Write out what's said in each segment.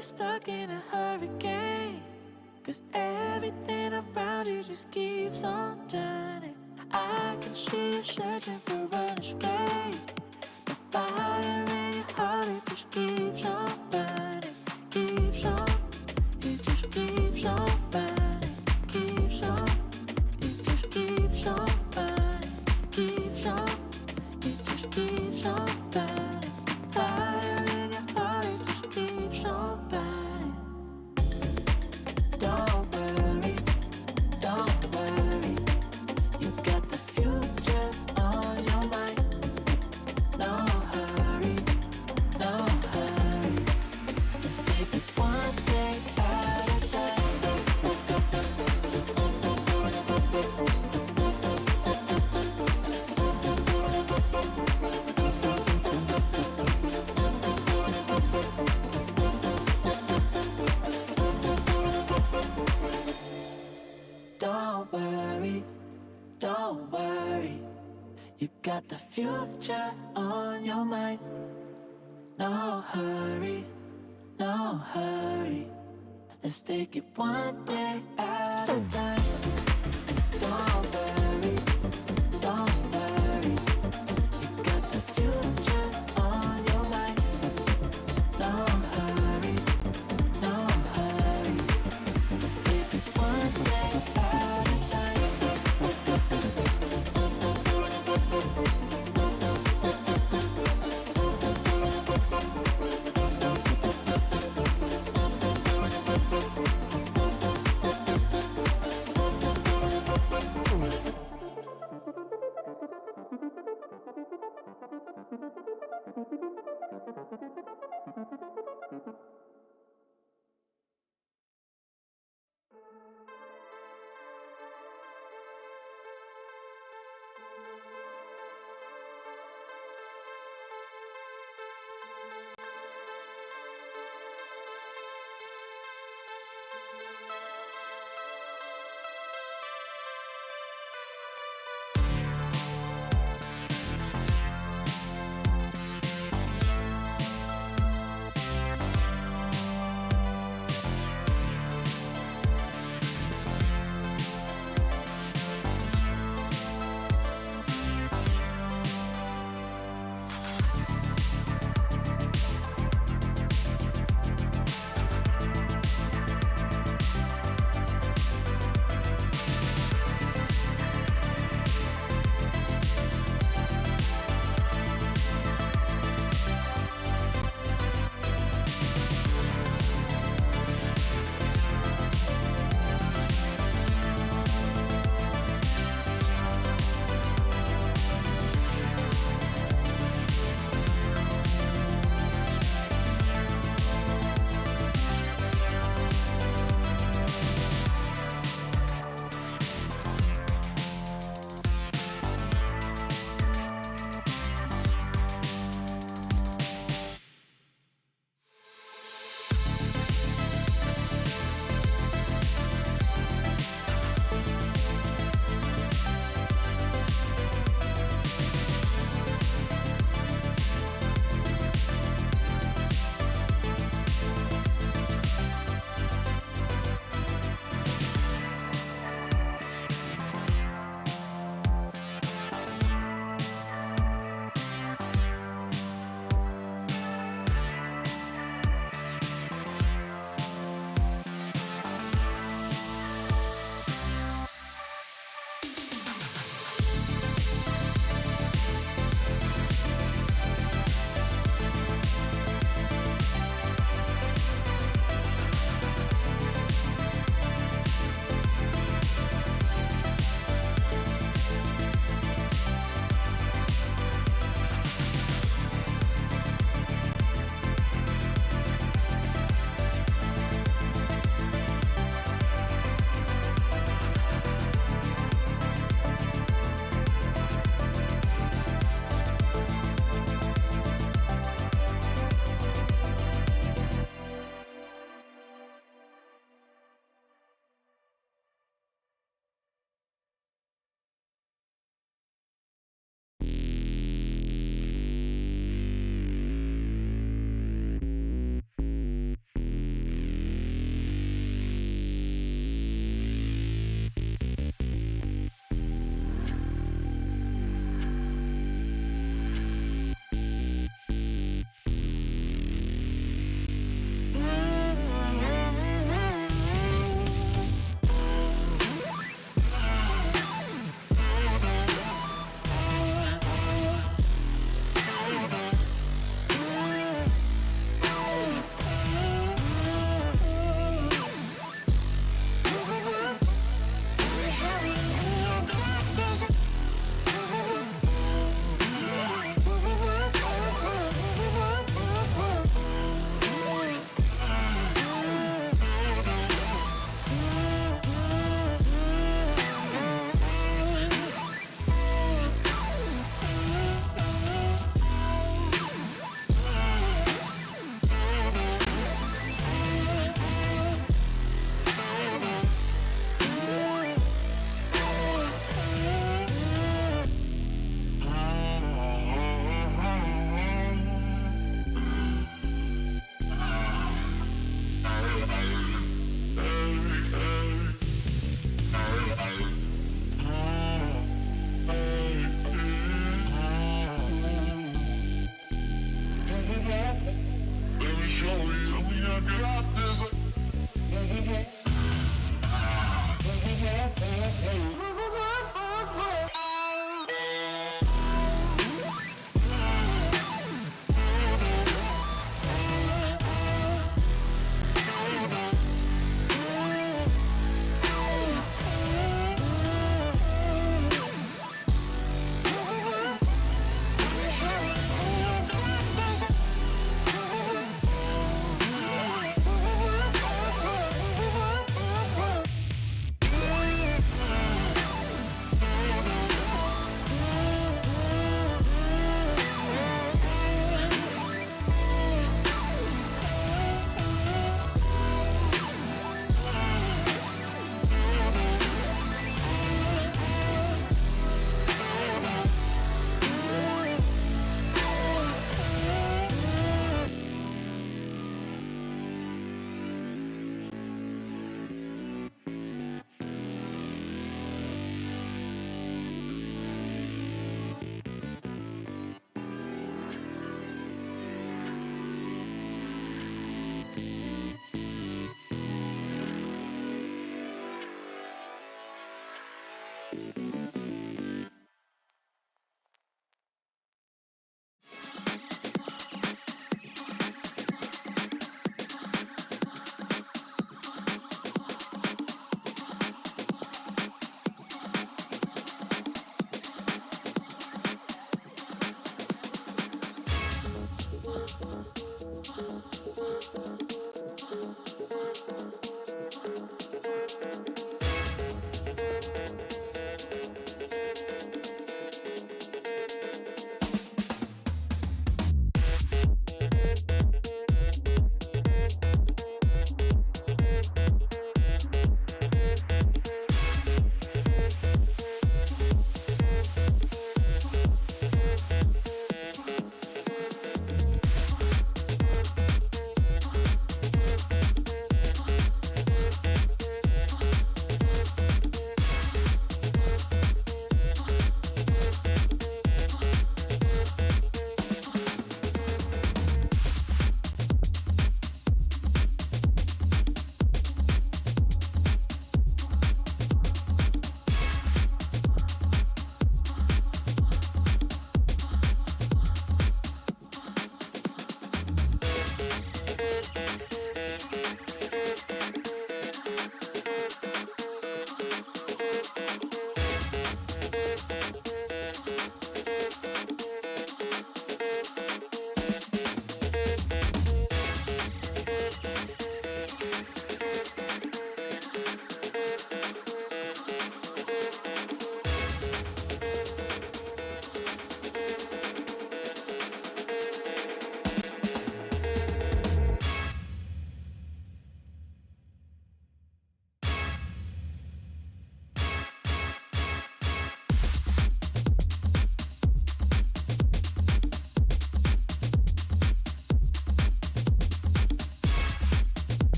get stuck in a hurricane, 'cause everything around you just keeps on turning. I can see you searching for an escape. The fire in your heart, it just keeps on burning. Keeps on, it just keeps on burning. Keeps on, it just keeps on burning. Keeps on, it just keeps on burning. Fire in your heart, it just keeps on burning. Don't worry, don't worry. You got the future on your mind. No hurry, no hurry. Let's take it one day at a time. Don't worry, don't worry. You got the future on your mind. No hurry, no hurry. Let's take it one day at a time. Don't worry, don't worry. You got the future on your mind. No hurry, no hurry. Let's take it one day at a time.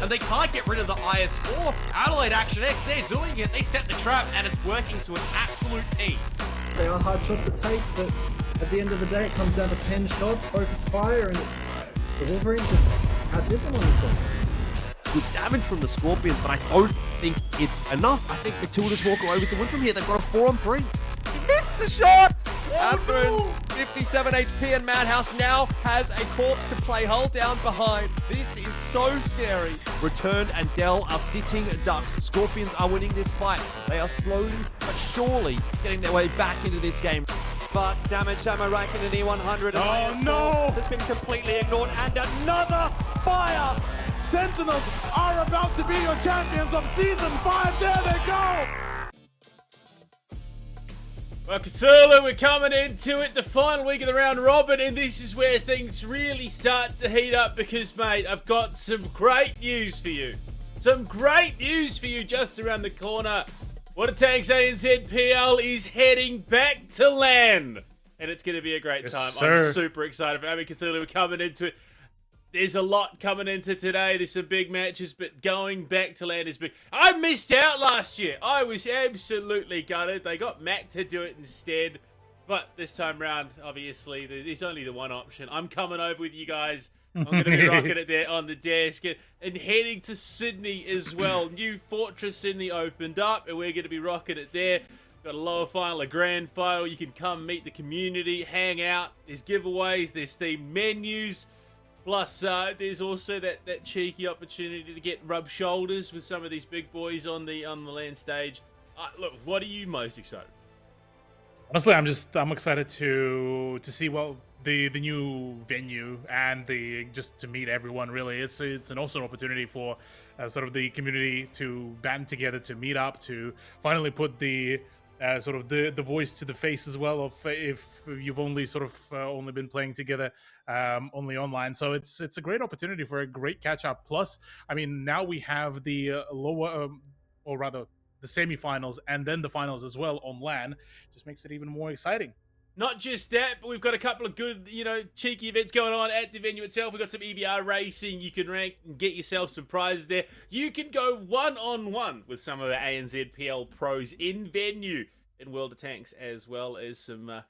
And they can't get rid of the IS4. Adelaide Action X, they're doing it. They set the trap, and it's working to an absolute T. They are hard shots to take, but at the end of the day, it comes down to 10 shots, focus fire, and the Wolverines just outdid them on this one. Good damage from the Scorpions, but I don't think it's enough. I think Matildas walk away with the win from here. They've got a 4-on-3. He missed the shot! After 57 HP, and Madhouse now has a corpse to play hull down behind. This is so scary. Returned and Dell are sitting ducks. Scorpions are winning this fight. They are slowly but surely getting their way back into this game. But damage ammo ranking in E100. Oh no! Has been completely ignored, and another fire! Sentinels are about to be your champions of Season 5. There they go! Well, Cthulhu, we're coming into it, the final week of the round robin, and this is where things really start to heat up because, mate, I've got some great news for you. Some great news for you just around the corner. What a Tanks ANZPL is heading back to LAN, and it's going to be a great time. Sir. I'm super excited for having Cthulhu. We're coming into it. There's a lot coming into today. There's some big matches, but going back to LAN is big. I missed out last year. I was absolutely gutted. They got Mac to do it instead. But this time round, obviously, there's only the one option. I'm coming over with you guys. I'm going to be rocking it there on the desk. And heading to Sydney as well. New Fortress Sydney opened up, and we're going to be rocking it there. Got a lower final, a grand final. You can come meet the community, hang out. There's giveaways, there's themed menus. Plus, there's also that cheeky opportunity to get rub shoulders with some of these big boys on the LAN stage. Look, what are you most excited? Honestly, I'm excited to see the new venue and just to meet everyone. Really, it's an awesome opportunity for sort of the community to band together, to meet up, to finally put the sort of the voice to the face as well of if you've only sort of only been playing together only online. So it's a great opportunity for a great catch up. Plus, I mean, now we have the lower or rather the semifinals and then the finals as well on LAN. Just makes it even more exciting. Not just that, but we've got a couple of good, cheeky events going on at the venue itself. We've got some EBR racing. You can rank and get yourself some prizes there. You can go one-on-one with some of the ANZPL pros in venue in World of Tanks, as well as some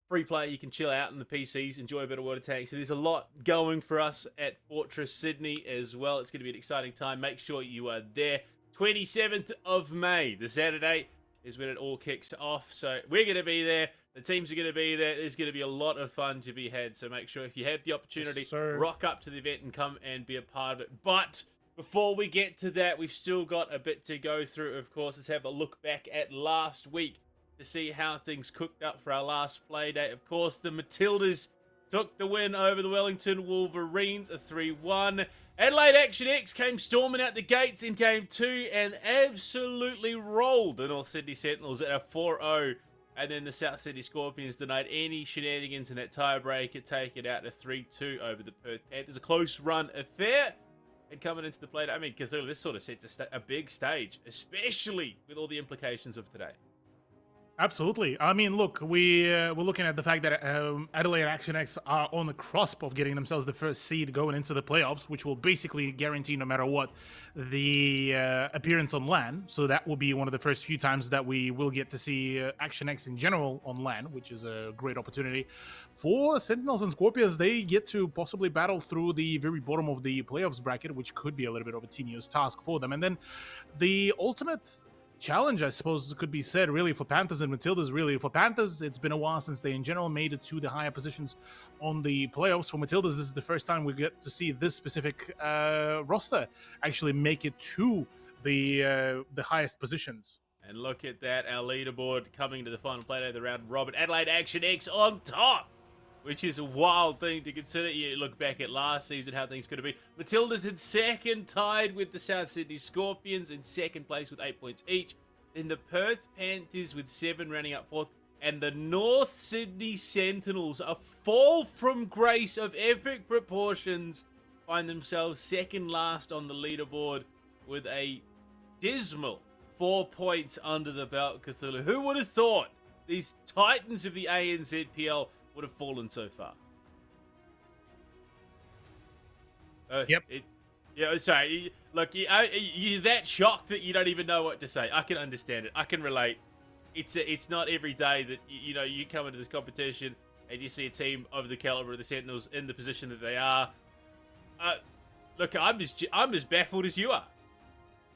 free play. You can chill out in the PCs, enjoy a bit of World of Tanks. So there's a lot going for us at Fortress Sydney as well. It's going to be an exciting time. Make sure you are there. 27th of May, the Saturday, is when it all kicks off. So we're going to be there. The teams are going to be there. There's going to be a lot of fun to be had. So make sure if you have the opportunity, rock up to the event and come and be a part of it. But before we get to that, we've still got a bit to go through, of course. Let's have a look back at last week to see how things cooked up for our last play day. Of course, the Matildas took the win over the Wellington Wolverines, a 3-1. Adelaide Action X came storming out the gates in Game 2 and absolutely rolled the North Sydney Sentinels at a 4-0. And then the South Sydney Scorpions denied any shenanigans in that tiebreaker, taking out a 3-2 over the Perth Panthers. A close run affair. And coming into the play, I mean, because this sort of sets a big stage, especially with all the implications of today. Absolutely. I mean, look, we're looking at the fact that Adelaide Action X are on the cusp of getting themselves the first seed going into the playoffs, which will basically guarantee, no matter what, the appearance on LAN. So that will be one of the first few times that we will get to see Action X in general on LAN, which is a great opportunity. For Sentinels and Scorpions, they get to possibly battle through the very bottom of the playoffs bracket, which could be a little bit of a tedious task for them. And then the ultimate challenge, I suppose, could be said, really, for Panthers and Matildas. Really, for Panthers, it's been a while since they in general made it to the higher positions on the playoffs. For Matildas, this is the first time we get to see this specific roster actually make it to the highest positions. And look at that, our leaderboard coming to the final play of the round robin. Adelaide Action X on top, which is a wild thing to consider. You look back at last season, how things could have been. Matildas in second, tied with the South Sydney Scorpions in second place with 8 points each. Then the Perth Panthers with 7 rounding up 4th. And the North Sydney Sentinels, a fall from grace of epic proportions, find themselves second last on the leaderboard with a dismal 4 points under the belt. Cthulhu, who would have thought these titans of the ANZPL would have fallen so far? Yep. Sorry. Look, you're that shocked that you don't even know what to say. I can understand it. I can relate. It's not every day that you come into this competition and you see a team of the caliber of the Sentinels in the position that they are. Look, I'm as baffled as you are.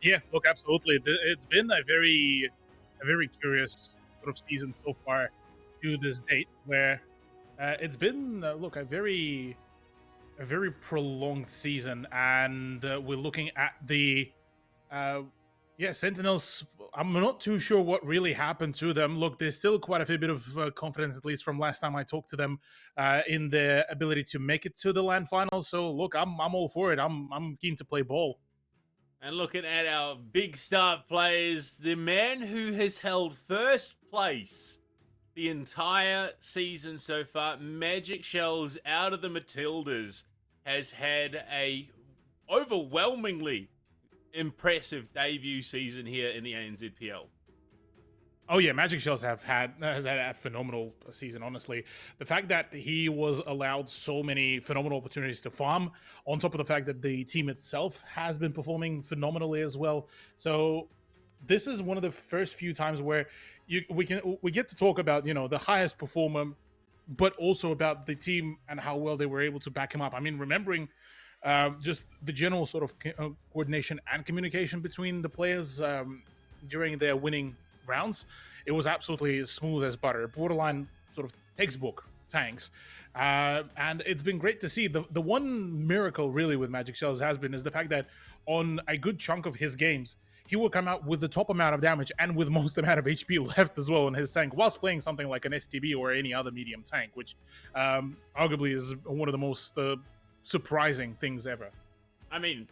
Yeah, look, absolutely. It's been a very curious sort of season so far to this date, where it's been look a very prolonged season, and we're looking at the Sentinels. I'm not too sure what really happened to them. Look, there's still quite a fair bit of confidence, at least from last time I talked to them, in their ability to make it to the land finals. So look, I'm all for it. I'm keen to play ball. And looking at our big star players, the man who has held first place the entire season so far, Magic Shells out of the Matildas, has had a overwhelmingly impressive debut season here in the ANZPL. Oh yeah, Magic Shells has had a phenomenal season, honestly. The fact that he was allowed so many phenomenal opportunities to farm, on top of the fact that the team itself has been performing phenomenally as well. So this is one of the first few times where we get to talk about, the highest performer, but also about the team and how well they were able to back him up. I mean, remembering just the general sort of coordination and communication between the players during their winning rounds, it was absolutely smooth as butter, borderline sort of textbook tanks, and it's been great to see. The one miracle really with Magic Shells is the fact that on a good chunk of his games, he will come out with the top amount of damage and with most amount of HP left as well in his tank, whilst playing something like an STB or any other medium tank, which arguably is one of the most surprising things ever. I mean,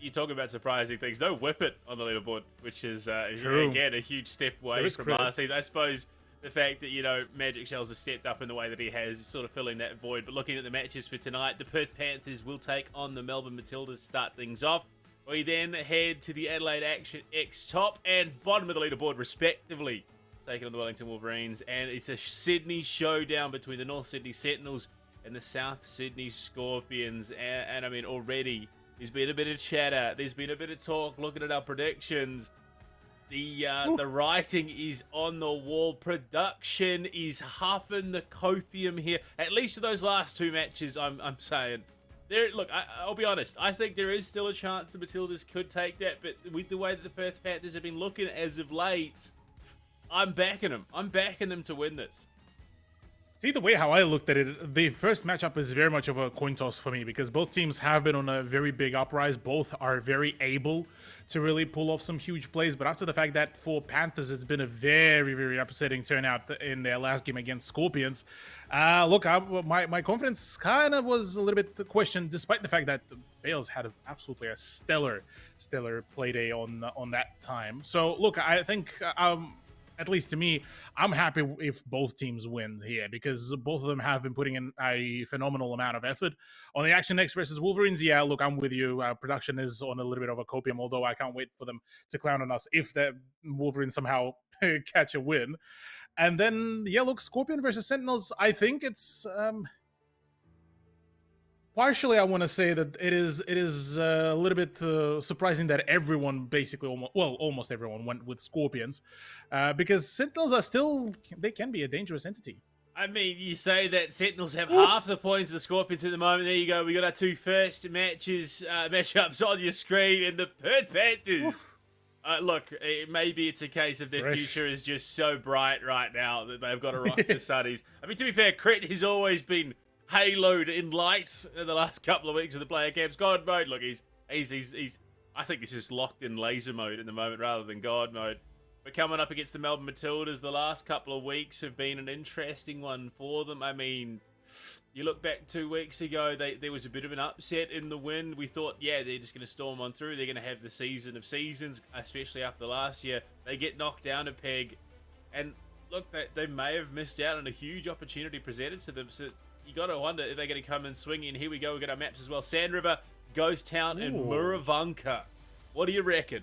you talk about surprising things. No Whippet on the leaderboard, which is True. again a huge step away from last season. I suppose the fact that Magic Shells has stepped up in the way that he has is sort of filling that void. But looking at the matches for tonight, the Perth Panthers will take on the Melbourne Matildas to start things off. We then head to the Adelaide Action X top and bottom of the leaderboard respectively, taking on the Wellington Wolverines, and it's a Sydney showdown between the North Sydney Sentinels and the South Sydney Scorpions. And I mean, already there's been a bit of chatter, there's been a bit of talk. Looking at our predictions, the writing is on the wall. Production is huffing the copium here. At least for those last two matches, I'm saying. Look, I'll be honest. I think there is still a chance the Matildas could take that, but with the way that the Perth Panthers have been looking as of late, I'm backing them. I'm backing them to win this. See, the way how I looked at it, the first matchup is very much of a coin toss for me, because both teams have been on a very big uprise. Both are very able to really pull off some huge plays. But after the fact that for Panthers, it's been a very, very upsetting turnout in their last game against Scorpions. Look, my confidence kind of was a little bit questioned, despite the fact that the Bales had absolutely a stellar play day on that time. So, look, I think at least to me, I'm happy if both teams win here, because both of them have been putting in a phenomenal amount of effort. On the Action X versus Wolverines, yeah, look, I'm with you. Production is on a little bit of a copium, although I can't wait for them to clown on us if the Wolverines somehow catch a win. And then, yeah, look, Scorpion versus Sentinels, I think it's... partially, I want to say that it is a little bit surprising that everyone, basically, almost everyone went with Scorpions, because Sentinels they can be a dangerous entity. I mean, you say that Sentinels have half the points of the Scorpions at the moment. There you go. We got our two first matchups on your screen, and the Perth Panthers. Look, maybe it's a case of their future is just so bright right now that they've got to rock the Sunnies. I mean, to be fair, Crit has always been haloed in light in the last couple of weeks of the player camps. God mode, look, he's I think this is locked in laser mode at the moment rather than God mode. But coming up against the Melbourne Matildas, the last couple of weeks have been an interesting one for them. I mean, You look back 2 weeks ago, there was a bit of an upset in the win. We thought, yeah, they're just going to storm on through. They're going to have the season of seasons, especially after last year. They get knocked down a peg. And look, they may have missed out on a huge opportunity presented to them. So you got to wonder if they're going to come and swing in. Here we go. We've got our maps as well. Sand River, Ghost Town, and Muravanka. What do you reckon?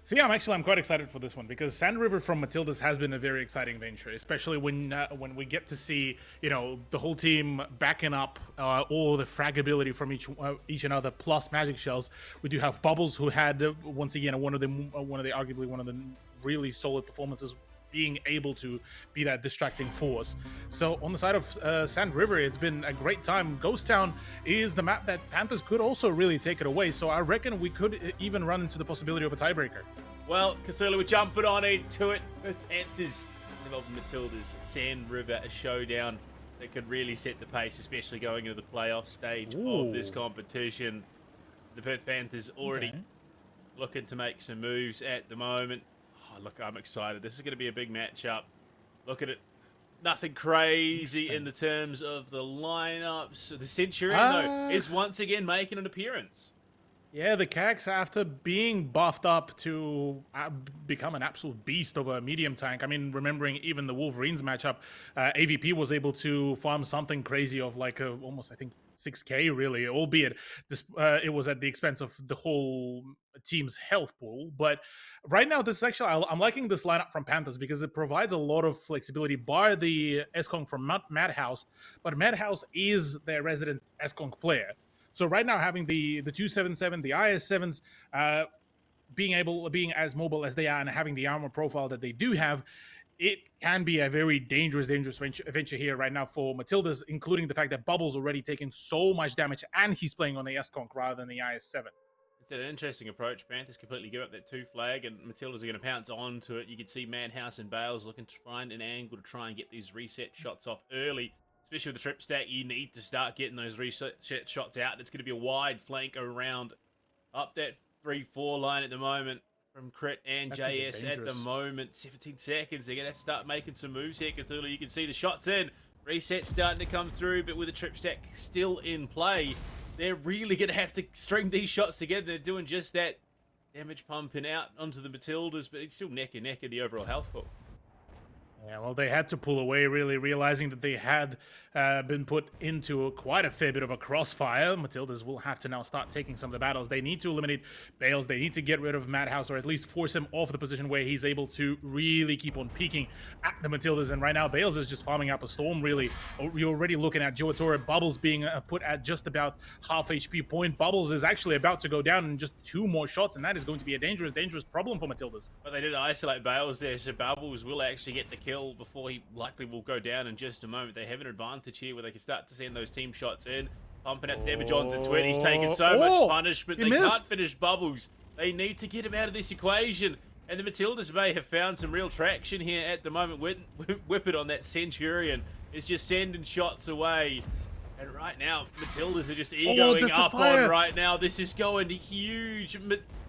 See, I'm quite excited for this one because Sand River from Matildas has been a very exciting venture, especially when we get to see, you know, the whole team backing up all the frag ability from each another plus magic shells. We do have Bubbles, who had once again one of the arguably one of the really solid performances, being able to be that distracting force. So on the side of Sand River, it's been a great time. Ghost Town is the map that Panthers could also really take it away. So I reckon we could even run into the possibility of a tiebreaker. Well, Cthulhu, we're jumping on into it with Panthers involving Matildas. Sand River, a showdown that could really set the pace, especially going into the playoff stage of this competition. The Perth Panthers already looking to make some moves at the moment. Oh, look, I'm excited. This is going to be a big matchup. Look at it. Nothing crazy in the terms of the lineups. The Centurion, though, is once again making an appearance. Yeah, the Cags, after being buffed up to become an absolute beast of a medium tank. I mean, remembering even the Wolverines matchup, AVP was able to farm something crazy of like almost, I think, 6k really, albeit this, it was at the expense of the whole team's health pool. But right now, this is actually, I'm liking this lineup from Panthers because it provides a lot of flexibility, bar the Eskong from Madhouse, but Madhouse is their resident Eskong player. So right now, having the 277, the IS7s, being as mobile as they are and having the armor profile that they do have, it can be a very dangerous venture here right now for Matildas, including the fact that Bubbles already taking so much damage and he's playing on the S-Conk rather than the IS-7. It's an interesting approach. Panthers completely give up that 2 flag and Matildas are going to pounce onto it. You can see Madhouse and Bales looking to find an angle to try and get these reset shots off early. Especially with the trip stack, you need to start getting those reset shots out. It's going to be a wide flank around up that 3-4 line at the moment from Crit and JS at the moment. 17 seconds. They're going to have to start making some moves here, Cthulhu. You can see the shots in. Reset starting to come through, but with the trip stack still in play, they're really going to have to string these shots together. They're doing just that. Damage pumping out onto the Matildas, but it's still neck and neck in the overall health pool. Yeah, well, they had to pull away, really, realizing that they had been put into quite a fair bit of a crossfire. Matildas will have to now start taking some of the battles. They need to eliminate Bales. They need to get rid of Madhouse, or at least force him off the position where he's able to really keep on peeking at the Matildas. And right now, Bales is just farming up a storm, really. You're already looking at Joatora Bubbles being put at just about half HP point. Bubbles is actually about to go down in just 2 more shots, and that is going to be a dangerous, dangerous problem for Matildas. But they did isolate Bales there, so Bubbles will actually get the kill before he likely will go down in just a moment. They have an advantage here where they can start to send those team shots in, pumping out damage onto Twin. He's taken so much punishment. They can't finish Bubbles. They need to get him out of this equation. And the Matildas may have found some real traction here at the moment. Whip it on that Centurion. It's just sending shots away. And right now, Matildas are just egoing up on right now. This is going huge.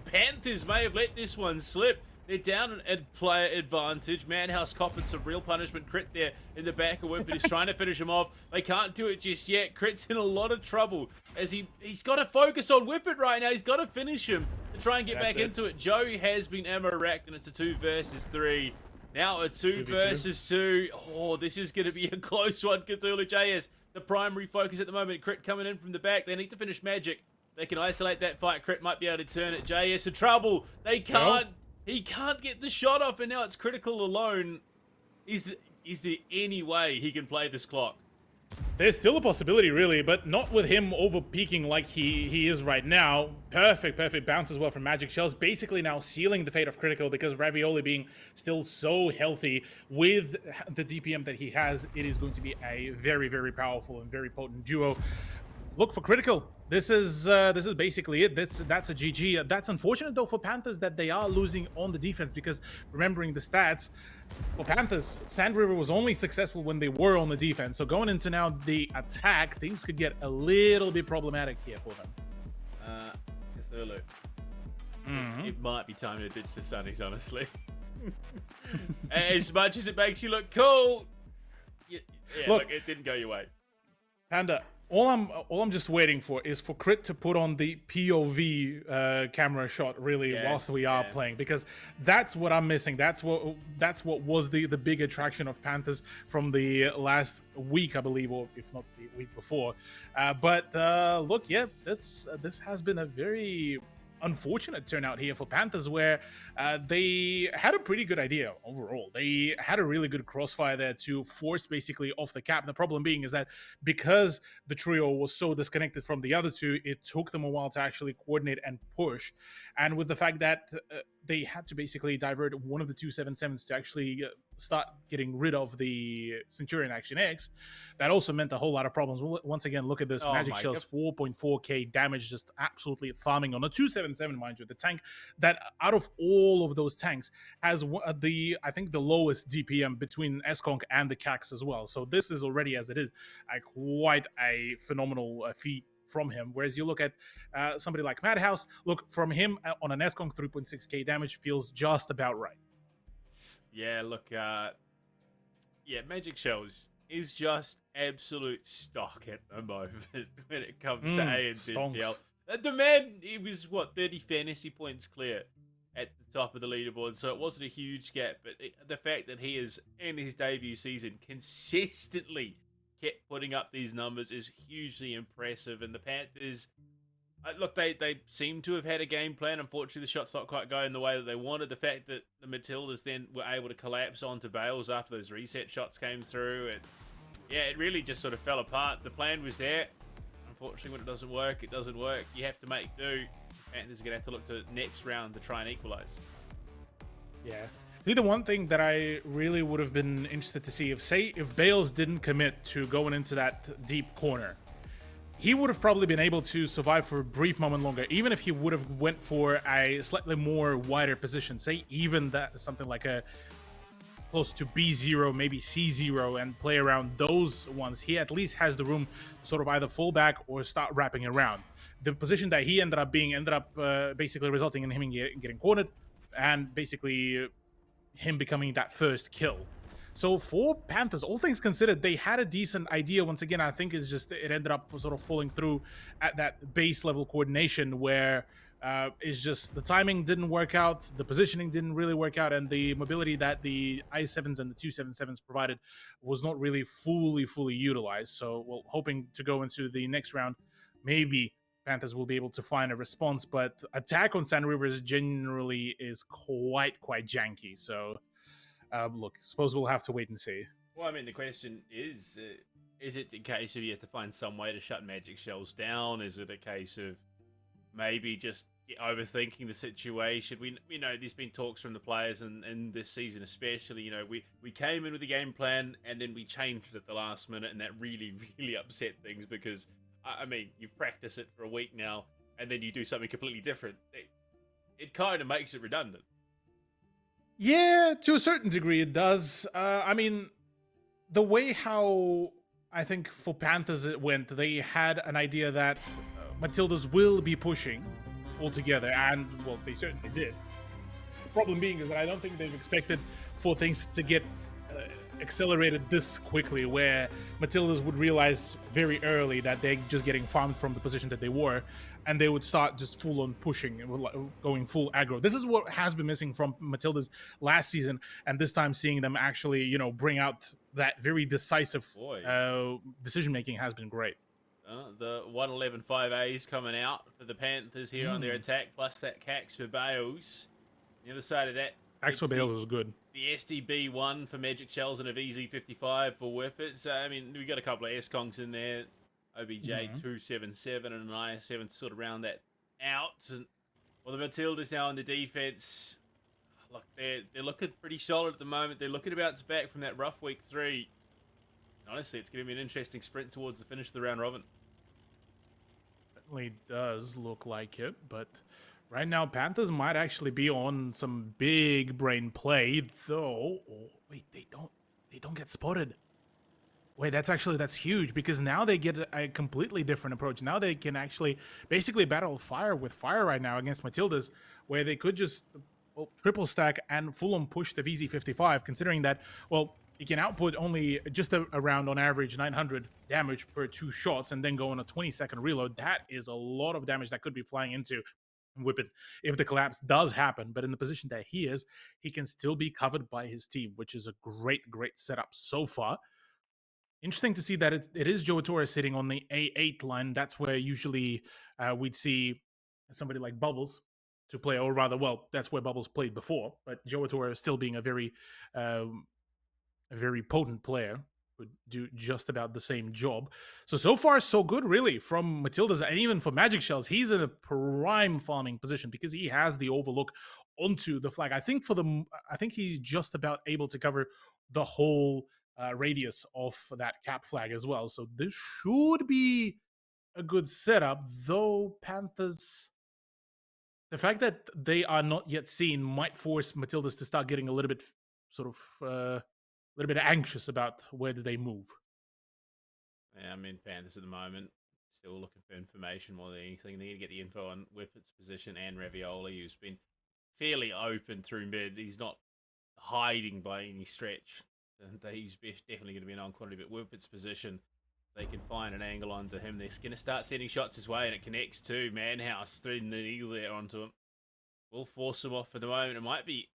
Panthers may have let this one slip. They're down at player advantage. Madhouse copping some real punishment. Crit there in the back of Whippet is trying to finish him off. They can't do it just yet. Crit's in a lot of trouble as he's got to focus on Whippet right now. He's got to finish him to try and get back into it. Joe has been ammo racked and it's a 2 versus 3. Now a 2 versus 2. Oh, this is going to be a close one. Cthulhu JS, the primary focus at the moment. Crit coming in from the back. They need to finish Magic. They can isolate that fight. Crit might be able to turn it. JS in trouble. They can't. He can't get the shot off, and now it's Critical alone. Is there any way he can play this clock? There's still a possibility, really, but not with him over-peaking like he is right now. Perfect bounce as well from Magic Shells. Basically now sealing the fate of Critical because Ravioli being still so healthy with the DPM that he has, it is going to be a very, very powerful and very potent duo. Look for Critical. This is basically it. That's a GG. That's unfortunate though for Panthers that they are losing on the defense because remembering the stats, for Panthers, Sand River was only successful when they were on the defense. So going into now the attack, things could get a little bit problematic here for them. Cthulhu. It might be time to ditch the Sunnies, honestly. As much as it makes you look cool, look, it didn't go your way. Panda, all I'm just waiting for is for Crit to put on the POV camera shot really whilst we are playing, because that's what I'm missing. That's what was the big attraction of Panthers from the last week, I believe, or if not the week before. But look, yeah, this has been a very unfortunate turnout here for Panthers, where they had a pretty good idea overall. They had a really good crossfire there to force basically off the cap. The problem being is that because the trio was so disconnected from the other two, it took them a while to actually coordinate and push. And with the fact that they had to basically divert one of the 277s to actually start getting rid of the Centurion Action X, that also meant a whole lot of problems. Once again, look at this. Magic Shells, 4.4k damage, just absolutely farming on a 277, mind you. The tank that out of all of those tanks has I think the lowest DPM between Esconk and the Cax as well. So this is already, as it is, quite a phenomenal feat from him. Whereas you look at somebody like Madhouse, look, from him on an Esconk, 3.6k damage feels just about right. Yeah, look, Magic Shells is just absolute stock at the moment when it comes to ANZPL. The man, he was, 30 fantasy points clear at the top of the leaderboard, so it wasn't a huge gap, but the fact that he is, in his debut season, consistently kept putting up these numbers is hugely impressive, and the Panthers, look, they seem to have had a game plan. Unfortunately, the shot's not quite going the way that they wanted. The fact that the Matildas then were able to collapse onto Bales after those reset shots came through, and yeah, it really just sort of fell apart. The plan was there. Unfortunately, when it doesn't work, it doesn't work. You have to make do. Panthers are going to have to look to next round to try and equalize. Yeah. I think the one thing that I really would have been interested to see, if Bales didn't commit to going into that deep corner, he would have probably been able to survive for a brief moment longer, even if he would have went for a slightly more wider position, say even that something like a close to B0, maybe C0, and play around those ones. He at least has the room to sort of either fall back or start wrapping around. The position that he ended up basically resulting in him getting cornered, and basically him becoming that first kill. So for Panthers, all things considered, they had a decent idea. Once again, I think it's just it ended up sort of falling through at that base level coordination where it's just the timing didn't work out, the positioning didn't really work out, and the mobility that the I7s and the 277s provided was not really fully utilized. So, well, hoping to go into the next round, maybe Panthers will be able to find a response, but attack on Sand Rivers generally is quite janky. So, look, suppose we'll have to wait and see. Well, I mean, the question is it a case of you have to find some way to shut Magic Shells down? Is it a case of maybe just overthinking the situation? We know there's been talks from the players, and this season especially, we came in with a game plan and then we changed it at the last minute, and that really upset things because, I mean, you've practiced it for a week now and then you do something completely different. It kind of makes it redundant. Yeah, to a certain degree it does. I mean, the way how I think for Panthers it went, they had an idea that Matildas will be pushing altogether, and, well, they certainly did. The problem being is that I don't think they've expected for things to get accelerated this quickly, where Matildas would realize very early that they're just getting farmed from the position that they were, and they would start just full on pushing and going full aggro. This is what has been missing from Matildas last season, and this time seeing them actually, bring out that very decisive decision making has been great. The 111.5As coming out for the Panthers here on their attack, plus that Cax for Bales. The other side of that, Cax for Bales is good. The SDB1 for Magic Shells and a VZ55 for Whippets. I mean, we got a couple of S-Conks in there. OBJ277 and an IS7 to sort of round that out. And, well, the Matildas now on the defense. Look, they're looking pretty solid at the moment. They're looking to bounce back from that rough week 3. And honestly, it's going to be an interesting sprint towards the finish of the round robin. Certainly does look like it, but right now Panthers might actually be on some big brain play, though. Oh, wait, they don't get spotted. Wait, that's huge, because now they get a completely different approach. Now they can actually basically battle fire with fire right now against Matildas, where they could just triple stack and full on push the VZ55, considering that, well, he can output only just around on average 900 damage per 2 shots and then go on a 20-second reload. That is a lot of damage that could be flying into Whippet if the collapse does happen. But in the position that he is, he can still be covered by his team, which is a great setup so far. Interesting to see that it is Joe Torres sitting on the A8 line. That's where usually we'd see somebody like Bubbles to play, or rather, well, that's where Bubbles played before. But Joe Torres still being a very potent player, would do just about the same job. So far, so good, really, from Matildas, and even for Magic Shells, he's in a prime farming position because he has the overlook onto the flag. I think he's just about able to cover the whole radius of that cap flag as well. So this should be a good setup, though Panthers, the fact that they are not yet seen might force Matildas to start getting a little bit a little bit anxious about where do they move. Yeah, I'm in Panthers at the moment. Still looking for information more than anything. They need to get the info on Whippet's position and Ravioli, who's been fairly open through mid. He's not hiding by any stretch. And he's definitely going to be an on-quantity, but Whippet's position, they can find an angle onto him. They're going to start sending shots his way, and it connects to Manhouse, threading the needle there onto him. We'll force him off for the moment. It might be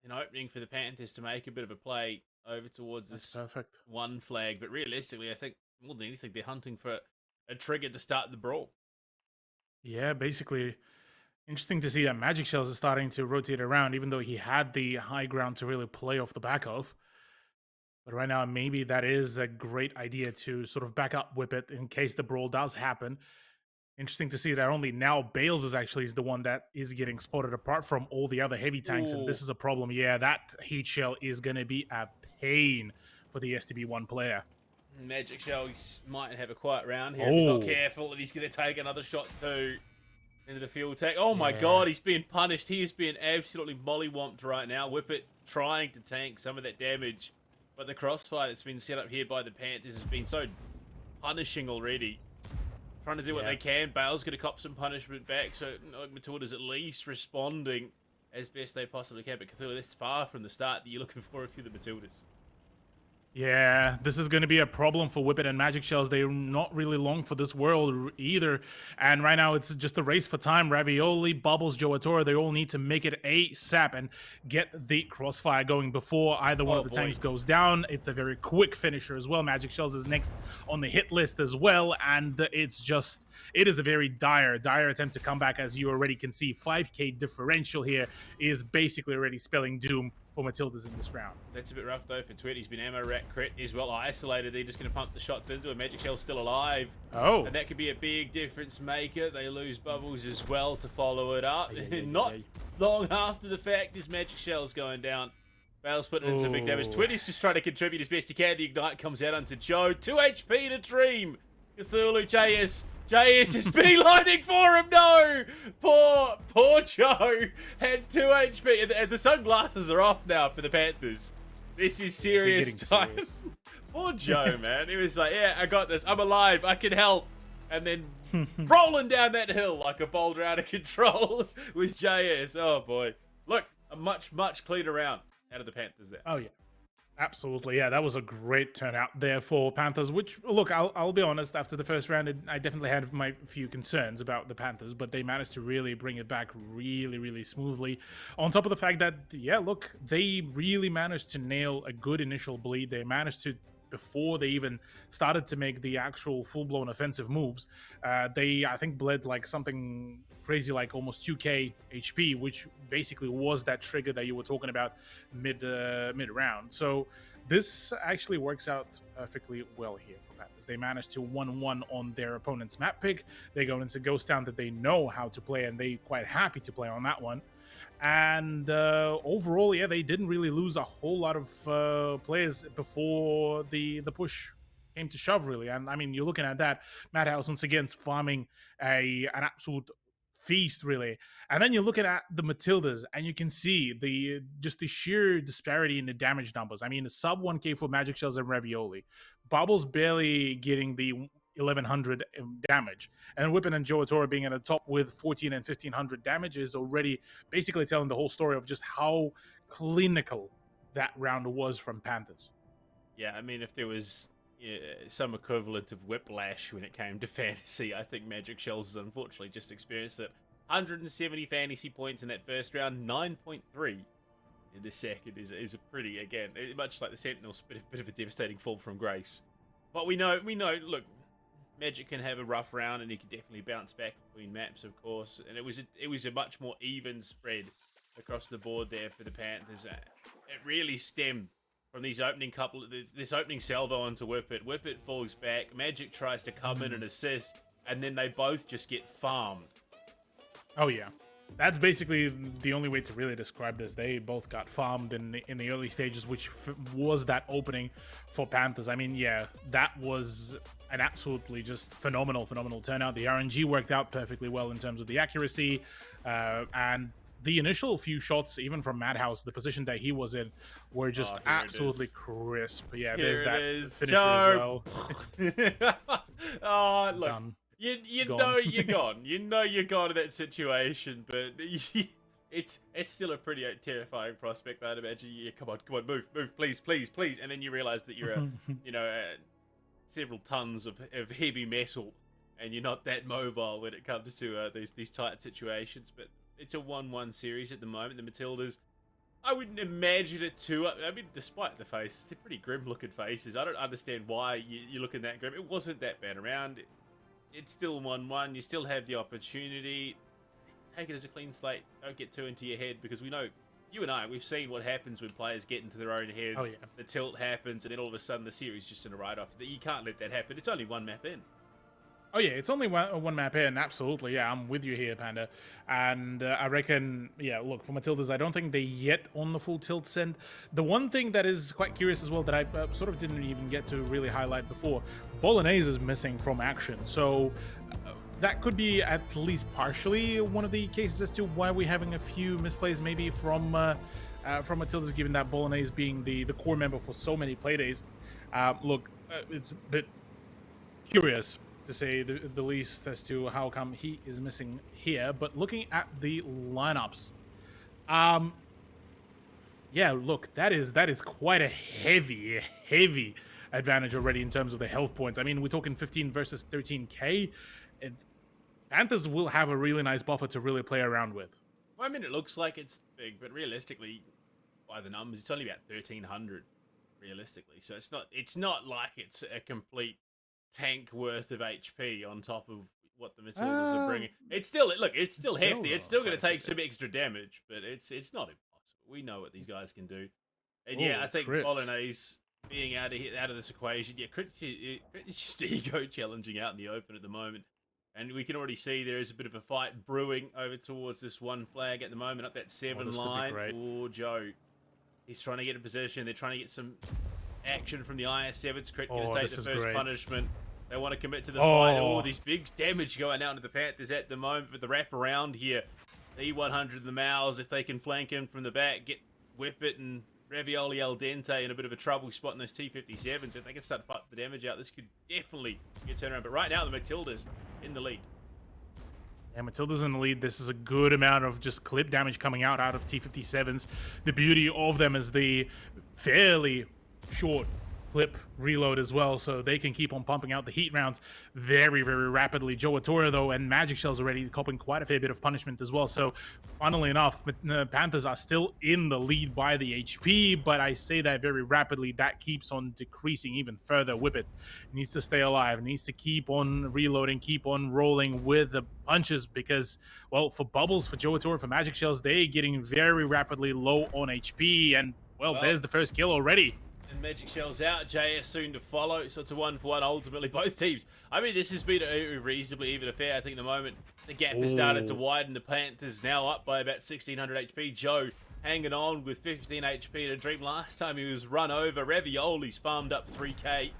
an opening for the Panthers to make a bit of a play over towards this perfect one flag, but realistically, I think more than anything, they're hunting for a trigger to start the brawl. Yeah, basically, interesting to see that Magic Shells is starting to rotate around, even though he had the high ground to really play off the back of. But right now, maybe that is a great idea to sort of back up Whippet in case the brawl does happen. Interesting to see that only now Bales is the one that is getting spotted apart from all the other heavy tanks, and this is a problem. Yeah, that heat shell is going to be a pain for the STB1 player. Magic Shells might have a quiet round here if he's not careful, and he's going to take another shot too into the field tech. Oh my god, he's being punished. He is being absolutely mollywomped right now. Whippet trying to tank some of that damage, but the crossfire that's been set up here by the Panthers has been so punishing already. Trying to do what they can. Bale's going to cop some punishment back, so Matilda's at least responding as best they possibly can. But Cthulhu, this far from the start that you're looking for if you're the Matildas. Yeah, this is going to be a problem for Whippet and Magic Shells. They're not really long for this world either. And right now, it's just a race for time. Ravioli, Bubbles, Joe Atora, they all need to make it ASAP and get the crossfire going before either one of the tanks goes down. It's a very quick finisher as well. Magic Shells is next on the hit list as well. And it is a very dire attempt to come back. As you already can see, 5k differential here is basically already spelling doom for Matildas in this round. That's a bit rough though for Twit. He's been ammo rack crit as well isolated. They're just going to pump the shots into him. Magic Shell's still alive. And that could be a big difference maker. They lose Bubbles as well to follow it up. Not long after the fact, this Magic Shell's going down. Bale's putting in some big damage. Twit is just trying to contribute as best he can. The Ignite comes out onto Joe. 2 HP to Dream. Cthulhu, JS is beelining for him. No! Poor Joe had 2 HP. And the sunglasses are off now for the Panthers. This is serious time. Serious. Poor Joe, man. He was like, yeah, I got this. I'm alive. I can help. And then rolling down that hill like a boulder out of control was JS. Oh, boy. Look, a much cleaner round out of the Panthers there. Oh, yeah. Absolutely, yeah, that was a great turnout there for Panthers, which, look, I'll be honest, after the first round, I definitely had my few concerns about the Panthers, but they managed to really bring it back really smoothly. On top of the fact that, yeah, look, they really managed to nail a good initial bleed. They managed to, before they even started to make the actual full-blown offensive moves, they, I think, bled like something crazy, like almost 2k HP, which basically was that trigger that you were talking about mid-round. So this actually works out perfectly well here for Panthers. They managed to 1-1 on their opponent's map pick. They go into Ghost Town that they know how to play, and they quite happy to play on that one. And overall, yeah, they didn't really lose a whole lot of players before the push came to shove, really. And I mean, you're looking at that, Madhouse once again farming an absolute feast, really. And then you're looking at the Matildas, and you can see the sheer disparity in the damage numbers. I mean, the sub 1k for Magic Shells and Ravioli. Bubbles barely getting the 1100 damage, and Whippet and Joe Atora being at the top with 14 and 1500 damage is already basically telling the whole story of just how clinical that round was from Panthers. Yeah, I mean, if there was some equivalent of whiplash when it came to fantasy, I think Magic Shells has unfortunately just experienced it. 170 fantasy points in that first round, 9.3 in the second is a pretty, again, much like the Sentinels, bit of a devastating fall from grace. But we know, look, Magic can have a rough round and he can definitely bounce back between maps, of course. And it was a much more even spread across the board there for the Panthers. It really stemmed from these opening this opening salvo onto Whippet. Whippet falls back. Magic tries to come in and assist, and then they both just get farmed. Oh yeah, that's basically the only way to really describe this. They both got farmed in the early stages, which was that opening for Panthers. I mean, yeah, that was an absolutely just phenomenal turnout. The RNG worked out perfectly well in terms of the accuracy, and the initial few shots, even from Madhouse, the position that he was in, were just absolutely crisp. Yeah, Here there's that finisher Joe. as well. Oh, look. Done. You Gone. know you're gone. You know you're gone in that situation, but it's still a pretty terrifying prospect. I'd imagine. Yeah, come on, move, please, and then you realize that you're several tons of heavy metal, and you're not that mobile when it comes to these tight situations. But it's a 1-1 series at the moment. The Matildas, I wouldn't imagine it too. I mean, despite the faces, they're pretty grim-looking faces. I don't understand why you're looking that grim. It wasn't that bad around. It's still 1-1. You still have the opportunity. Take it as a clean slate. Don't get too into your head, because we know, you and I, we've seen what happens when players get into their own heads. Oh, yeah. The tilt happens, and then all of a sudden the series just in a write-off. You can't let that happen. It's only one map in. Oh yeah, it's only one map in, absolutely. Yeah, I'm with you here, Panda. And I reckon, yeah, look, for Matildas, I don't think they yet on the full tilt send. The one thing that is quite curious as well that I sort of didn't even get to really highlight before, Bolognese is missing from action. So that could be at least partially one of the cases as to why we're having a few misplays maybe from Matildas, given that Bolognese being the core member for so many playdays. Look, it's a bit curious, to say the least, as to how come he is missing here. But looking at the lineups, yeah, look, that is quite a heavy advantage already in terms of the health points. I mean, we're talking 15 versus 13k. And Panthers will have a really nice buffer to really play around with. Well, I mean, it looks like it's big, but realistically, by the numbers, it's only about 1,300 realistically. So it's not like it's a complete tank worth of HP on top of what the Matildas are bringing. It's still hefty. It's still going to take some extra damage, but it's not impossible. We know what these guys can do. And yeah, I think Bolognese being out of this equation, yeah, Crit's just ego challenging out in the open at the moment. And we can already see there is a bit of a fight brewing over towards this one flag at the moment, up that 7 line. Oh, Joe. He's trying to get a position. They're trying to get some action from the IS7s. Crit going to take the first punishment. They want to commit to the fight. Oh, this big damage going out to the Panthers at the moment. But the wrap around here, the E100 the Mals, if they can flank him from the back, get Whippet and Ravioli al dente in a bit of a trouble spot in those T57s. If they can start to put the damage out, this could definitely get turned around. But right now, the Matildas in the lead. Yeah, Matilda's in the lead. This is a good amount of just clip damage coming out of T57s. The beauty of them is the fairly short clip reload as well, so they can keep on pumping out the heat rounds very rapidly. Joe Atora, though, and Magic Shell's already copping quite a fair bit of punishment as well. So, funnily enough, the Panthers are still in the lead by the HP, but I say that very rapidly. That keeps on decreasing even further. Whippet needs to stay alive, needs to keep on reloading, keep on rolling with the punches, because, well, for Bubbles, for Joe Atora, for Magic Shells, they're getting very rapidly low on HP, and, well, there's the first kill already. And Magic Shell's out, JS soon to follow, so it's a 1-for-1 ultimately. Both teams, I mean, this has been a reasonably even affair. I think the moment the gap has started to widen, the Panthers now up by about 1,600 HP. Joe hanging on with 15 HP to Dream. Last time he was run over. Ravioli's farmed up 3k.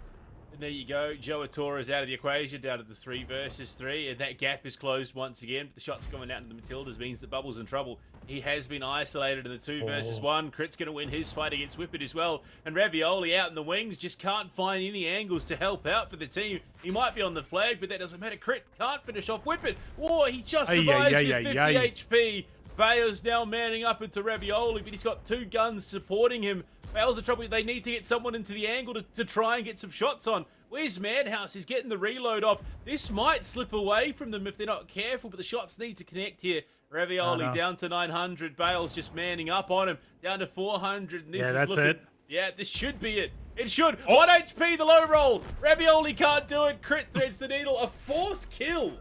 And there you go. Joe Atora is out of the equation, down to the 3 versus 3. And that gap is closed once again. But the shots going out into the Matildas means that Bubble's in trouble. He has been isolated in the 2 versus 1. Crit's going to win his fight against Whippet as well. And Ravioli out in the wings just can't find any angles to help out for the team. He might be on the flag, but that doesn't matter. Crit can't finish off Whippet. Oh, he just survives with 50 HP. Bale's now manning up into Ravioli, but he's got 2 guns supporting him. Bale's in trouble. They need to get someone into the angle to try and get some shots on. Where's Madhouse? He's getting the reload off. This might slip away from them if they're not careful, but the shots need to connect here. Ravioli down to 900. Bale's just manning up on him. Down to 400. And this Yeah, is that's looking, it. Yeah, this should be it. It should. 1 HP, the low roll. Ravioli can't do it. Crit threads the needle. A 4th kill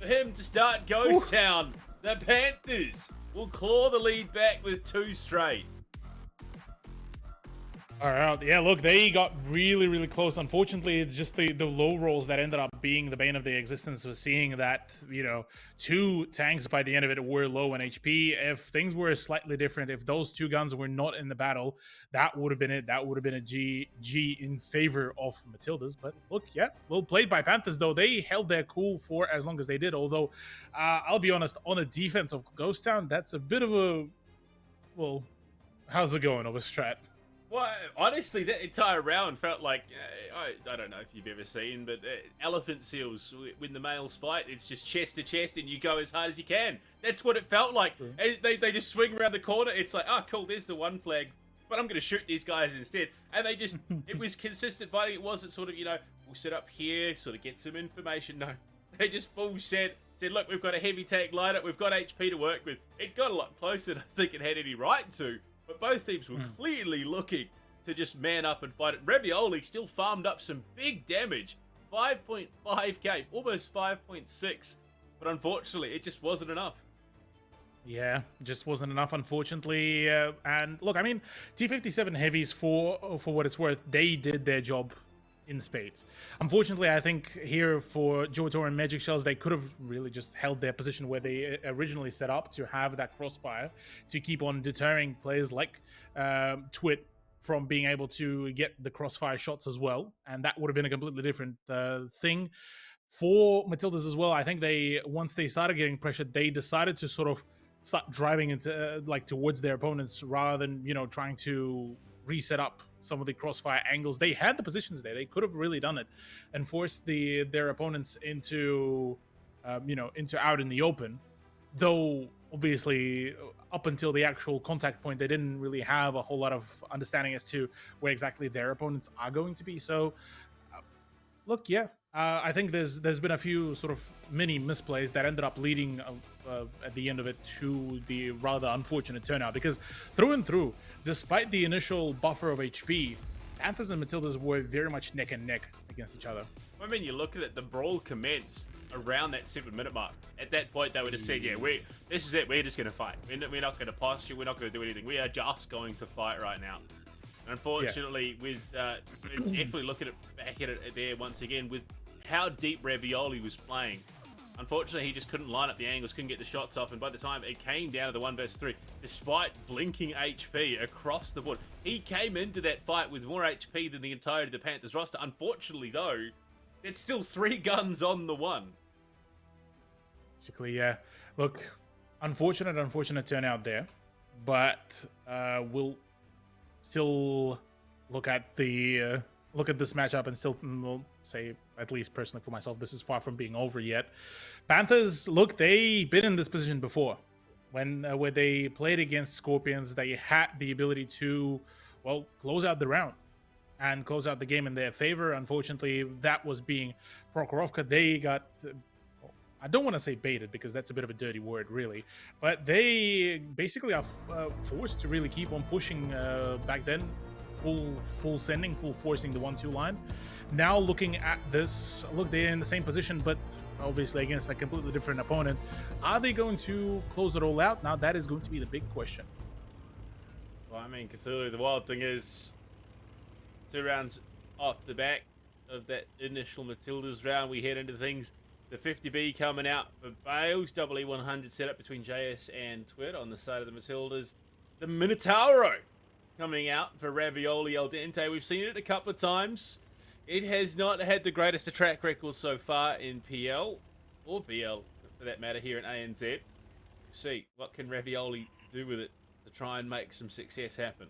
for him to start Ghost Town. The Panthers will claw the lead back with 2 straight. All right. Yeah, look, they got really, really close. Unfortunately, it's just the low rolls that ended up being the bane of their existence. Was seeing that, 2 tanks by the end of it were low on HP. If things were slightly different, if those 2 guns were not in the battle, that would have been it. That would have been a GG in favor of Matildas. But look, yeah, well played by Panthers, though. They held their cool for as long as they did. Although, I'll be honest, on the defense of Ghost Town, that's a bit of a, well, how's it going of a strat? Well, honestly, that entire round felt like, I don't know if you've ever seen, but elephant seals, when the males fight, it's just chest to chest and you go as hard as you can. That's what it felt like. As they just swing around the corner. It's like, oh, cool, there's the 1 flag, but I'm going to shoot these guys instead. And they just, it was consistent fighting. It wasn't sort of, we'll sit up here, sort of get some information. No, they just full said, look, we've got a heavy tank lineup, we've got HP to work with. It got a lot closer than I think it had any right to. But both teams were clearly looking to just man up and fight it. Ravioli still farmed up some big damage. 5.5k, almost 5.6. But unfortunately, it just wasn't enough. Yeah, just wasn't enough, unfortunately. And look, I mean, T57 heavies, for what it's worth, they did their job in spades. Unfortunately, I think here for Jotor and Magic Shells, they could have really just held their position where they originally set up to have that crossfire to keep on deterring players like Twit from being able to get the crossfire shots as well. And that would have been a completely different thing. For Matildas as well, I think once they started getting pressured, they decided to sort of start driving into towards their opponents rather than, trying to reset up some of the crossfire angles. They had the positions there. They could have really done it and forced their opponents into out in the open. Though obviously up until the actual contact point, they didn't really have a whole lot of understanding as to where exactly their opponents are going to be. So look, yeah, I think there's been a few sort of mini misplays that ended up leading at the end of it to the rather unfortunate turnout, because through and through, despite the initial buffer of HP, Panthers and Matildas were very much neck and neck against each other. I mean, you look at it, the brawl commenced around that 7-minute mark. At that point, they would have said, yeah, this is it, we're just going to fight. We're not going to posture, we're not going to do anything. We are just going to fight right now. Unfortunately, with definitely looking back at it there once again, with how deep Ravioli was playing, unfortunately, he just couldn't line up the angles, couldn't get the shots off, and by the time it came down to the 1 versus 3, despite blinking HP across the board, he came into that fight with more HP than the entirety of the Panthers roster. Unfortunately, though, it's still 3 guns on the 1. Basically, yeah. Look, unfortunate turnout there, but we'll still look at this matchup and still will say, at least personally for myself, this is far from being over yet. Panthers, look, they've been in this position before. When they played against Scorpions, they had the ability to, well, close out the round and close out the game in their favor. Unfortunately, that was being Prokhorovka. They got, I don't want to say baited because that's a bit of a dirty word, really, but they basically are forced to really keep on pushing back then. Full sending, full forcing the 1-2 line. Now looking at this, look, they're in the same position, but obviously against a completely different opponent. Are they going to close it all out? Now that is going to be the big question. Well, I mean, Cthulhu, the wild thing is, 2 rounds off the back of that initial Matildas round, we head into things. The 50B coming out for Bales, double E100 setup between JS and Twit on the side of the Matildas. The Minotauro coming out for Ravioli Al Dente. We've seen it a couple of times. It has not had the greatest track record so far in PL, or BL for that matter, here in ANZ. See, what can Ravioli do with it to try and make some success happen?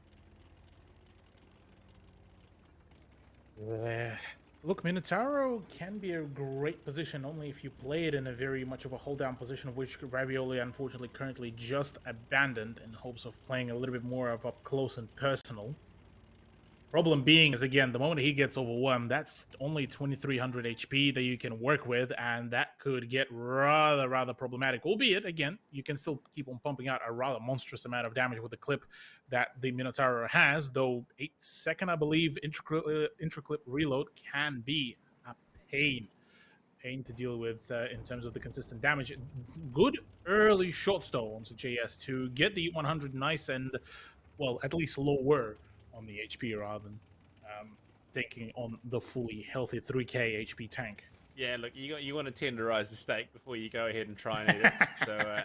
Look, Minotauro can be a great position only if you play it in a very much of a hold down position, which Ravioli unfortunately currently just abandoned in hopes of playing a little bit more of up close and personal. Problem being is, again, the moment he gets overwhelmed, that's only 2300 HP that you can work with, and that could get rather problematic. Albeit, again, you can still keep on pumping out a rather monstrous amount of damage with the clip that the Minotauro has, though 8-second, I believe, intraclip reload can be a pain to deal with in terms of the consistent damage. Good early shots, though, onto JS to get the 100 nice and, well, at least lower on the HP rather than taking on the fully healthy 3k HP tank. Yeah, look, you want to tenderize the steak before you go ahead and try and eat it. So,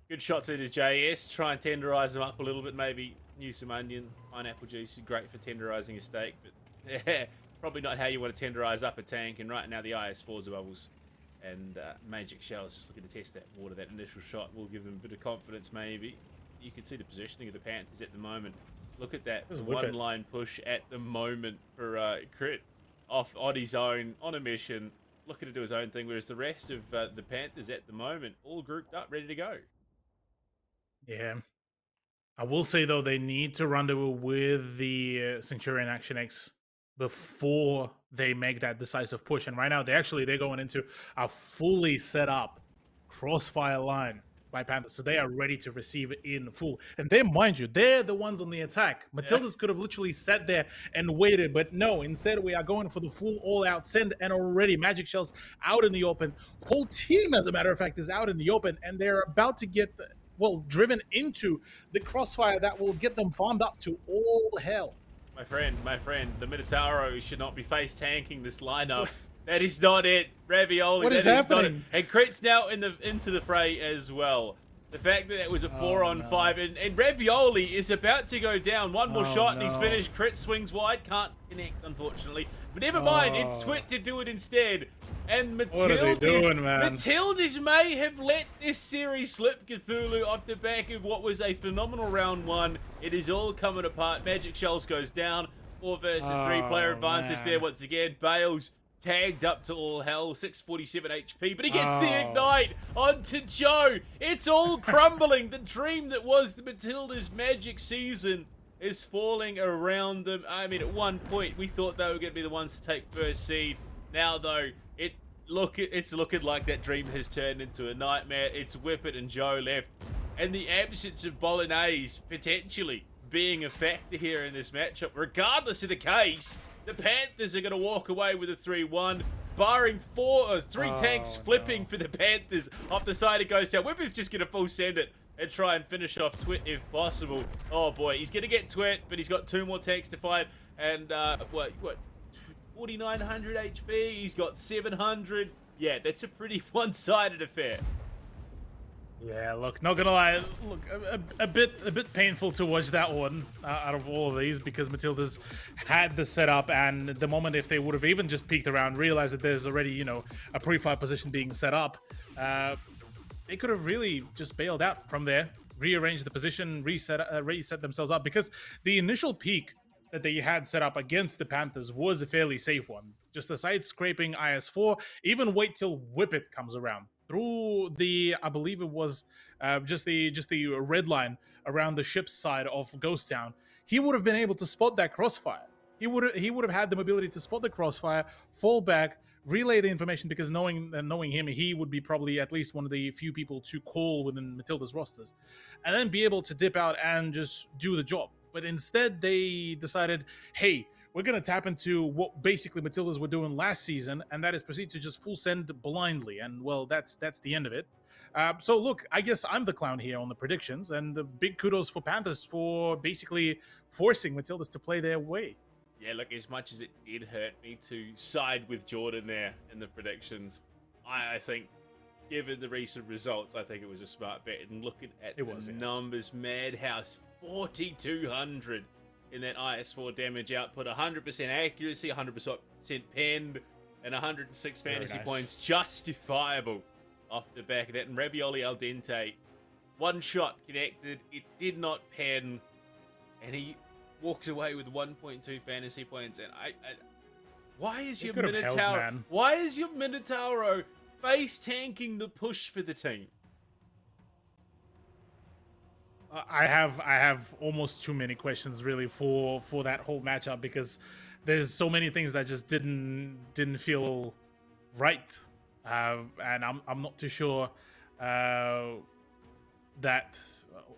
good shots into JS. Try and tenderize them up a little bit. Maybe use some onion, pineapple juice. Great for tenderizing a steak, but yeah, probably not how you want to tenderize up a tank. And right now the IS-4s are bubbles. And Magic Shell's just looking to test that water. That initial shot will give them a bit of confidence, maybe. You can see the positioning of the Panthers at the moment. Look at that one-line push at the moment for Crit off on his own, on a mission, looking to do his own thing, whereas the rest of the Panthers at the moment all grouped up, ready to go. Yeah. I will say, though, they need to rendezvous with the Centurion Action X before they make that decisive push. And right now, they're going into a fully set up crossfire line by Panthers, so they are ready to receive it in full. And they, mind you, they're the ones on the attack. Matildas could have literally sat there and waited, but no, instead we are going for the full all-out send, and already Magic Shell's out in the open. Whole team, as a matter of fact, is out in the open, and they're about to get, well, driven into the crossfire that will get them farmed up to all hell. My friend, the Minotauro should not be face tanking this lineup. That is not it. Ravioli, what is happening? And Crit's now into the fray as well. The fact that it was a 4-on-5, and Ravioli is about to go down. One more shot and he's finished. Crit swings wide, can't connect, unfortunately. But never mind, it's Twit to do it instead. And Matildas, what are they doing, man? Matildas may have let this series slip, Cthulhu, off the back of what was a phenomenal round one. It is all coming apart. Magic Shells goes down. 4 versus 3 player advantage there once again. Bales tagged up to all hell, 647 HP, but he gets the ignite onto Joe. It's all crumbling. The dream that was the Matildas Magic season is falling around them. I mean, at one point, we thought they were going to be the ones to take first seed. Now, though, it's looking like that dream has turned into a nightmare. It's Whippet and Joe left. And the absence of Bolognese potentially being a factor here in this matchup. Regardless of the case, the Panthers are going to walk away with a 3-1, barring 3 tanks flipping for the Panthers. Off the side it goes down. Whippet's just going to full send it and try and finish off Twit if possible. Oh boy, he's going to get Twit, but he's got 2 more tanks to fight. And what 4,900 HP, he's got 700. Yeah, that's a pretty one-sided affair. Yeah, look, not gonna lie, look, a bit painful to watch that one out of all of these, because Matildas had the setup, and the moment if they would have even just peeked around, realized that there's already, you know, a pre-fight position being set up, they could have really just bailed out from there, rearranged the position, reset themselves up, because the initial peak that they had set up against the Panthers was a fairly safe one. Just a side scraping IS-4, even wait till Whippet comes around. Through the, I believe it was just the red line around the ship's side of Ghost Town, he would have been able to spot that crossfire. He would have had the mobility to spot the crossfire, fall back, relay the information, because knowing him, he would be probably at least one of the few people to call within Matilda's rosters, and then be able to dip out and just do the job. But instead, they decided, hey, we're going to tap into what basically Matildas were doing last season, and that is proceed to just full send blindly. And, well, that's the end of it. So, look, I guess I'm the clown here on the predictions, and the big kudos for Panthers for basically forcing Matildas to play their way. Yeah, look, as much as it did hurt me to side with Jordan there in the predictions, I think, given the recent results, I think it was a smart bet. And looking at the numbers, Madhouse, 4,200 in that IS-4 damage output, 100% accuracy, 100% penned, and 106 fantasy points justifiable off the back of that. And Ravioli al dente, 1 shot connected, it did not pen, and he walks away with 1.2 fantasy points. And Why is your could've held, Minotauro? man. Why is your Minotauro face tanking the push for the team? I have almost too many questions really for that whole matchup because there's so many things that just didn't feel right, and I'm not too sure that,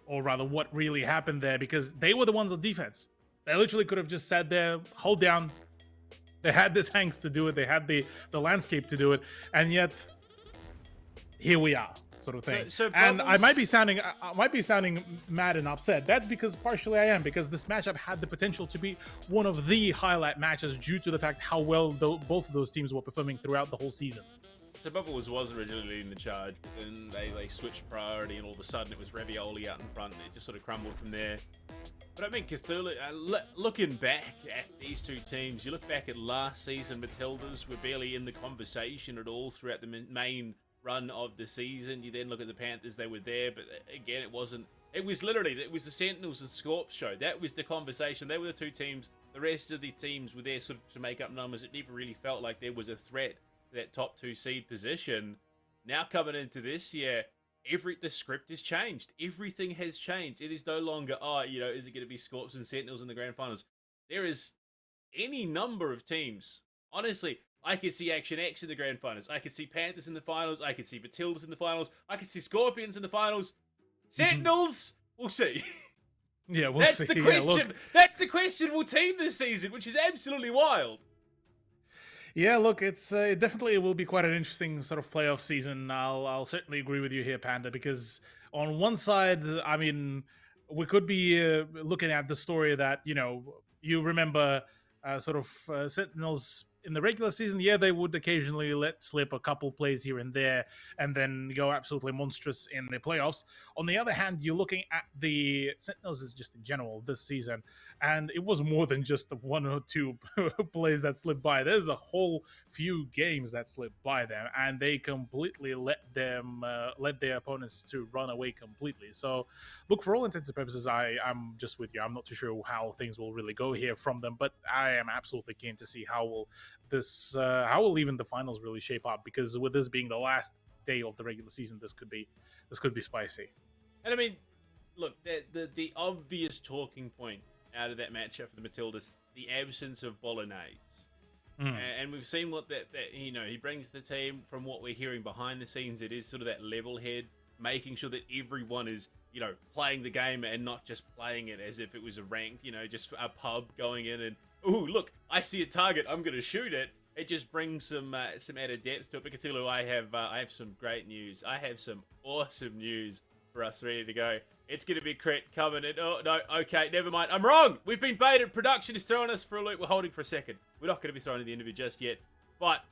or rather, what really happened there because they were the ones on defense. They literally could have just sat there, hold down. They had the tanks to do it. They had the landscape to do it, and yet here we are, sort of thing. So and I Bubbles- might be sounding mad and upset. That's because partially I am, because this matchup had the potential to be one of the highlight matches due to the fact how well both of those teams were performing throughout the whole season. So Bubbles was originally leading the charge, but then they switched priority, and all of a sudden it was Ravioli out in front, and it just sort of crumbled from there. But I mean, Cthulhu, looking back at these two teams, you look back at last season, Matildas were barely in the conversation at all throughout the main run of the season. You then look at the Panthers, they were there, but again, it was the Sentinels and Scorps show. That was the conversation. They were the two teams. The rest of the teams were there sort of to make up numbers. It never really felt like there was a threat to that top 2 seed position. Now coming into this year, the script has changed. Everything has changed. It is no longer, is it going to be Scorps and Sentinels in the grand finals? There is any number of teams. Honestly, I could see Action X in the grand finals. I could see Panthers in the finals. I could see Matildas in the finals. I could see Scorpions in the finals. Sentinels, we'll see. Yeah, we'll That's see. the Yeah, question. look. That's the questionable team this season, which is absolutely wild. Yeah, look, it definitely will be quite an interesting sort of playoff season. I'll certainly agree with you here, Panda, because on one side, I mean, we could be looking at the story that, you remember Sentinels in the regular season. Yeah, they would occasionally let slip a couple plays here and there and then go absolutely monstrous in the playoffs. On the other hand, you're looking at the Sentinels as just in general this season, and it was more than just the 1 or 2 plays that slipped by. There's a whole few games that slipped by them, and they completely let their opponents to run away completely. So, look, for all intents and purposes, I'm just with you. I'm not too sure how things will really go here from them, but I am absolutely keen to see how will even the finals really shape up, because with this being the last day of the regular season, this could be spicy. And I mean, look, the obvious talking point out of that matchup for the Matildas, the absence of Bolognese. And we've seen what that he brings to the team. From what we're hearing behind the scenes, it is sort of that level head, making sure that everyone is playing the game and not just playing it as if it was a ranked, just a pub going in and, ooh, look, I see a target, I'm going to shoot it. It just brings some added depth to it. But Cthulhu, I have some great news. I have some awesome news for us ready to go. It's going to be crit coming in. Oh, no, okay, never mind. I'm wrong. We've been baited. Production is throwing us for a loop. We're holding for a second. We're not going to be thrown in the interview just yet. But,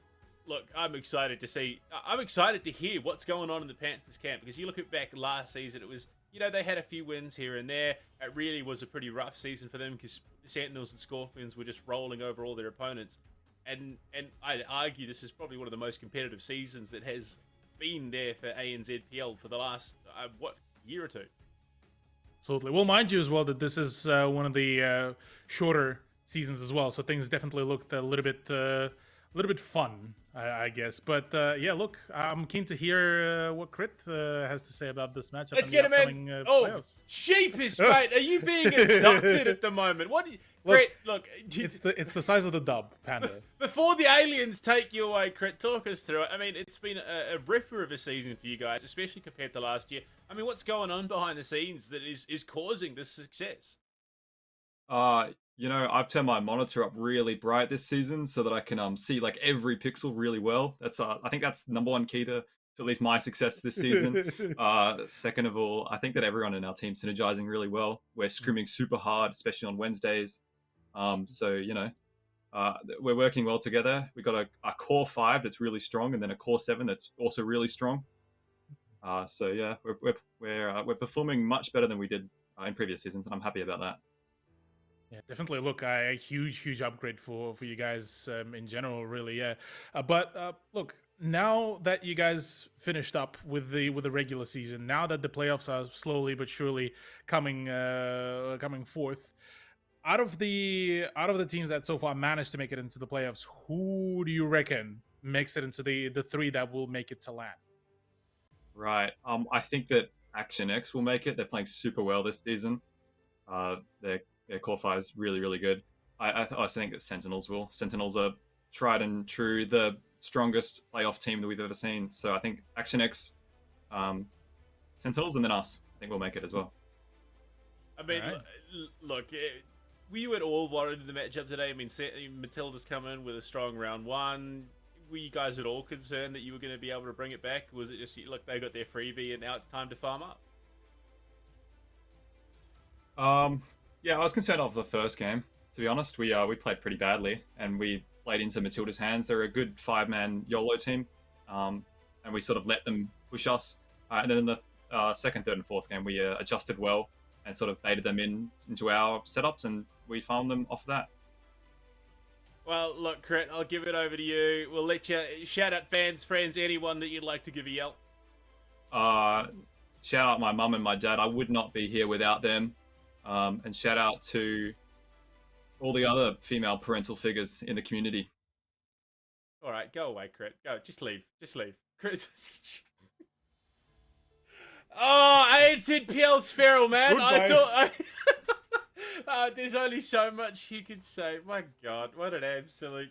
look, I'm excited to hear what's going on in the Panthers camp, because you look at back last season, it was, they had a few wins here and there. It really was a pretty rough season for them because Sentinels and Scorpions were just rolling over all their opponents. And I'd argue this is probably one of the most competitive seasons that has been there for ANZPL for the last, year or two. Absolutely. Well, mind you as well that this is one of the shorter seasons as well, so things definitely looked a little bit fun, I guess. But yeah, look, I'm keen to hear what Crit has to say about this matchup. Let's get him in. Playoffs. Sheepish, mate. Are you being abducted at the moment? What? Crit, look. It's the size of the dub, Panda. Before the aliens take you away, Crit, talk us through it. I mean, it's been a ripper of a season for you guys, especially compared to last year. I mean, what's going on behind the scenes that is causing this success? I've turned my monitor up really bright this season so that I can see like every pixel really well. That's I think that's number one key to at least my success this season. Second of all, I think that everyone in our team's synergizing really well. We're scrimming super hard, especially on Wednesdays. We're working well together. We've got a core 5 that's really strong, and then a core 7 that's also really strong. We're performing much better than we did in previous seasons, and I'm happy about that. Yeah, definitely. Look, a huge upgrade for you guys in general, really. Yeah, but look, now that you guys finished up with the regular season, now that the playoffs are slowly but surely coming forth, out of the teams that so far managed to make it into the playoffs, who do you reckon makes it into the three that will make it to LAN? Right. I think that Action X will make it. They're playing super well this season. Their qualifier is really, really good. I also think that Sentinels will. Sentinels are tried and true, the strongest playoff team that we've ever seen. So I think Action X, Sentinels, and then us. I think we'll make it as well. I mean, Alright. look, were you at all worried in the matchup today? I mean, Matildas come in with a strong round one. Were you guys at all concerned that you were going to be able to bring it back? Was it just, look, they got their freebie and now it's time to farm up? Yeah, I was concerned of the first game. To be honest, we played pretty badly and we played into Matilda's hands. They're a good 5-man YOLO team, and we sort of let them push us. And then in the second, third, and fourth game, we adjusted well and sort of baited them into our setups, and we farmed them off that. Well, look, Crit, I'll give it over to you. We'll let you shout out fans, friends, anyone that you'd like to give a yell. Shout out my mum and my dad. I would not be here without them. And shout out to all the other female parental figures in the community. All right, go away, Crit. Go, just leave. Just leave. Crit. Oh, ANZPL's feral, man. There's only so much you can say. My God, what an absolute...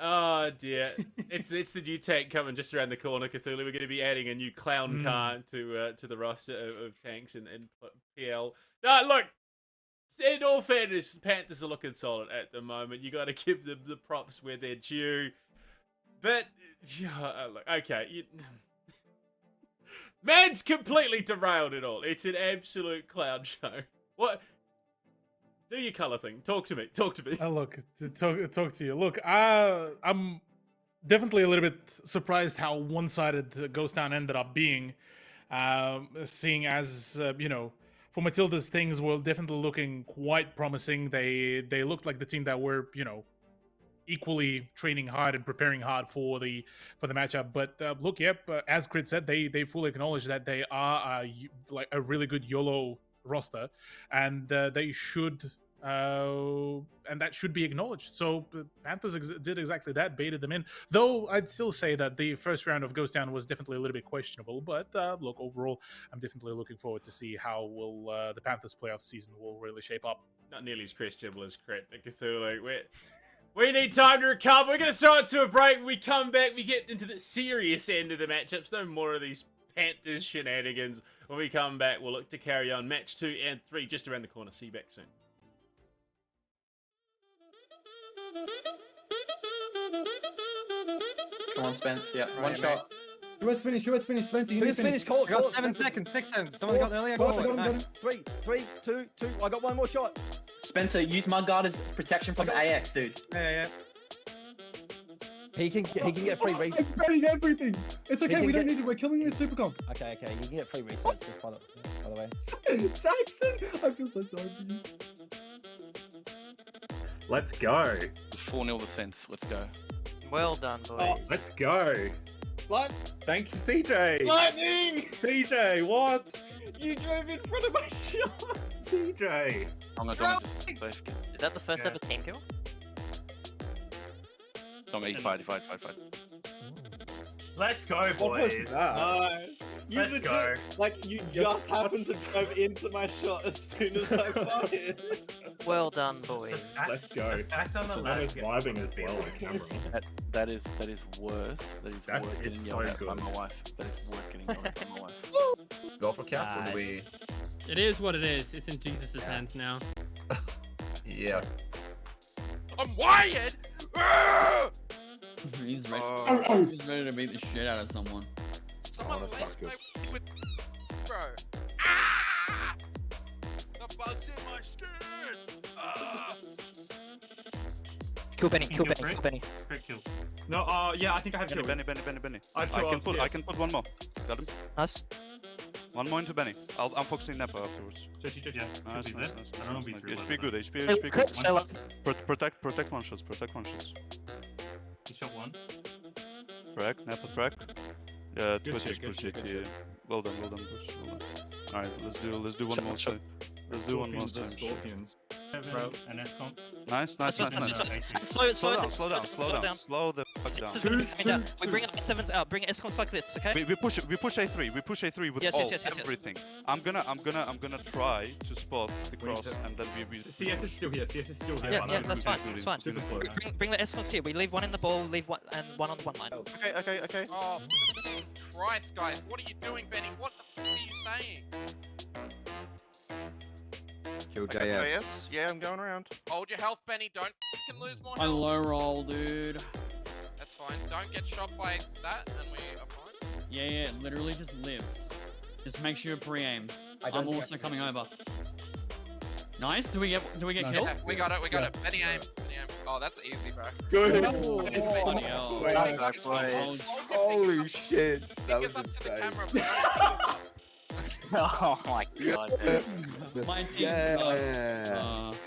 Oh, dear. It's the new tank coming just around the corner, Cthulhu. We're going to be adding a new clown car to the roster of tanks and PL. No, look, in all fairness, Panthers are looking solid at the moment. You got to give them the props where they're due. But, look, okay. Man's completely derailed it all. It's an absolute clown show. What? Do your colour thing. Talk to me. Talk to me. Look, talk to you. Look, I'm definitely a little bit surprised how one-sided Ghost Town ended up being. Seeing as, for Matilda's, things were definitely looking quite promising. They looked like the team that were, equally training hard and preparing hard for the matchup. But look, as Crit said, they fully acknowledge that they are like a really good YOLO roster, and they should and that should be acknowledged. So Panthers did exactly that, baited them in. Though I'd still say that the first round of Ghost Town was definitely a little bit questionable. But look, overall, I'm definitely looking forward to see how will the Panthers playoff season will really shape up. Not nearly as questionable as Crit. Cthulhu, we need time to recover. We're going to throw it to a break. When we come back, we get into the serious end of the matchups. No more of these Panthers shenanigans. When we come back, we'll look to carry on match 2 and 3 just around the corner. See you back soon. Come on, Spence. Yeah, one shot. Who has finished? Spence, you need to Finish. Call it. I got 7 seconds. 6 seconds. Someone got earlier. Go on. Nice. 3, 2, 2. I got one more shot. Spencer, use Mudguard as protection from AX, dude. Yeah. He can get free resets. I'm ready everything. It's okay. We don't need it. We're killing this super comp. Okay. You can get free resets. Just by the way. Saxon, I feel so sorry for you. Let's go. 4-0 the Sense. Let's go. Well done, boys. Oh, let's go. Thank you, CJ. Lightning! CJ, what? You drove in front of my shot! CJ. I'm gonna just both get. Is that the first ever team kill? Fight. Let's go, boys. Nice. You Let's go. Like, you just happened to drive into my shot as soon as I fired. Well done, boys. Let's go. That's on the last vibing as well on camera. That is worth. That is worth getting so yelled at by good. my wife. That is worth getting yelled at by my wife. Go for cap when we... It is what it is. It's in Jesus' hands now. Yeah. I'm wired! He's ready. He's ready to beat the shit out of someone. Someone laced my with bro. Ah! The bug's in my skin! Kill Benny. Quick kill. No, yeah, I think I have kill. Benny. I can put one more. Got him. Us? One more into Benny. I'm focusing Napa afterwards. Yeah. Nice. I don't know if he's HP good. HP Hey, good. so, Protect one shots. He shot one. Frag. Napa frag. Yeah, Good Twitch shit, push good it. shit. Yeah. Well done, Bush. Well done. Alright, let's do one more time. Let's do one more time. Scorpions. Bro. And Escom. Nice. Slow down. Slow the fuck Six down. is gonna be coming down. We bring sevens out. Bring Escons like this, okay? We push A3. We push A3 with Yes, all yes. everything. I'm gonna try to spot the cross and then we CS is still here. CS is still here. Yeah, that's fine. That's fine. Super slow. Bring the Escons here. We leave one in the ball, leave one and one on one line. Okay. Oh, Christ, guys. What are you doing, Benny? What the f are you saying? Kill JS. Yeah, I'm going around. Hold your health, Benny. Don't f***ing lose more I health. low roll, dude. That's fine. Don't get shot by that, and we are fine. Yeah, literally just live. Just make sure you're pre-aimed. I'm also coming over. Nice. Do we get killed? Yeah, we got it. Benny aim. Oh, that's easy, bro. Good. Bloody hell. Holy shit. That was Up to the insane. camera, but Oh my god. My team. Yeah.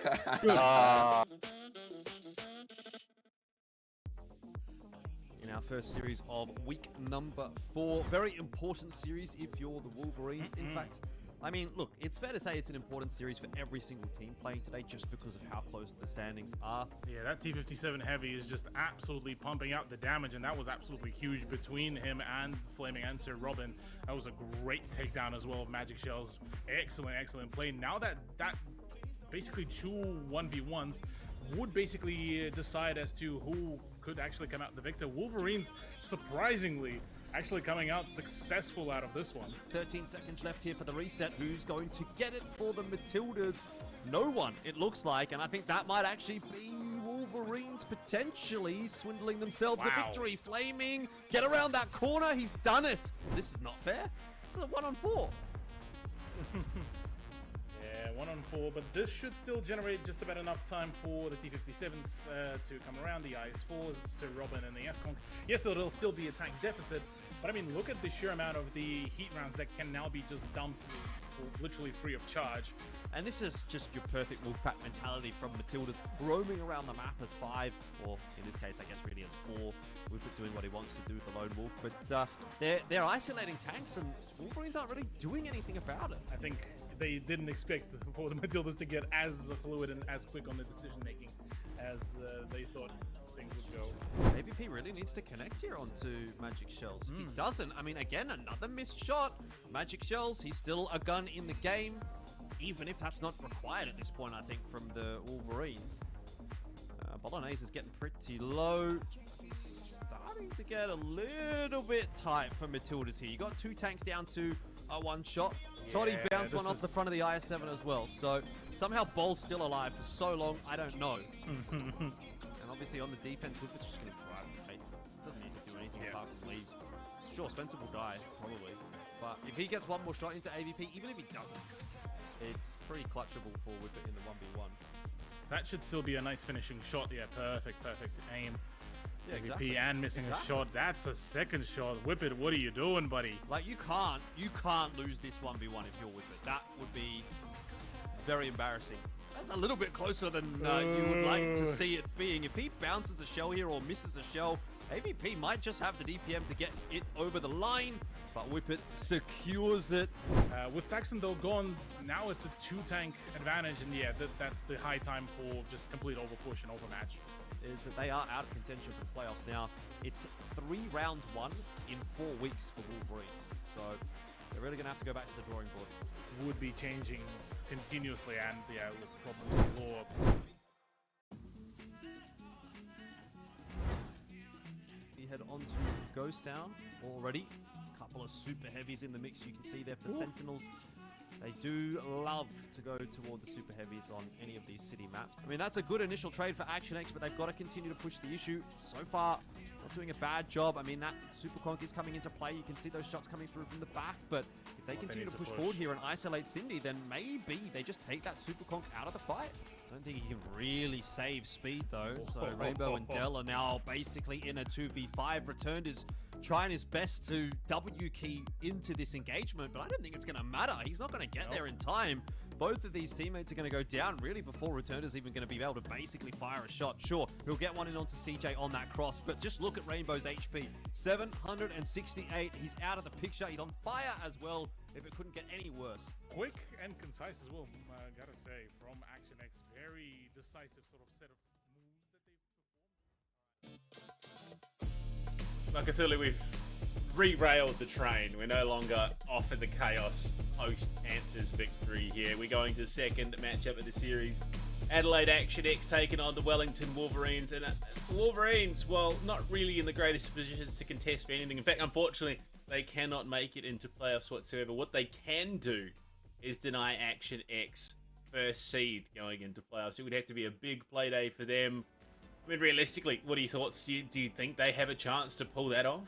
In our first series of week number 4. Very important series if you're the Wolverines. In fact, I mean, look, it's fair to say it's an important series for every single team playing today just because of how close the standings are. Yeah, that T57 Heavy is just absolutely pumping out the damage, and that was absolutely huge between him and Flaming and Sir Robin. That was a great takedown as well of Magic Shells. Excellent play. Now that basically 2 1v1s would basically decide as to who could actually come out the victor. Wolverines, surprisingly, actually coming out successful out of this one. 13 seconds left here for the reset. Who's going to get it for the Matildas? No one, it looks like, and I think that might actually be Wolverines potentially swindling themselves a victory. Flaming, get around that corner, he's done it. This is not fair. This is a 1-on-4. Yeah, 1-on-4, but this should still generate just about enough time for the T57s to come around. The IS4s, Sir Robin and the S-Conk. Yes, it'll still be a tank deficit, but I mean, look at the sheer amount of the heat rounds that can now be just dumped literally free of charge. And this is just your perfect Wolfpack mentality from Matildas, roaming around the map as 5, or in this case, I guess really as 4. Wolfpack doing what he wants to do with the Lone Wolf, but they're isolating tanks, and Wolverines aren't really doing anything about it. I think they didn't expect for the Matildas to get as fluid and as quick on the decision making as they thought things would go. AVP really needs to connect here onto Magic Shells. If he doesn't, I mean, again, another missed shot. Magic Shells, he's still a gun in the game, even if that's not required at this point, I think, from the Wolverines. Bolognese is getting pretty low. Starting to get a little bit tight for Matildas here. You got 2 tanks down to a 1 shot. Toddy bounced one off the front of the IS-7 as well. So somehow Bol's still alive for so long, I don't know. And obviously on the defense, Whippet's just going to drive the tape. Doesn't need to do anything apart from leave. Sure, Spencer will die, probably. But if he gets one more shot into AVP, even if he doesn't, it's pretty clutchable for Whippet in the 1v1. That should still be a nice finishing shot. Yeah, perfect aim. Yeah, AVP exactly. and missing a shot. That's a second shot. Whippet, what are you doing, buddy? Like, you can't lose this 1v1 if you're Whippet. That would be very embarrassing. That's a little bit closer than you would like to see it being. If he bounces a shell here or misses a shell, AVP might just have the DPM to get it over the line, but Whippet secures it. With Saxon though gone, now it's a 2-tank advantage, and yeah, that's the high time for just complete overpush and overmatch. Is that they are out of contention for the playoffs now. It's 3 rounds won in 4 weeks for Wolverines, so they're really gonna have to go back to the drawing board. Would be changing continuously, and yeah, with problems galore. We head on to Ghost Town already. A couple of super heavies in the mix you can see there for Sentinels. They do love to go toward the super heavies on any of these city maps. I mean, that's a good initial trade for ActionX, but they've got to continue to push the issue. So far, not doing a bad job. I mean, that super conk is coming into play. You can see those shots coming through from the back, but if they continue to push forward here and isolate Cindy, then maybe they just take that super conk out of the fight. I don't think he can really save speed, though. So Rainbow and Dell are now basically in a 2v5. Returned is trying his best to W key into this engagement, but I don't think it's going to matter. He's not going to get there in time. Both of these teammates are going to go down really before Returned is even going to be able to basically fire a shot. Sure, he'll get one in onto CJ on that cross, but just look at Rainbow's HP. 768. He's out of the picture. He's on fire as well. If it couldn't get any worse. quick and concise as well, gotta say, from Action X. Very decisive sort of set of moves that they've performed. Like Cthulhu, we've re-railed the train. We're no longer off in the chaos post-Panthers victory here. We're going to the second matchup of the series. Adelaide Action X taking on the Wellington Wolverines. And the Wolverines, well, not really in the greatest positions to contest for anything. In fact, unfortunately, they cannot make it into playoffs whatsoever. What they can do is deny Action X first seed going into playoffs. It would have to be a big play day for them. I mean, realistically, what are your thoughts? Do you think they have a chance to pull that off?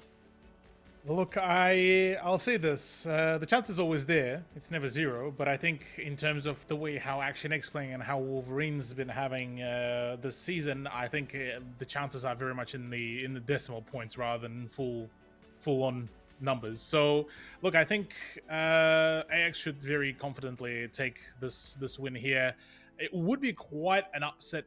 Look, I'll say this. The chance is always there. It's never zero. But I think in terms of the way how Action X playing and how Wolverines been having this season, I think the chances are very much in the decimal points rather than full on numbers. So, look, I think AX should very confidently take this win here. It would be quite an upset,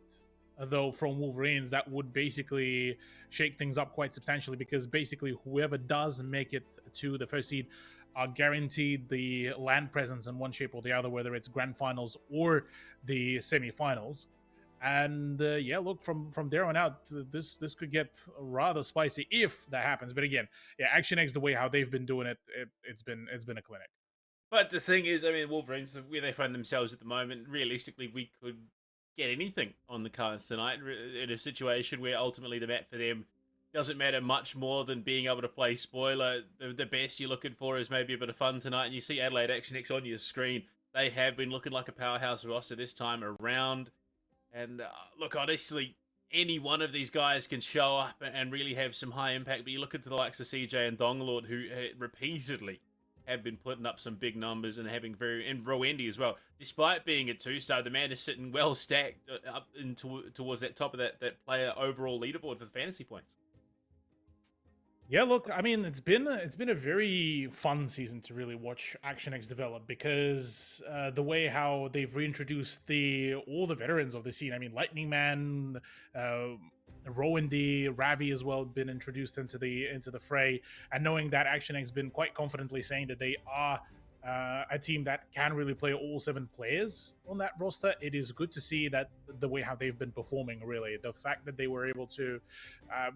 though, from Wolverines. That would basically shake things up quite substantially, because basically whoever does make it to the first seed are guaranteed the land presence in one shape or the other, whether it's grand finals or the semi-finals. And yeah, look, from there on out, this could get rather spicy if that happens. But again, yeah, Action X, the way how they've been doing it, it's been a clinic. But the thing is, I mean, Wolverines, where they find themselves at the moment, realistically, we could get anything on the cards tonight in a situation where ultimately the map for them doesn't matter much more than being able to play spoiler. The best you're looking for is maybe a bit of fun tonight, and you see Adelaide Action X on your screen. They have been looking like a powerhouse roster this time around. And look, honestly, any one of these guys can show up and really have some high impact. But you look at the likes of CJ and Donglord, who repeatedly have been putting up some big numbers and having and Rowendi as well. Despite being a 2-star, the man is sitting well stacked up towards that top of that player overall leaderboard for the fantasy points. Yeah, look, I mean, it's been a very fun season to really watch Action X develop, because the way how they've reintroduced all the veterans of the scene. I mean, Lightning Man, Rowendi, Ravi as well, been introduced into the fray, and knowing that Action X been quite confidently saying that they are a team that can really play all 7 players on that roster, it is good to see that the way how they've been performing, really. The fact that they were able to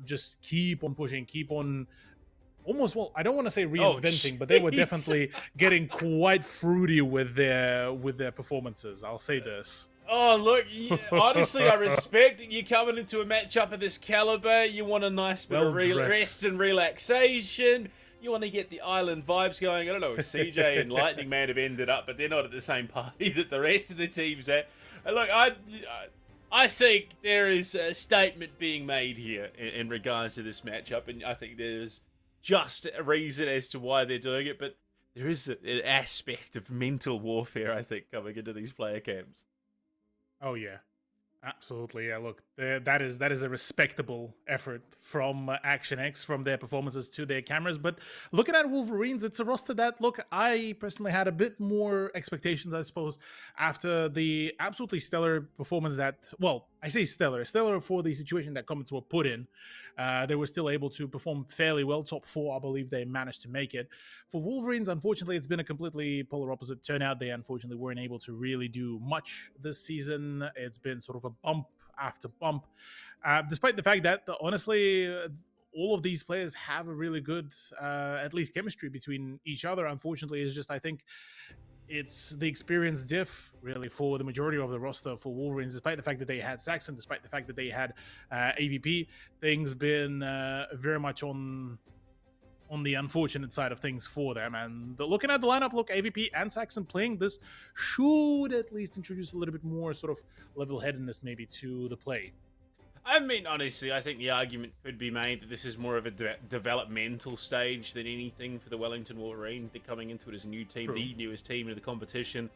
just keep on pushing, keep on almost, well, I don't want to say reinventing, but they were definitely getting quite fruity with their performances. I'll say this. Oh, look, honestly, I respect you coming into a matchup of this caliber. You want a nice bit of rest and relaxation. You want to get the island vibes going. I don't know if CJ and Lightning Man have ended up, but they're not at the same party that the rest of the team's at. And look, I think there is a statement being made here in regards to this matchup, and I think there's just a reason as to why they're doing it, but there is an aspect of mental warfare, I think, coming into these player camps. Oh yeah, absolutely. Yeah, look, that is a respectable effort from Action X, from their performances to their cameras. But looking at Wolverines, it's a roster that, look, I personally had a bit more expectations, I suppose, after the absolutely stellar performance that, well, I say stellar for the situation that Comets were put in. They were still able to perform fairly well. Top 4, I believe they managed to make it. For Wolverines, unfortunately, it's been a completely polar opposite turnout. They unfortunately weren't able to really do much this season. It's been sort of a bump after bump, despite the fact that, honestly, all of these players have a really good, at least chemistry between each other. Unfortunately, it's just, I think, it's the experience diff, really, for the majority of the roster for Wolverines, despite the fact that they had Saxon, despite the fact that they had AVP. Things been very much on the unfortunate side of things for them. And looking at the lineup, look, AVP and Saxon playing this should at least introduce a little bit more sort of level-headedness maybe to the play. I mean, honestly, I think the argument could be made that this is more of a developmental stage than anything for the Wellington Wolverines. They're coming into it as a new team, the newest team in the competition.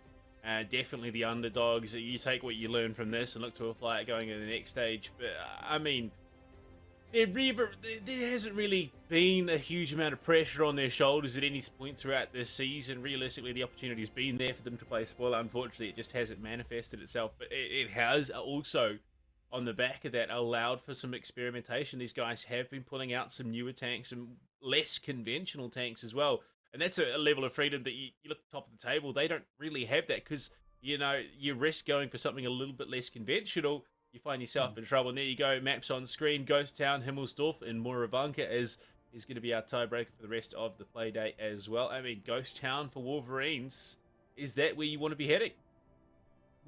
Definitely the underdogs. You take what you learn from this and look to apply it going into the next stage. But, I mean, there hasn't really been a huge amount of pressure on their shoulders at any point throughout this season. Realistically, the opportunity's been there for them to play spoiler. Unfortunately, it just hasn't manifested itself. But it has also, on the back of that, allowed for some experimentation. These guys have been pulling out some newer tanks and less conventional tanks as well. And that's a level of freedom that you look at the top of the table. They don't really have that because, you know, you risk going for something a little bit less conventional. You find yourself in trouble. And there you go, maps on screen. Ghost Town, Himmelsdorf, and Moravanka is going to be our tiebreaker for the rest of the play day as well. I mean, Ghost Town for Wolverines, is that where you want to be heading?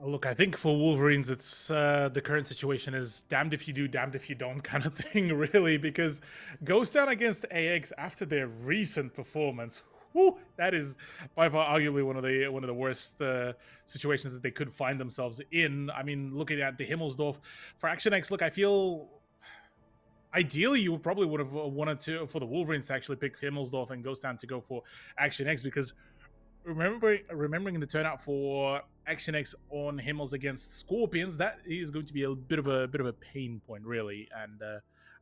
Look, I think for Wolverines, it's the current situation is damned if you do, damned if you don't kind of thing, really, because Ghost Town against AX after their recent performance, whew, that is by far arguably one of the worst situations that they could find themselves in. I mean, looking at the Himmelsdorf for Action X, look, I feel ideally you probably would have wanted to for the Wolverines to actually pick Himmelsdorf and Ghost Town to go for Action X, because remembering the turnout for Action X on Himmels against Scorpions, that is going to be a bit of a pain point, really. And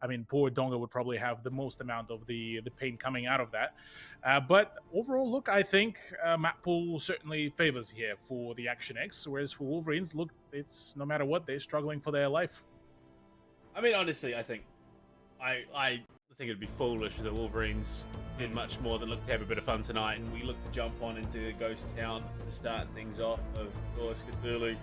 I mean, poor Donga would probably have the most amount of the pain coming out of that. But overall, look, I think map pool certainly favors here for the Action X, whereas for Wolverines, look, it's no matter what, they're struggling for their life. I mean, honestly, I think I think it'd be foolish if the Wolverines did much more than look to have a bit of fun tonight, and we look to jump on into Ghost Town to start things off. Of course, Cthulhu,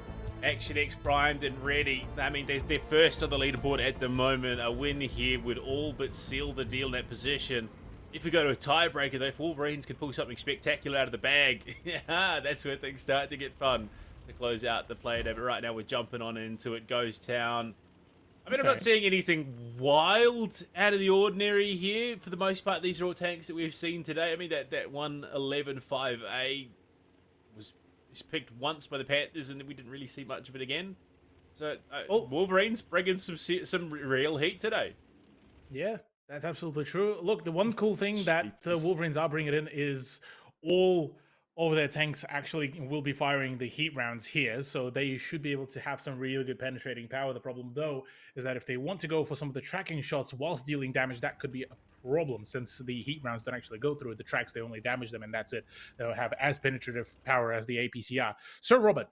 Action X primed and ready. I mean, they're first on the leaderboard at the moment. A win here would all but seal the deal in that position. If we go to a tiebreaker, though, if Wolverines could pull something spectacular out of the bag, that's where things start to get fun to close out the play day. But right now, we're jumping on into it. Ghost Town. I mean, I'm not seeing anything wild out of the ordinary here. For the most part, these are all tanks that we've seen today. I mean, that 111.5A was picked once by the Panthers, and we didn't really see much of it again. So, Wolverines bringing some real heat today. Yeah, that's absolutely true. Look, the one cool thing that the Wolverines are bringing in is all of their tanks actually will be firing the heat rounds here, so they should be able to have some really good penetrating power. The problem, though, is that if they want to go for some of the tracking shots whilst dealing damage, that could be a problem, since the heat rounds don't actually go through the tracks. They only damage them, and that's it. They'll have as penetrative power as the APCR. Sir Robert,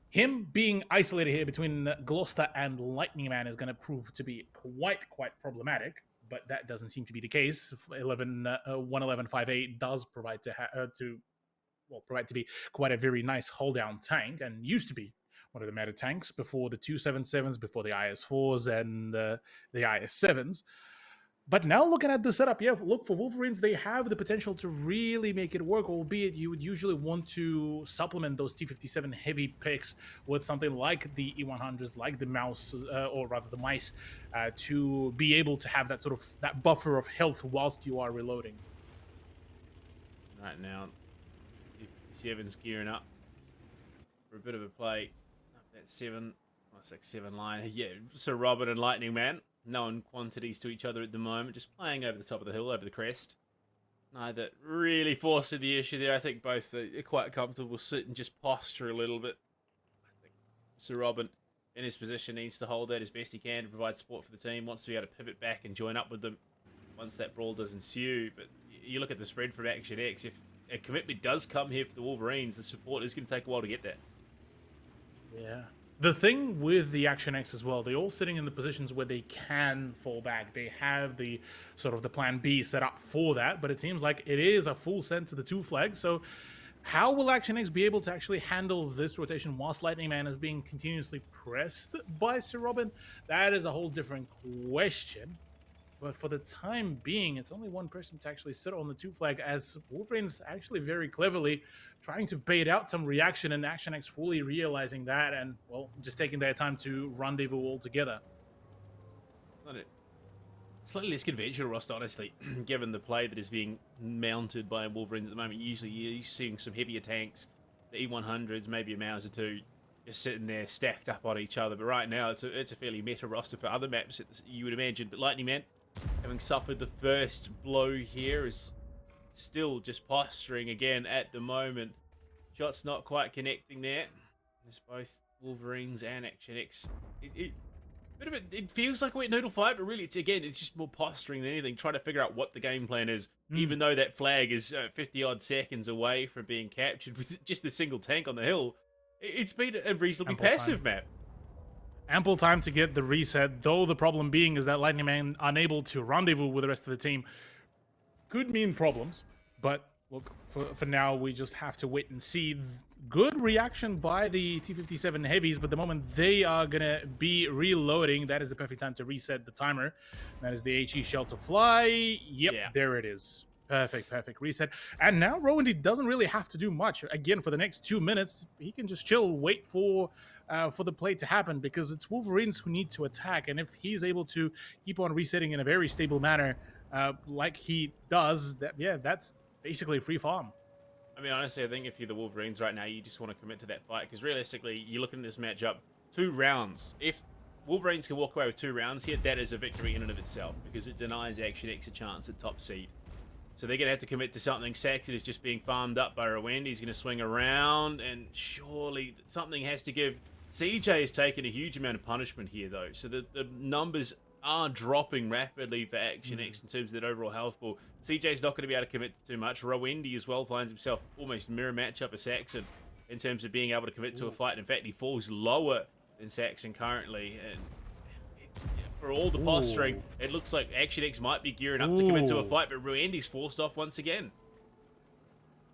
him being isolated here between Gloucester and Lightning Man is going to prove to be quite problematic, but that doesn't seem to be the case. 111.5A does provide provide to be quite a very nice hold down tank, and used to be one of the meta tanks before the 277s, before the IS4s and the IS7s. But now looking at the setup, yeah, look, for Wolverines, they have the potential to really make it work, albeit you would usually want to supplement those T57 heavy picks with something like the E100s, like the mouse, or rather the mice, to be able to have that sort of that buffer of health whilst you are reloading. Right now, Seven's gearing up for a bit of a play. That 7 line. Yeah, Sir Robert and Lightning Man, known quantities to each other at the moment, just playing over the top of the hill, over the crest. Neither really forcing the issue there. I think both are quite comfortable, sit and just posture a little bit. I think Sir Robert, in his position, needs to hold that as best he can to provide support for the team, wants to be able to pivot back and join up with them once that brawl does ensue. But you look at the spread from Action X, if a commitment does come here for the Wolverines, the support is going to take a while to get there. Yeah. The thing with the Action X as well, they're all sitting in the positions where they can fall back. They have the sort of the plan B set up for that, but it seems like it is a full send to the 2 flags. So how will Action X be able to actually handle this rotation whilst Lightning Man is being continuously pressed by Sir Robin? That is a whole different question. But for the time being, it's only one person to actually sit on the 2 flag, as Wolverines actually very cleverly trying to bait out some reaction, and Action X fully realizing that and, well, just taking their time to rendezvous altogether. Slightly less conventional roster, honestly, given the play that is being mounted by Wolverines at the moment. Usually you're seeing some heavier tanks, the E100s, maybe a Mouse or 2, just sitting there stacked up on each other. But right now, it's a fairly meta roster for other maps, you would imagine. But Lightning Man, having suffered the first blow here, is still just posturing again at the moment. Shots not quite connecting there. There's both Wolverines and Action X. It feels like a wet noodle fight, but really, it's just more posturing than anything, trying to figure out what the game plan is, even though that flag is 50-odd seconds away from being captured with just the single tank on the hill. It's been a reasonably passive map. Ample time to get the reset, though the problem being is that Lightning Man unable to rendezvous with the rest of the team could mean problems, but look, for now, we just have to wait and see. Good reaction by the T-57 heavies, but the moment they are gonna be reloading, that is the perfect time to reset the timer. That is the HE shell to fly. Yep, there it is. Perfect reset. And now Rowandy doesn't really have to do much. Again, for the next 2 minutes, he can just chill, wait for the play to happen, because it's Wolverines who need to attack. And if he's able to keep on resetting in a very stable manner, like he does, that's basically free farm. I mean, honestly, I think if you're the Wolverines right now, you just want to commit to that fight, because realistically, you're looking at this matchup, 2 rounds. If Wolverines can walk away with 2 rounds here, that is a victory in and of itself, because it denies Action X a chance at top seed. So they're going to have to commit to something. Saxon is just being farmed up by Rowend. He's going to swing around, and surely something has to give. CJ has taken a huge amount of punishment here, though, so the numbers are dropping rapidly for Action X in terms of that overall health pool. CJ's not going to be able to commit to too much. Rowendi as well finds himself almost mirror matchup with Saxon in terms of being able to commit to a fight. In fact, he falls lower than Saxon currently, and for all the posturing, it looks like Action X might be gearing up to commit to a fight, but Rowendi's forced off once again.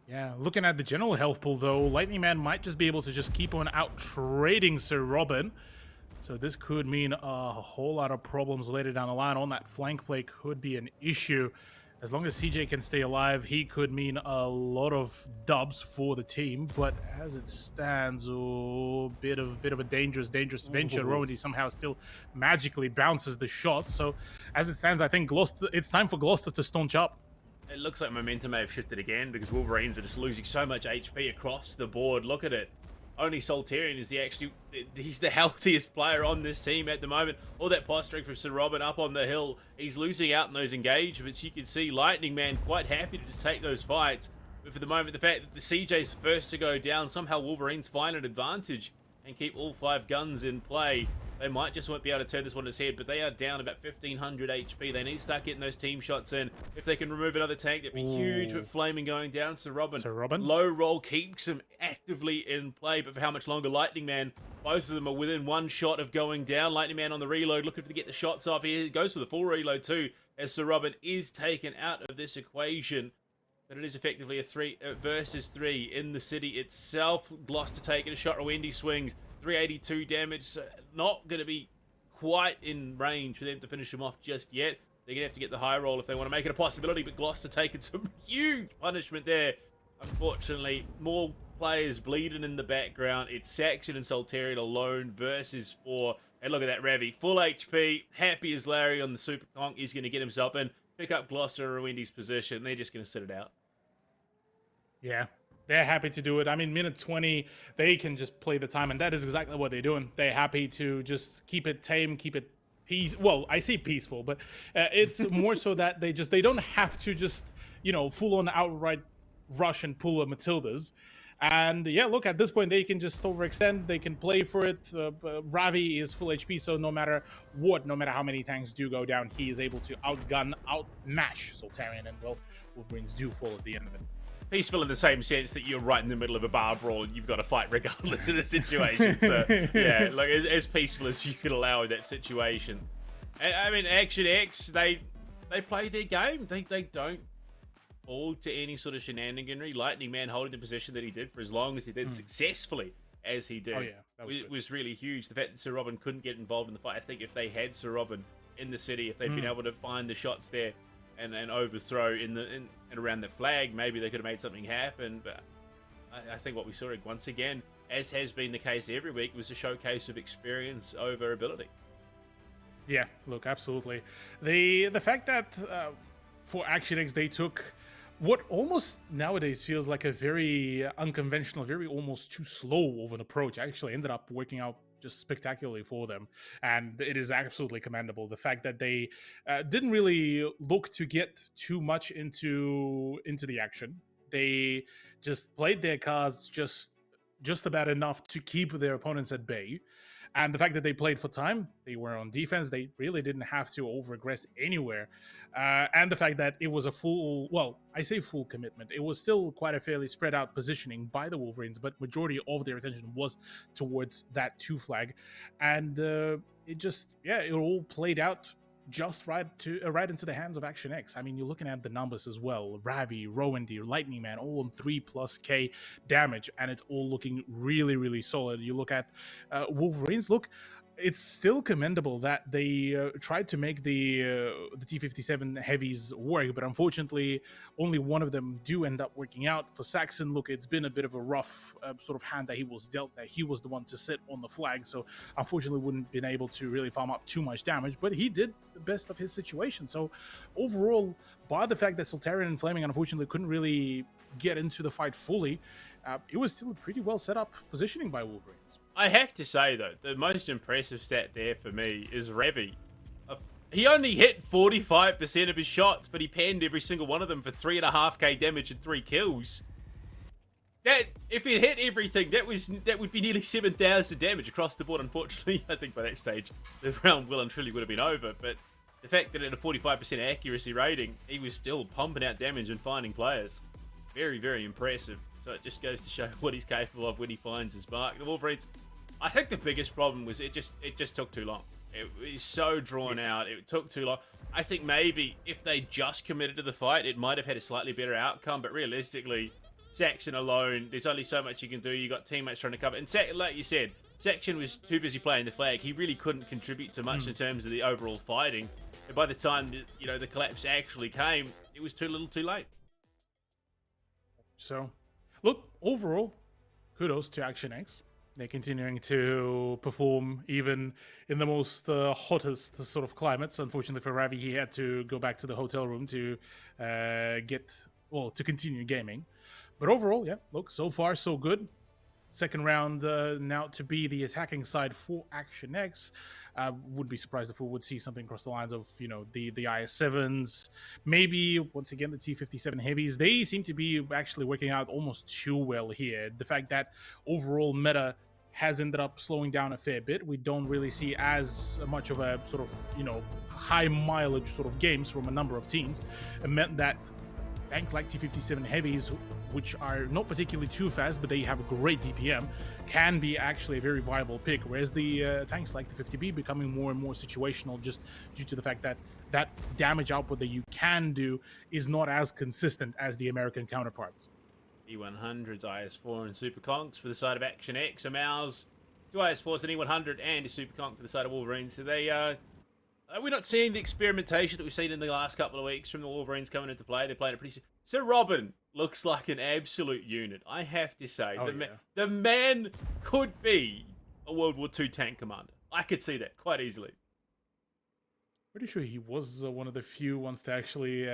Yeah, looking at the general health pool, though, Lightning Man might just be able to just keep on out-trading Sir Robin. So this could mean a whole lot of problems later down the line. On that flank play could be an issue. As long as CJ can stay alive, he could mean a lot of dubs for the team. But as it stands, bit of a dangerous venture. Rowandy somehow still magically bounces the shot. So as it stands, I think it's time for Gloucester to staunch up. It looks like momentum may have shifted again, because Wolverines are just losing so much HP across the board. Look at it. Only Soltarian is he's the healthiest player on this team at the moment. All that posturing from Sir Robin up on the hill. He's losing out in those engagements. You can see Lightning Man quite happy to just take those fights. But for the moment, the fact that the CJ's first to go down, somehow Wolverines find an advantage and keep all 5 guns in play. They might just won't be able to turn this one on its head, but they are down about 1,500 HP. They need to start getting those team shots in. If they can remove another tank, that'd be huge. With Flaming going down, Sir Robin, low roll keeps him actively in play, but for how much longer? Lightning Man, both of them are within 1 shot of going down. Lightning Man on the reload, looking to get the shots off. He goes for the full reload too, as Sir Robin is taken out of this equation. But it is effectively a 3 versus 3 in the city itself. Gloucester taking a shot. Rowendi swings. 382 damage, so not going to be quite in range for them to finish him off just yet. They're going to have to get the high roll if they want to make it a possibility, but Gloucester taking some huge punishment there. Unfortunately, more players bleeding in the background. It's Saxon and Soltarian alone versus 4. And look at that Ravi, full HP, happy as Larry on the Super Conk. He's going to get himself in, pick up Gloucester and Rowendi's position. They're just going to sit it out. Yeah. They're happy to do it. I mean, minute 20, they can just play the time, and that is exactly what they're doing. They're happy to just keep it tame, keep it peace. Well, I say peaceful, but it's more so that they don't have to just, full on outright rush and pull a Matildas. And yeah, look, at this point, they can just overextend. They can play for it. Ravi is full HP, so no matter how many tanks do go down, he is able to outmatch Soltarian, and well, Wolverines do fall at the end of it. Peaceful in the same sense that you're right in the middle of a bar brawl and you've got to fight regardless of the situation. So, yeah, like as peaceful as you could allow in that situation. And, I mean, Action X, they play their game. They don't fall to any sort of shenaniganry. Lightning Man holding the position that he did for as long as he did, successfully as he did, was really huge. The fact that Sir Robin couldn't get involved in the fight, I think if they had Sir Robin in the city, if they'd been able to find the shots there, and overthrow in around the flag, maybe they could have made something happen. But I think what we saw once again, as has been the case every week, was a showcase of experience over ability. Yeah, look, absolutely. The fact that for Action X they took what almost nowadays feels like a very unconventional, very almost too slow of an approach, actually ended up working out just spectacularly for them, and it is absolutely commendable. The fact that they didn't really look to get too much into the action. They just played their cards just about enough to keep their opponents at bay. And the fact that they played for time, they were on defense, they really didn't have to over-aggress anywhere. And the fact that it was a I say full commitment. It was still quite a fairly spread out positioning by the Wolverines, but majority of their attention was towards that 2 flag. And it all played out just right into the hands of Action X. I mean, you're looking at the numbers as well. Ravi, Rowandy, Lightning Man, all on 3+K damage, and it's all looking really, really solid. You look at Wolverines. Look, it's still commendable that they tried to make the T-57 heavies work, but unfortunately, only one of them do end up working out. For Saxon, look, it's been a bit of a rough sort of hand that he was dealt, that he was the one to sit on the flag, so unfortunately wouldn't been able to really farm up too much damage, but he did the best of his situation. So overall, by the fact that Soltarian and Flaming unfortunately couldn't really get into the fight fully, it was still a pretty well set up positioning by Wolverines. I have to say, though, the most impressive stat there for me is Ravi. He only hit 45% of his shots, but he panned every single one of them for 3.5k damage and 3 kills. That, if he hit everything, that would be nearly 7,000 damage across the board. Unfortunately, I think by that stage, the round well and truly would have been over. But the fact that at a 45% accuracy rating, he was still pumping out damage and finding players. Very, very impressive. So it just goes to show what he's capable of when he finds his mark. The Wolverines, I think the biggest problem was it just took too long. It was so drawn out. It took too long. I think maybe if they just committed to the fight, it might have had a slightly better outcome. But realistically, Saxon alone, there's only so much you can do. You got teammates trying to cover. And like you said, Saxon was too busy playing the flag. He really couldn't contribute to much in terms of the overall fighting. And by the time the collapse actually came, it was too little, too late. So, look, overall, kudos to Action X. They're continuing to perform even in the most hottest sort of climates. Unfortunately for Ravi, he had to go back to the hotel room to to continue gaming. But overall, yeah, look, so far so good. Second round now to be the attacking side for Action X. Would be surprised if we would see something across the lines of, the IS-7s. Maybe, once again, the T-57 heavies. They seem to be actually working out almost too well here. The fact that overall meta has ended up slowing down a fair bit. We don't really see as much of a sort of, high mileage sort of games from a number of teams. It meant that tanks like T-57 heavies, which are not particularly too fast, but they have a great DPM, can be actually a very viable pick, whereas the tanks like the 50B becoming more and more situational just due to the fact that that damage output that you can do is not as consistent as the American counterparts. E100s, IS-4 and Super Conks for the side of Action X. A Mouse, 2 IS-4s, an E100 and a Super Conk for the side of Wolverines. So we're not seeing the experimentation that we've seen in the last couple of weeks from the Wolverines coming into play. They're playing it pretty... So Robin looks like an absolute unit, I have to say. The man could be a World War II tank commander. I could see that quite easily. Pretty sure he was one of the few ones to actually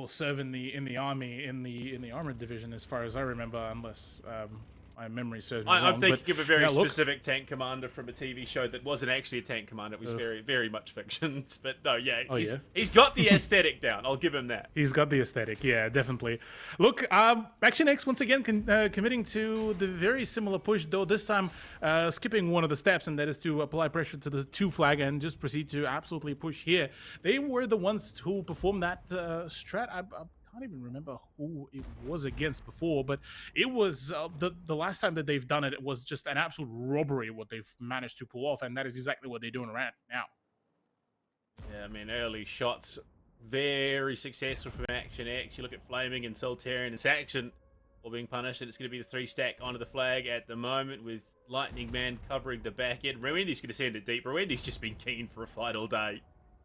serve in the army in the armored division, as far as I remember, unless my memory serves me wrong. I'm thinking of a very specific tank commander from a TV show that wasn't actually a tank commander. It was very, very much fiction. But no, he's got the aesthetic down. I'll give him that. He's got the aesthetic, yeah, definitely. Look, Action X once again committing to the very similar push, though this time skipping one of the steps, and that is to apply pressure to the 2 flag and just proceed to absolutely push here. They were the ones who performed that strat. I can't even remember who it was against before, but it was the last time that they've done it, it was just an absolute robbery what they've managed to pull off, and that is exactly what they're doing right now. Yeah, I mean, early shots, very successful from Action X. You look at Flaming and Soltarian and Saxon all being punished, and it's going to be the 3-stack onto the flag at the moment with Lightning Man covering the back end. Rowandy's going to send it deep. Rowandy's just been keen for a fight all day.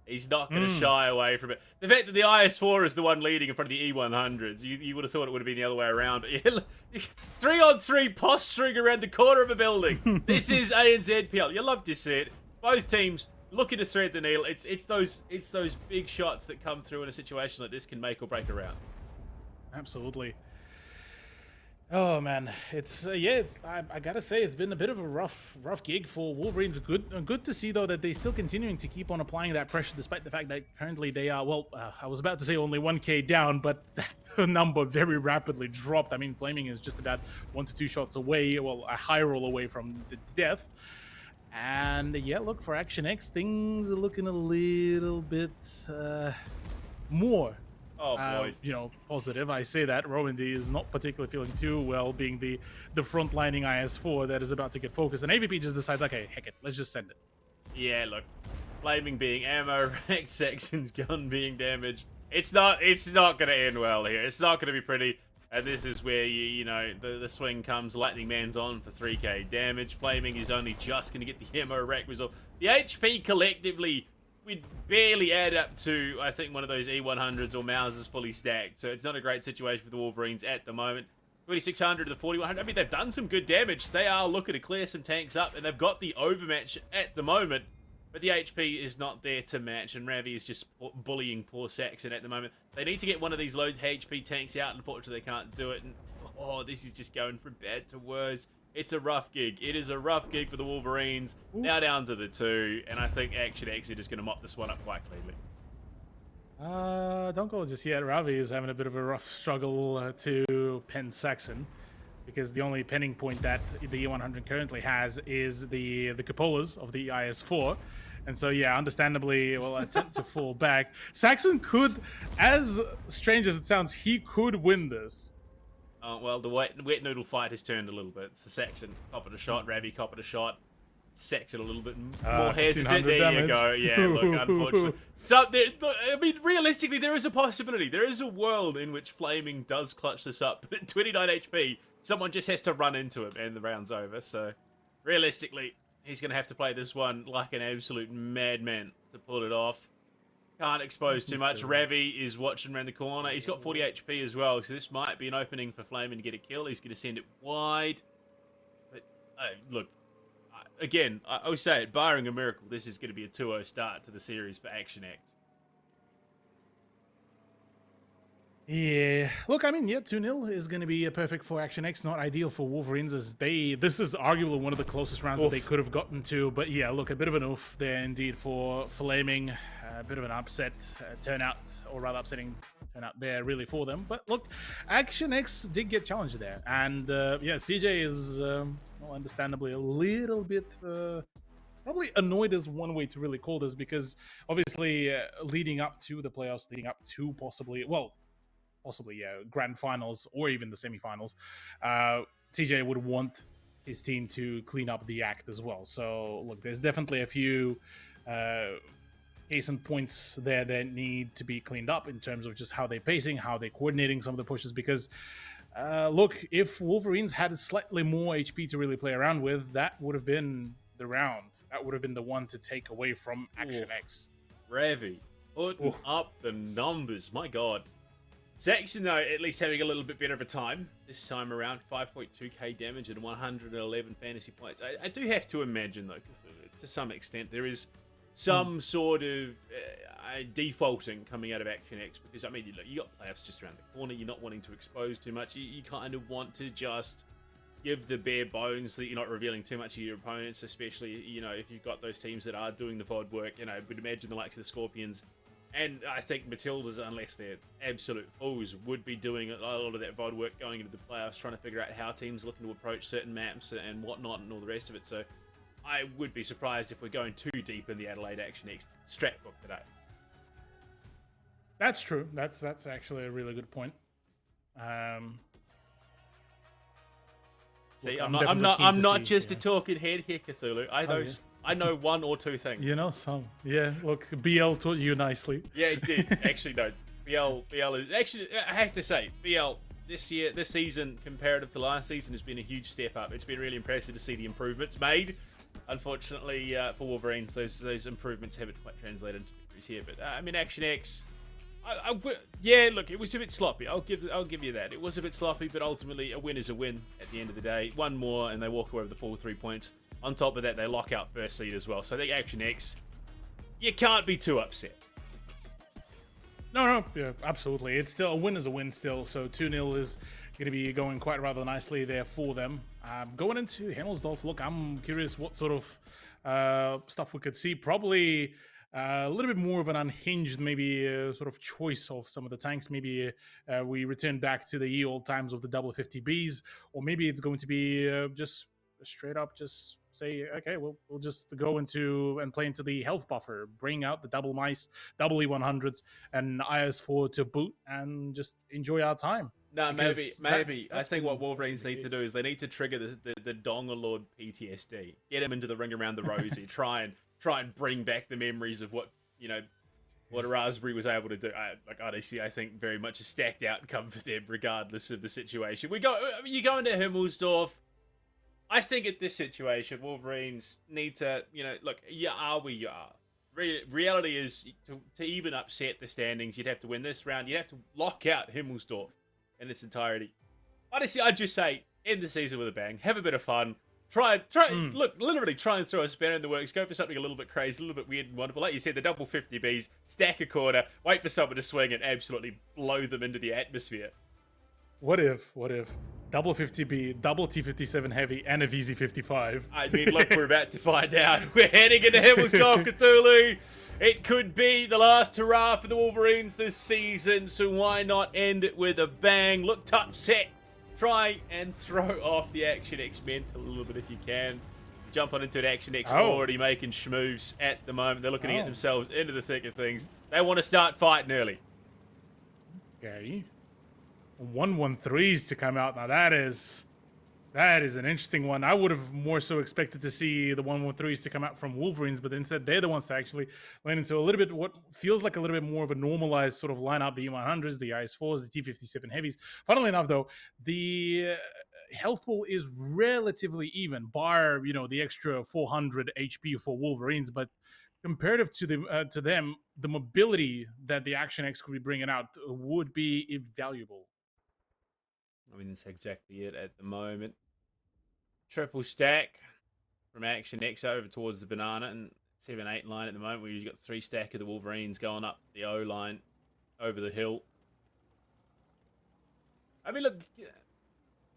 He's not going to shy away from it. The fact that the IS-4 is the one leading in front of the E100s, you would have thought it would have been the other way around. 3-on-3 posturing around the corner of a building. This is ANZPL. You love to see it. Both teams looking to thread the needle. It's those big shots that come through in a situation like this can make or break a round. Absolutely. Oh man, it's I gotta say it's been a bit of a rough gig for Wolverines. Good to see though that they're still continuing to keep on applying that pressure, despite the fact that currently they are I was about to say only 1k down, but that number very rapidly dropped. I mean, Flaming is just about 1 to 2 shots away, well, a high roll away from the death. And yeah, look, for Action X, things are looking a little bit more. Oh boy. Positive. I say that Rowandy is not particularly feeling too well, being the frontlining IS-4 that is about to get focused, and AVP just decides, okay, heck it, let's just send it. Yeah, look, Flaming being ammo racked, Saxon's gun being damaged. It's not going to end well here. It's not going to be pretty. And this is where, you know, the swing comes. Lightning Man's on for 3k damage. Flaming is only just going to get the ammo rack resolved. The HP collectively, we'd barely add up to, I think, one of those E100s or Mausers fully stacked. So it's not a great situation for the Wolverines at the moment. 2600 to the 4100. I mean, they've done some good damage. They are looking to clear some tanks up, and they've got the overmatch at the moment. But the HP is not there to match, and Ravi is just bullying poor Saxon at the moment. They need to get one of these low HP tanks out. Unfortunately, they can't do it. And, oh, this is just going from bad to worse. It's a rough gig. It is a rough gig for the Wolverines. Ooh. Now down to the 2, and I think Action X are just going to mop this one up quite cleanly. Don't go just yet. Ravi is having a bit of a rough struggle to pen Saxon, because the only penning point that the E100 currently has is the cupolas of the IS-4. And so, yeah, understandably, will attempt to fall back. Saxon could, as strange as it sounds, he could win this. Well, the wet noodle fight has turned a little bit. So Saxon copped a shot, Ravi copped a shot. Saxon a little bit more hesitant. There damage. You go. Yeah, look, unfortunately. So, I mean, realistically, there is a possibility. There is a world in which Flaming does clutch this up. But at 29 HP, someone just has to run into him and the round's over. So, realistically, he's going to have to play this one like an absolute madman to pull it off. Can't expose too much. Ravi is watching around the corner. He's got 40 HP as well, so this might be an opening for Flaming to get a kill. He's going to send it wide. But, look, again, I would say it, barring a miracle, this is going to be a 2-0 start to the series for Action X. Yeah, look, I mean, yeah, 2-0 is going to be perfect for Action X, not ideal for Wolverines, as this is arguably one of the closest rounds that they could have gotten to. But yeah, look, a bit of an oof there indeed for Flaming. A bit of an upset turnout, or rather upsetting turnout there really for them. But look, Action X did get challenged there. And yeah, CJ is, well, understandably a little bit... probably annoyed is one way to really call this, because obviously leading up to the playoffs, leading up to possibly grand finals or even the semifinals, TJ would want his team to clean up the act as well. So look, there's definitely a few case and points there that need to be cleaned up in terms of just how they're pacing, how they're coordinating some of the pushes, because look, if Wolverines had slightly more HP to really play around with, that would have been the round. That would have been the one to take away from Action X. Ravi putting up the numbers, my god. Saxon, though, at least having a little bit better of a time this time around. 5.2k damage and 111 fantasy points. I do have to imagine, though, to some extent, there is some sort of defaulting coming out of Action X, because, I mean, you got playoffs just around the corner. You're not wanting to expose too much. You kind of want to just give the bare bones so that you're not revealing too much of your opponents, especially, you know, if you've got those teams that are doing the VOD work. You know, I would imagine the likes of the Scorpions, and I think Matildas, unless they're absolute fools, would be doing a lot of that VOD work going into the playoffs, trying to figure out how teams are looking to approach certain maps and whatnot and all the rest of it. So I would be surprised if we're going too deep in the Adelaide Action X strat book today. That's true. That's actually a really good point. See, look, I'm not just a talking head here, Cthulhu. I know one or two things. You know some. Yeah, look, BL taught you nicely. Yeah, it did. Actually, no. BL is... Actually, I have to say, BL, this season, comparative to last season, has been a huge step up. It's been really impressive to see the improvements made. Unfortunately, for Wolverines, those improvements haven't quite translated into victories here. But, I mean, Action X... yeah, look, it was a bit sloppy. I'll give you that. It was a bit sloppy, but ultimately a win is a win at the end of the day. One more, and they walk away with the full 3 points. On top of that, they lock out first seed as well. So I think Action X, you can't be too upset. No, yeah, absolutely. It's still a win is a win still. So 2-0 is going to be going quite rather nicely there for them. Going into Hemmelsdorf, look, I'm curious what sort of stuff we could see. Probably a little bit more of an unhinged, maybe sort of choice of some of the tanks. Maybe we return back to the old times of the double 50Bs, or maybe it's going to be just straight up just say, okay, we'll just go into and play into the health buffer, bring out the double mice, double E100s, and IS4 to boot, and just enjoy our time. No, maybe. I think what Wolverines need to do is they need to trigger the Donger Lord PTSD. Get him into the ring around the rosy. Try and try and bring back the memories of what, you know, what Raspberry was able to do. Honestly, I think very much a stacked outcome for them, regardless of the situation. You go into Himmelsdorf. I think at this situation, Wolverines need to, you know, look, you are where you are. Reality is, to even upset the standings, you'd have to win this round. You'd have to lock out Himmelsdorf in its entirety. Honestly, I'd just say, end the season with a bang. Have a bit of fun. Look, literally try and throw a spanner in the works. Go for something a little bit crazy, a little bit weird and wonderful. Like you said, the double 50Bs, stack a quarter, wait for someone to swing and absolutely blow them into the atmosphere. What if double 50B, double T57 heavy, and a VZ55? I mean, look, we're about to find out. We're heading into Himmelsdorf, Cthulhu. It could be the last hurrah for the Wolverines this season, so why not end it with a bang? Look to upset. Try and throw off the Action X mental a little bit if you can. Jump on into an Action X already making schmoves at the moment. They're looking to get themselves into the thick of things. They want to start fighting early. Okay. 113s to come out. Now that is an interesting one. I would have more so expected to see the 113s to come out from Wolverines, but instead they're the ones to actually land into a little bit what feels like a little bit more of a normalized sort of lineup. The E100s, the IS4s, the T57 heavies. Funnily enough, though, the health pool is relatively even, bar, you know, the extra 400 HP for Wolverines, but comparative to them, the mobility that the Action X could be bringing out would be invaluable. I mean, that's exactly it at the moment. Triple stack from Action X over towards the Banana and 7-8 line at the moment, where you've got 3 stack of the Wolverines going up the O line over the hill. I mean, look,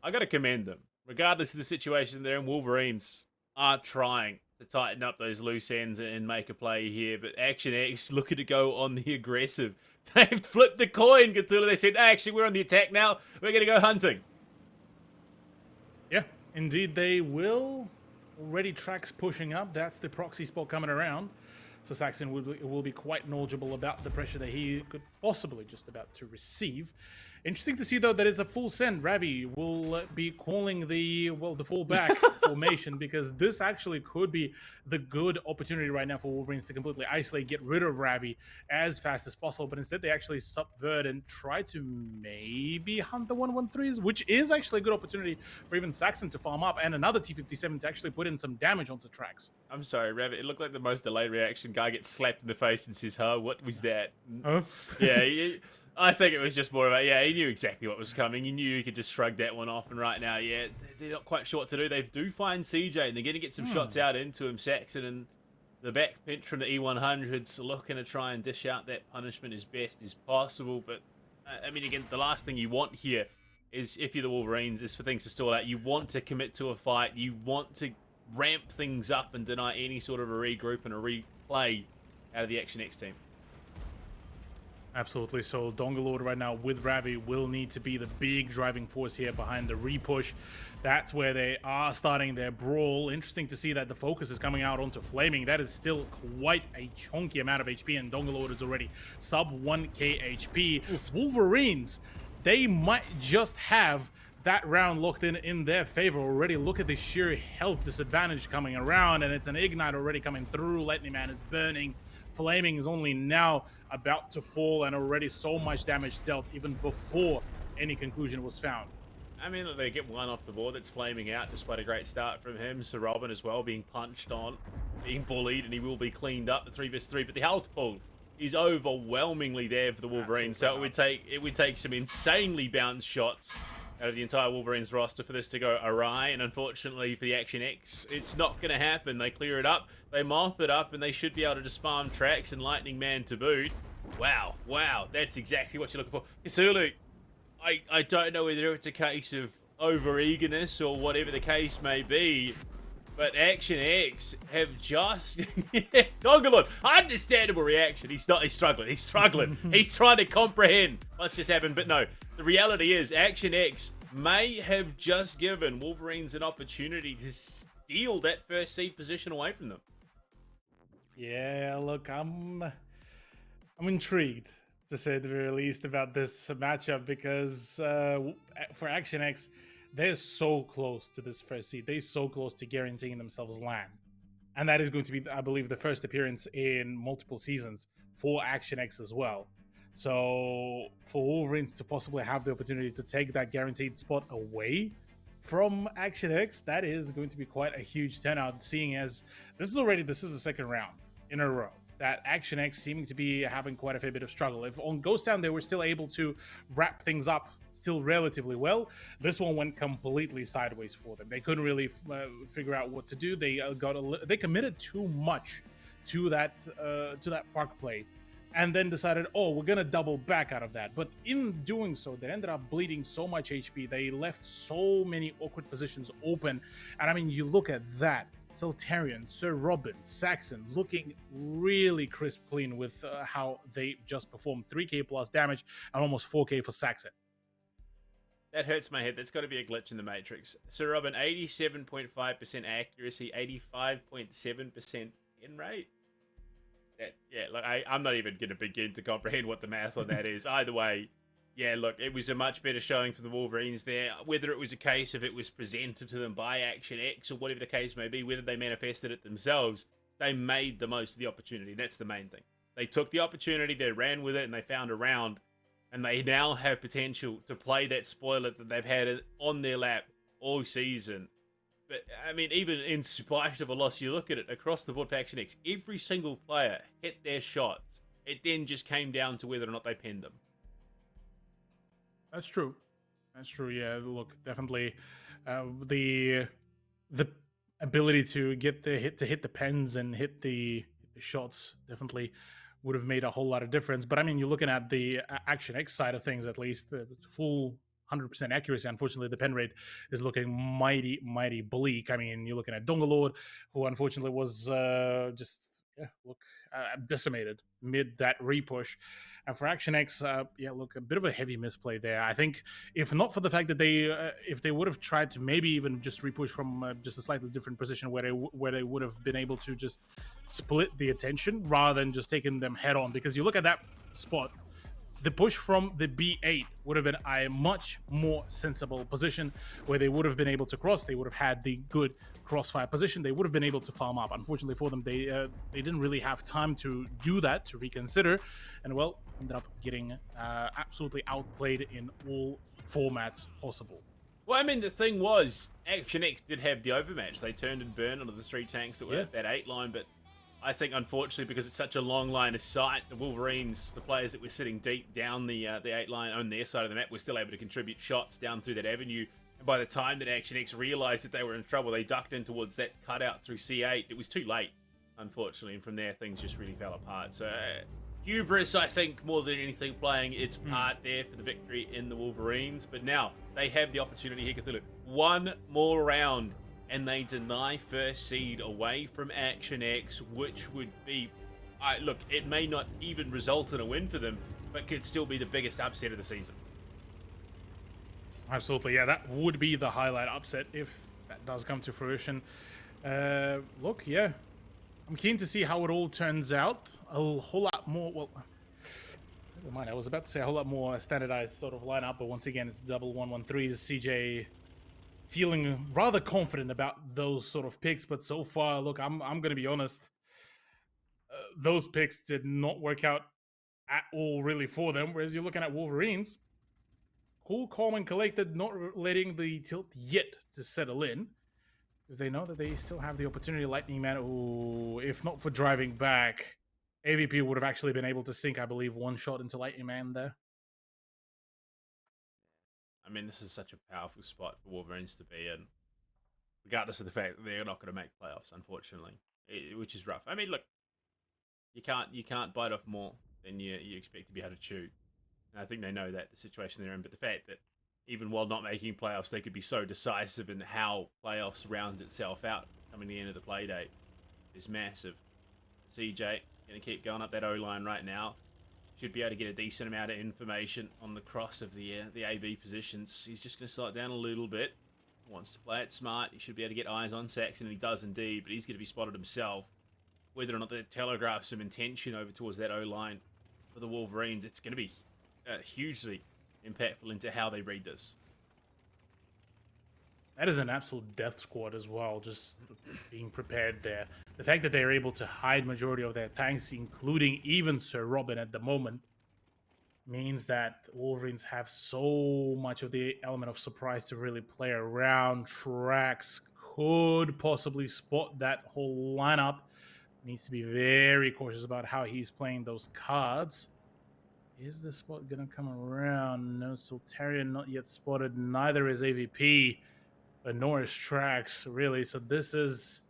I got to commend them. Regardless of the situation they're in, Wolverines are trying to tighten up those loose ends and make a play here, but Action X looking to go on the aggressive. They've flipped the coin, Cthulhu. They said, actually, we're on the attack now. We're going to go hunting. Yeah, indeed they will. Already tracks pushing up. That's the proxy spot coming around. So Saxon will be quite knowledgeable about the pressure that he could possibly just about to receive. Interesting to see, though, that it's a full send. Ravi will be calling the fullback formation, because this actually could be the good opportunity right now for Wolverines to completely isolate, get rid of Ravi as fast as possible. But instead, they actually subvert and try to maybe hunt the 113s, which is actually a good opportunity for even Saxon to farm up and another T57 to actually put in some damage onto tracks. I'm sorry, Ravi. It looked like the most delayed reaction. Guy gets slapped in the face and says, "Huh, what was that?" Huh? Yeah, I think it was just more about, he knew exactly what was coming. He knew he could just shrug that one off. And right now, they're not quite sure what to do. They do find CJ, and they're going to get some shots out into him. Saxon and the back pinch from the E100s looking to try and dish out that punishment as best as possible. But, I mean, again, the last thing you want here is, if you're the Wolverines, is for things to stall out. You want to commit to a fight. You want to ramp things up and deny any sort of a regroup and a replay out of the Action X team. Absolutely. So Dongalord right now with Ravi will need to be the big driving force here behind the repush. That's where they are starting their brawl. Interesting to see that the focus is coming out onto Flaming. That is still quite a chunky amount of HP, and Dongalord is already sub 1k HP. Wolverines, they might just have that round locked in their favor already. Look at the sheer health disadvantage coming around, and it's an Ignite already coming through. Lightning Man is burning. Flaming is only now about to fall, and already so much damage dealt even before any conclusion was found. I mean, they get one off the board that's Flaming out despite a great start from him. Sir Robin as well being punched on, being bullied, and he will be cleaned up at 3v3. But the health pool is overwhelmingly there for the Wolverines, so it would take some insanely bounced shots out of the entire Wolverines roster for this to go awry. And unfortunately for the Action X, it's not going to happen. They clear it up, they mop it up, and they should be able to just farm tracks and Lightning Man to boot. Wow, that's exactly what you're looking for. Cthulhu, I don't know whether it's a case of over-eagerness or whatever the case may be, but Action X have just... Dongalord, understandable reaction. He's struggling. He's trying to comprehend what's just happened. But no, the reality is Action X may have just given Wolverines an opportunity to steal that first seed position away from them. Yeah, look, I'm intrigued, to say the very least, about this matchup, because for Action X, they're so close to this first seed. They're so close to guaranteeing themselves land. and that is going to be, I believe, the first appearance in multiple seasons for Action X as well. So for Wolverines to possibly have the opportunity to take that guaranteed spot away from Action X, that is going to be quite a huge turnout, seeing as this is the second round in a row that Action X seeming to be having quite a fair bit of struggle. If on Ghost Town they were still able to wrap things up still relatively well, this one went completely sideways for them. They couldn't really figure out what to do. They committed too much to that park play, and then decided, oh, we're gonna double back out of that. But in doing so, they ended up bleeding so much HP. They left so many awkward positions open. And I mean, you look at that. Soltarian, Sir Robin, Saxon looking really crisp clean with how they just performed. 3k plus damage and almost 4k for Saxon. That hurts my head. That's got to be a glitch in the Matrix. Sir Robin, 87.5% accuracy, 85.7% hit rate. I'm not even going to begin to comprehend what the math on that is. Either way, yeah, look, it was a much better showing for the Wolverines there. Whether it was a case of it was presented to them by Action X or whatever the case may be, whether they manifested it themselves, they made the most of the opportunity. That's the main thing. They took the opportunity, they ran with it, and they found a round. And they now have potential to play that spoiler that they've had on their lap all season. But, I mean, even in spite of a loss, you look at it across the board for Action X, every single player hit their shots. It then just came down to whether or not they pinned them. That's true. That's true, yeah. Look, definitely the ability to get the hit the pens and hit the shots definitely would have made a whole lot of difference. But I mean, you're looking at the Action X side of things, at least, it's full 100% accuracy. Unfortunately, the pen rate is looking mighty bleak. I mean, you're looking at Dongalord, who unfortunately was decimated mid that repush. And for Action X, a bit of a heavy misplay there. I think if not for the fact that if they would have tried to maybe even just repush from just a slightly different position where they would have been able to just split the attention rather than just taking them head on. Because you look at that spot, the push from the B8 would have been a much more sensible position where they would have been able to cross. They would have had the good crossfire position. They would have been able to farm up. Unfortunately for them, they didn't really have time to do that, to reconsider, and well, ended up getting absolutely outplayed in all formats possible. Well, I mean, the thing was, Action X did have the overmatch. They turned and burned onto the 3 tanks that were at that 8 line, but I think, unfortunately, because it's such a long line of sight, the Wolverines, the players that were sitting deep down the 8 line on their side of the map, were still able to contribute shots down through that avenue. And by the time that Action X realised that they were in trouble, they ducked in towards that cutout through C8. It was too late, unfortunately, and from there, things just really fell apart. So, hubris, I think, more than anything, playing its part there for the victory in the Wolverines. But now, they have the opportunity here, Cthulhu. One more round, and they deny first seed away from Action X, which would be, look, it may not even result in a win for them, but could still be the biggest upset of the season. Absolutely, yeah, that would be the highlight upset if that does come to fruition. Look, yeah, I'm keen to see how it all turns out. A whole lot more, well, never mind, I was about to say a whole lot more standardized sort of lineup, but once again, it's double 1-1-3s. CJ feeling rather confident about those sort of picks, but so far, look, I'm going to be honest, those picks did not work out at all really for them, whereas you're looking at Wolverines, cool, calm, and collected, not letting the tilt yet to settle in, because they know that they still have the opportunity. Lightning Man, ooh, if not for driving back, AVP would have actually been able to sink, I believe, one shot into Lightning Man there. I mean, this is such a powerful spot for Wolverines to be in, regardless of the fact that they're not going to make playoffs, unfortunately, which is rough. I mean, look, you can't bite off more than you expect to be able to chew. And I think they know that, the situation they're in, but the fact that even while not making playoffs, they could be so decisive in how playoffs rounds itself out coming to the end of the play date is massive. CJ going to keep going up that O-line right now. Should be able to get a decent amount of information on the cross of the AB positions. He's just going to slow it down a little bit. Wants to play it smart. He should be able to get eyes on Saxon, and he does indeed, but he's going to be spotted himself. Whether or not that telegraphs some intention over towards that O-line for the Wolverines, it's going to be hugely impactful into how they read this. That is an absolute death squad as well, just being prepared there. The fact that they're able to hide majority of their tanks, including even Sir Robin at the moment, means that Wolverines have so much of the element of surprise to really play around. Trax could possibly spot that whole lineup. Needs to be very cautious about how he's playing those cards. Is the spot gonna come around? No, Soltarian not yet spotted. Neither is AVP, but nor is Trax, really. So this is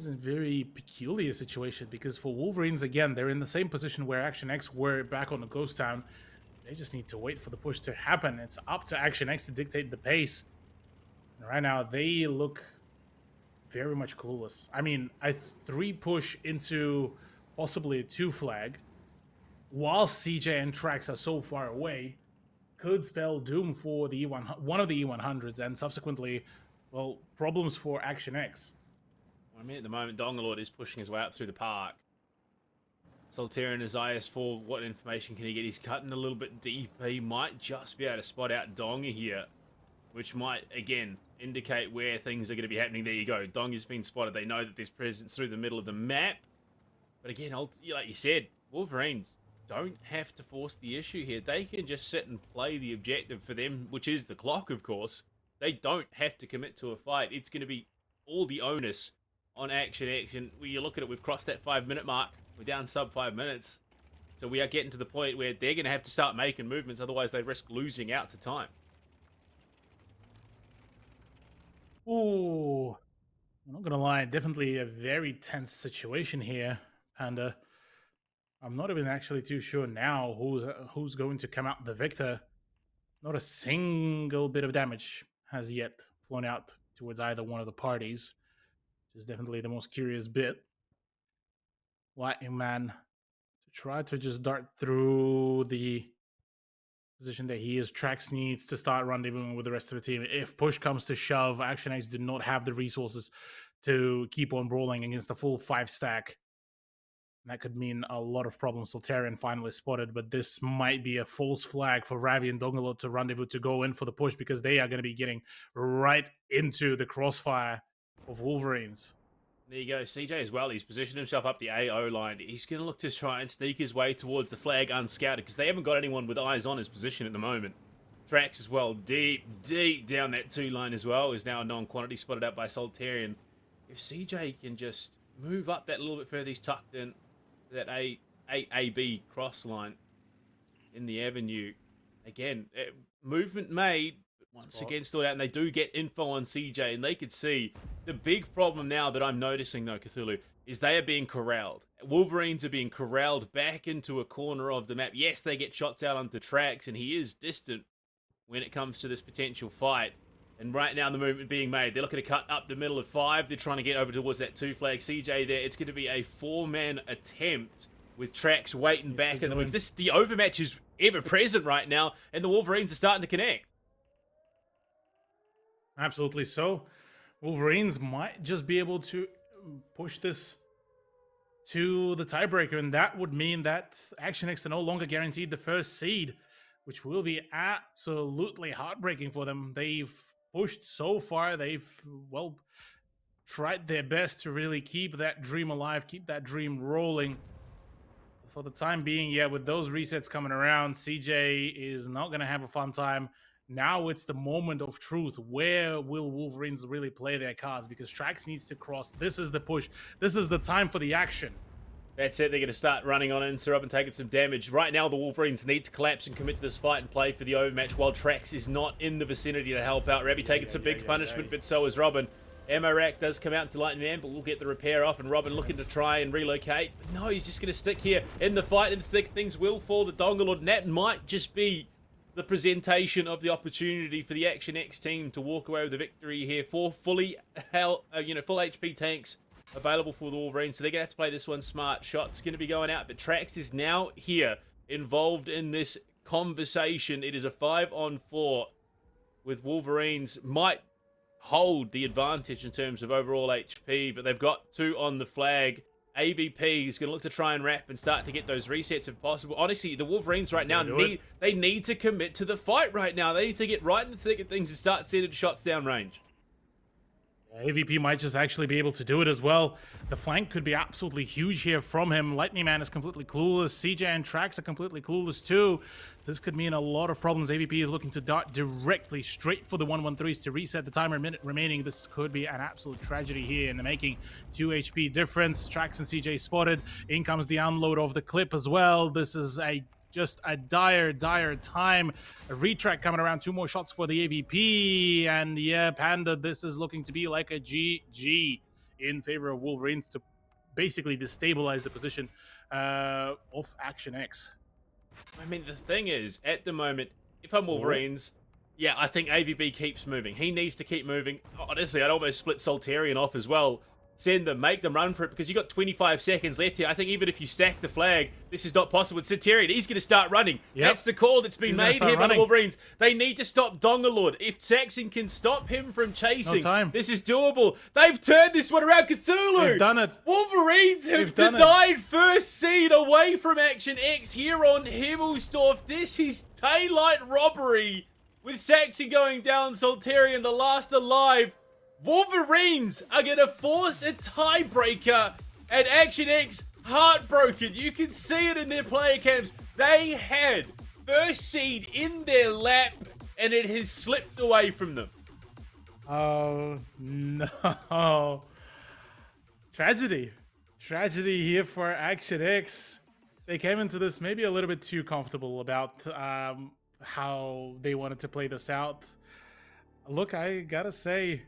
a very peculiar situation, because for Wolverines, again, they're in the same position where Action X were back on the Ghost Town. They just need to wait for the push to happen. It's up to Action X to dictate the pace. And right now, they look very much clueless. I mean, a 3 push into possibly a 2 flag, while CJ and Trax are so far away, could spell doom for the one of the E100s, and subsequently, well, problems for Action X. I mean, at the moment, Dongalord is pushing his way up through the park. Soltarian is IS4. What information can he get? He's cutting a little bit deeper. He might just be able to spot out Donga here, which might, again, indicate where things are going to be happening. There you go. Dong has been spotted. They know that there's presence through the middle of the map. But again, like you said, Wolverines don't have to force the issue here. They can just sit and play the objective for them, which is the clock, of course. They don't have to commit to a fight. It's going to be all the onus on Action X. And when you look at it, we've crossed that 5-minute mark. We're down sub 5 minutes. So we are getting to the point where they're going to have to start making movements. Otherwise, they risk losing out to time. Ooh, I'm not gonna lie, definitely a very tense situation here, Panda. I'm not even actually too sure now who's going to come out the victor. Not a single bit of damage has yet flown out towards either one of the parties, which is definitely the most curious bit. Lightning Man to try to just dart through the position that he is. Trax needs to start rendezvousing with the rest of the team. If push comes to shove, Action X do not have the resources to keep on brawling against a full 5 stack. And that could mean a lot of problems. Soltarian finally spotted, but this might be a false flag for Ravi and Dongalo to rendezvous to go in for the push, because they are going to be getting right into the crossfire of Wolverines. There you go, CJ as well. He's positioned himself up the AO line. He's going to look to try and sneak his way towards the flag unscouted, because they haven't got anyone with eyes on his position at the moment. Trax as well, deep down that 2 line as well, is now a non-quantity spotted out by Soltarian. If CJ can just move up that little bit further, he's tucked in that AB cross line in the avenue. Again, movement made, but once again stood out, and they do get info on CJ, and they could see the big problem now that I'm noticing, though, Cthulhu, is they are being corralled. Wolverines are being corralled back into a corner of the map. Yes, they get shots out onto Trax, and he is distant when it comes to this potential fight. And right now, the movement being made. They're looking to cut up the middle of 5. They're trying to get over towards that 2 flag. CJ there. It's going to be a 4-man attempt with Trax waiting back in the wings. The overmatch is ever present right now, and the Wolverines are starting to connect. Absolutely so. Wolverines might just be able to push this to the tiebreaker, and that would mean that Action X are no longer guaranteed the first seed, which will be absolutely heartbreaking for them. They've pushed so far. They've, well, tried their best to really keep that dream alive, keep that dream rolling. For the time being, yeah, with those resets coming around, CJ is not going to have a fun time. Now it's the moment of truth. Where will Wolverines really play their cards? Because Trax needs to cross. This is the push. This is the time for the action. That's it. They're going to start running on in, Sir Robin taking some damage. Right now, the Wolverines need to collapse and commit to this fight and play for the overmatch, while Trax is not in the vicinity to help out. Ravi taking some big punishment, but so is Robin. Amarak does come out to lighten him, but we'll get the repair off, and Robin looking to try and relocate. But no, he's just going to stick here in the fight, and thick things will fall to Dongalord, and that might just be the presentation of the opportunity for the Action X team to walk away with the victory here. 4 full HP tanks available for the Wolverines, so they're going to have to play this one smart. Shots going to be going out, but Trax is now here, involved in this conversation. It is a 5-on-4 with Wolverines. Might hold the advantage in terms of overall HP, but they've got 2 on the flag. AVP is going to look to try and wrap and start to get those resets if possible. Honestly, the Wolverines right now need to commit to the fight right now. They need to get right in the thick of things and start sending shots down range. AVP might just actually be able to do it as well. The flank could be absolutely huge here from him. Lightning Man is completely clueless. CJ and Trax are completely clueless too. This could mean a lot of problems. AVP is looking to dart directly straight for the 113s to reset the timer minute remaining. This could be an absolute tragedy here in the making. 2 HP difference. Trax and CJ spotted. In comes the unload of the clip as well. This is just a dire time. A retrack coming around. 2 more shots for the AVP. And yeah, Panda, this is looking to be like a GG in favor of Wolverines to basically destabilize the position of Action X. I mean, the thing is, at the moment, if I'm Wolverines, yeah, I think AVP keeps moving. He needs to keep moving. Honestly, I'd almost split Soltarian off as well. Send them, make them run for it, because you got 25 seconds left here. I think even if you stack the flag, this is not possible. It's Centurion. He's going to start running. Yep. That's the call that's been made here by the Wolverines. They need to stop Dongalord. If Saxon can stop him from chasing, this is doable. They've turned this one around. Cthulhu! They've done it. Wolverines have denied first seed away from Action X here on Himmelsdorf. This is daylight robbery with Saxon going down, Soltarian the last alive. Wolverines are going to force a tiebreaker, and Action X heartbroken. You can see it in their player cams. They had first seed in their lap, and it has slipped away from them. Oh, no. Tragedy. Tragedy here for Action X. They came into this maybe a little bit too comfortable about how they wanted to play this out. Look, I gotta say,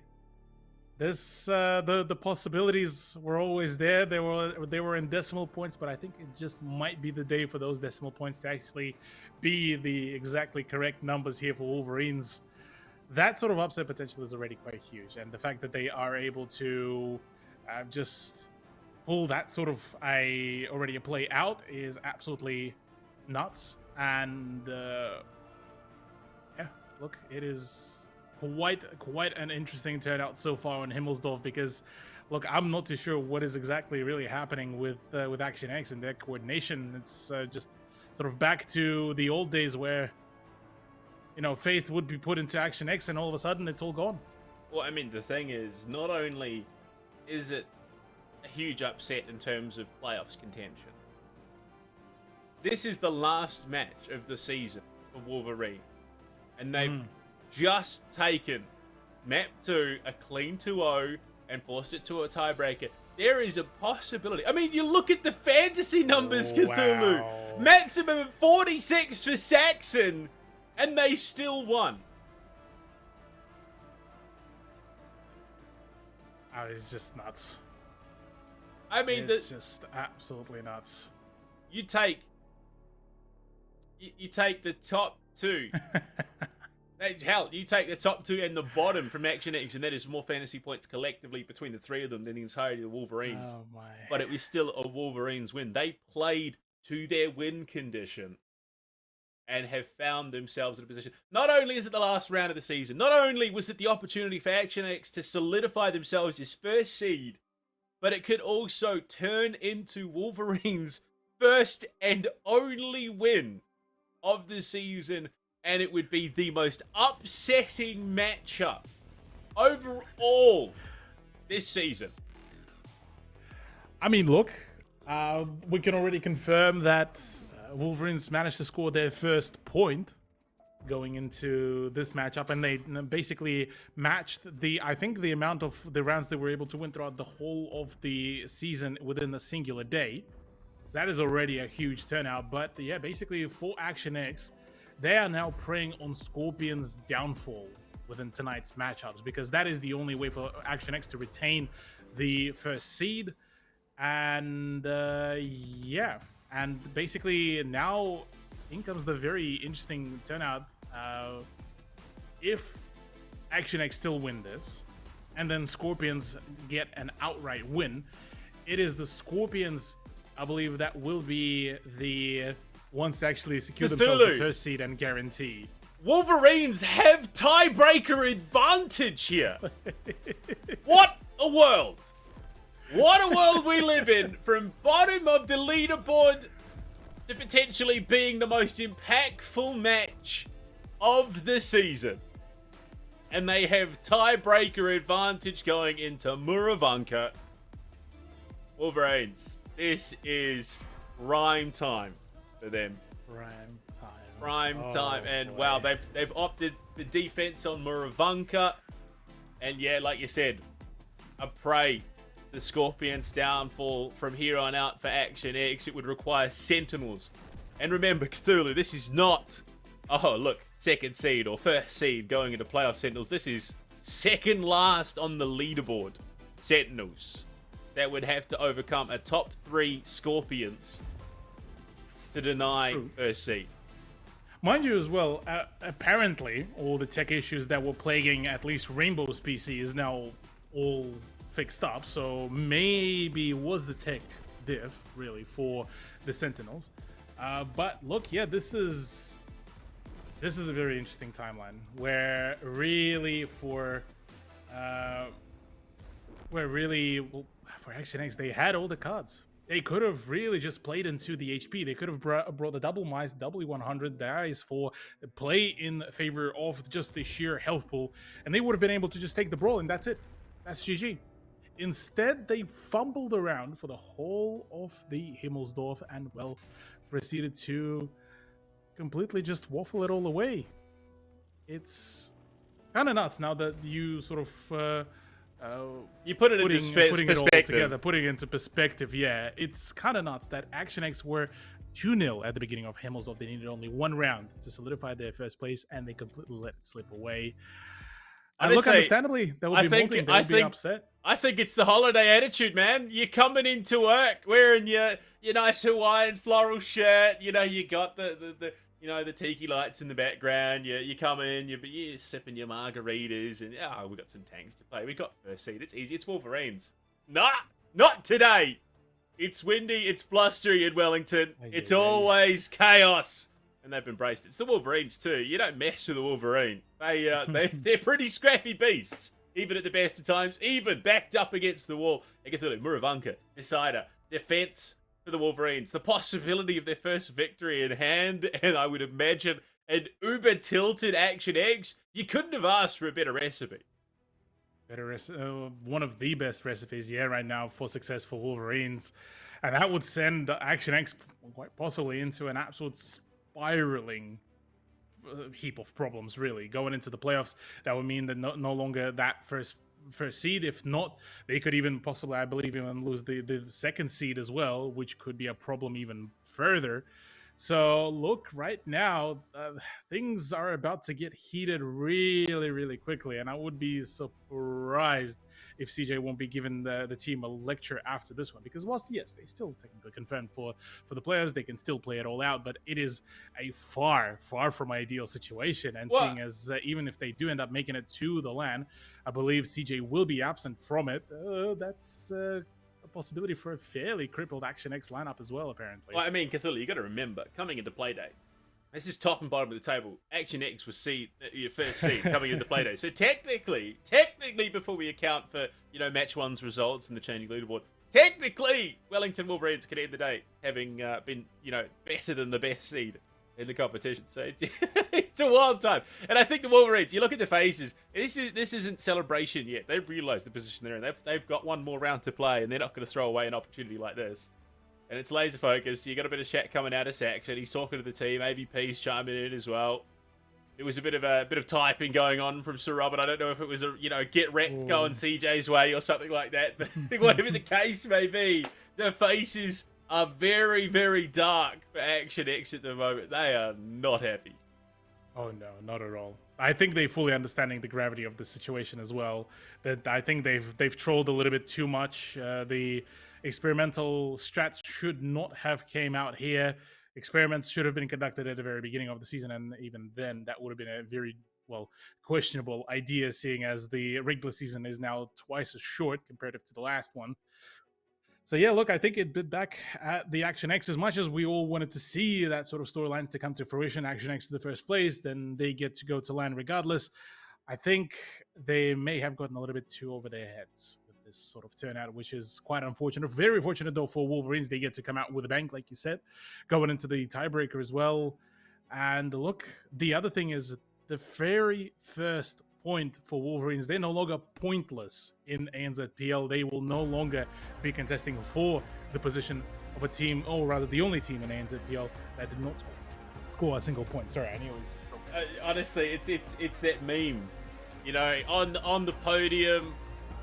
the possibilities were always there. They were in decimal points, but I think it just might be the day for those decimal points to actually be the exactly correct numbers here for Wolverines. That sort of upset potential is already quite huge, and the fact that they are able to just pull that sort of already a play out is absolutely nuts. And yeah, look, it is quite an interesting turnout so far on Himmelsdorf, because look, I'm not too sure what is exactly really happening with Action X and their coordination. It's just sort of back to the old days where, you know, faith would be put into Action X and all of a sudden it's all gone. Well, I mean, the thing is, not only is it a huge upset in terms of playoffs contention, this is the last match of the season for Wolverine, and they've just taken map 2, a clean 2-0, and forced it to a tiebreaker. There is a possibility. I mean, you look at the fantasy numbers, Cthulhu. Wow. Maximum of 46 for Saxon, and they still won. Oh, it's just nuts. I mean, it's just absolutely nuts. You take the top 2. Hell, you take the top 2 and the bottom from Action X, and that is more fantasy points collectively between the 3 of them than the entirety of the Wolverines. Oh my. But it was still a Wolverines win. They played to their win condition and have found themselves in a position. Not only is it the last round of the season, not only was it the opportunity for Action X to solidify themselves as first seed, but it could also turn into Wolverines' first and only win of the season. And it would be the most upsetting matchup overall this season. I mean, look, we can already confirm that Wolverines managed to score their first point going into this matchup, and they basically matched I think the amount of the rounds they were able to win throughout the whole of the season within a singular day. That is already a huge turnout, but yeah, basically for Action X, they are now preying on Scorpion's downfall within tonight's matchups, because that is the only way for Action X to retain the first seed. And yeah, and basically now in comes the very interesting turnout. If Action X still win this, and then Scorpions get an outright win, it is the Scorpions, I believe, that will be the ones to actually secure themselves the first seed and guarantee. Wolverines have tiebreaker advantage here. What a world! What a world we live in! From bottom of the leaderboard to potentially being the most impactful match of the season. And they have tiebreaker advantage going into Muravanka. Wolverines, this is prime time for them. Prime time. And wow, they've opted for defense on Muravanka. And yeah, like you said, I pray the Scorpions' downfall from here on out for Action X. It would require Sentinels. And remember, Cthulhu, this is not, oh look, second seed or first seed going into playoff Sentinels. This is second last on the leaderboard Sentinels that would have to overcome a top 3 Scorpions to deny first seed. Mind you as well, apparently all the tech issues that were plaguing at least Rainbow's PC is now all fixed up, so maybe it was the tech diff really for the Sentinels. But look, yeah, this is a very interesting timeline where really for Action X they had all the cards. They could have really just played into the HP. They could have brought the double mice, W100 dice for play in favor of just the sheer health pool, and they would have been able to just take the brawl, and that's it. That's GG. Instead, they fumbled around for the whole of the Himmelsdorf and, well, proceeded to completely just waffle it all away. It's kind of nuts now that you sort of... you put it putting into it all perspective. together, putting it into perspective, yeah. It's kind of nuts that Action X were 2-0 at the beginning of Himmelsdorf. They needed only one round to solidify their first place, and they completely let it slip away. And look, understandably, there will be molting, they will be upset. I think it's the holiday attitude, man. You're coming into work wearing your nice Hawaiian floral shirt. You know, you got the the tiki lights in the background. You come in, you're sipping your margaritas, and we got some tanks to play. We got first seed. It's easy. It's Wolverines. Nah, not today. It's windy. It's blustery in Wellington. It's always chaos. And they've embraced it. It's the Wolverines too. You don't mess with the Wolverine. They're pretty scrappy beasts, even at the best of times, even backed up against the wall. Muravanka, decider, defense for the Wolverines. The possibility of their first victory in hand, and I would imagine an uber tilted Action X. You couldn't have asked for a better recipe. One of the best recipes, yeah, right now for successful Wolverines, and that would send Action X quite possibly into an absolute spiraling heap of problems, really. Going into the playoffs, that would mean that no longer that first seed. If not, they could even possibly, I believe, even lose the second seed as well, which could be a problem even further. So look, right now, things are about to get heated really, really quickly, and I would be surprised if CJ won't be giving the team a lecture after this one, because whilst, yes, they still technically confirmed for the players, they can still play it all out, but it is a far from ideal situation, and seeing as even if they do end up making it to the LAN, I believe CJ will be absent from it. That's a possibility for a fairly crippled Action X lineup as well, apparently. Well, I mean, Cthulhu, you got to remember, coming into Playdate, this is top and bottom of the table. Action X was your first seed coming into Playdate. So technically, before we account for, match one's results and the changing leaderboard, technically, Wellington Wolverines could end the day having been, better than the best seed in the competition. So it's a wild time. And I think the Wolverines, you look at their faces, this isn't celebration yet. They've realized the position they're in. They've got one more round to play, and they're not going to throw away an opportunity like this. And it's laser focused. You got a bit of chat coming out of Sax, and he's talking to the team. AVP's chiming in as well. There was a bit of typing going on from Sir Robert. I don't know if it was a get wrecked going CJ's way or something like that. But whatever the case may be, the faces are very, very dark for Action X at the moment. They are not happy. Oh no, not at all. I think they fully understanding the gravity of the situation as well. That I think they've trolled a little bit too much. The experimental strats should not have came out here. Experiments should have been conducted at the very beginning of the season, and even then, that would have been a very questionable idea, seeing as the regular season is now twice as short comparative to the last one. So yeah, look, I think it bit back at the Action X. As much as we all wanted to see that sort of storyline to come to fruition, Action X to the first place, then they get to go to LAN regardless. I think they may have gotten a little bit too over their heads with this sort of turnout, which is quite unfortunate. Very fortunate, though, for Wolverines. They get to come out with a bang, like you said, going into the tiebreaker as well. And look, the other thing is the very first point for Wolverines, they're no longer pointless in ANZPL. They will no longer be contesting for the position of a team, or rather the only team in ANZPL that did not score a single point. Sorry, I knew. Honestly, it's that meme, you know, on the podium,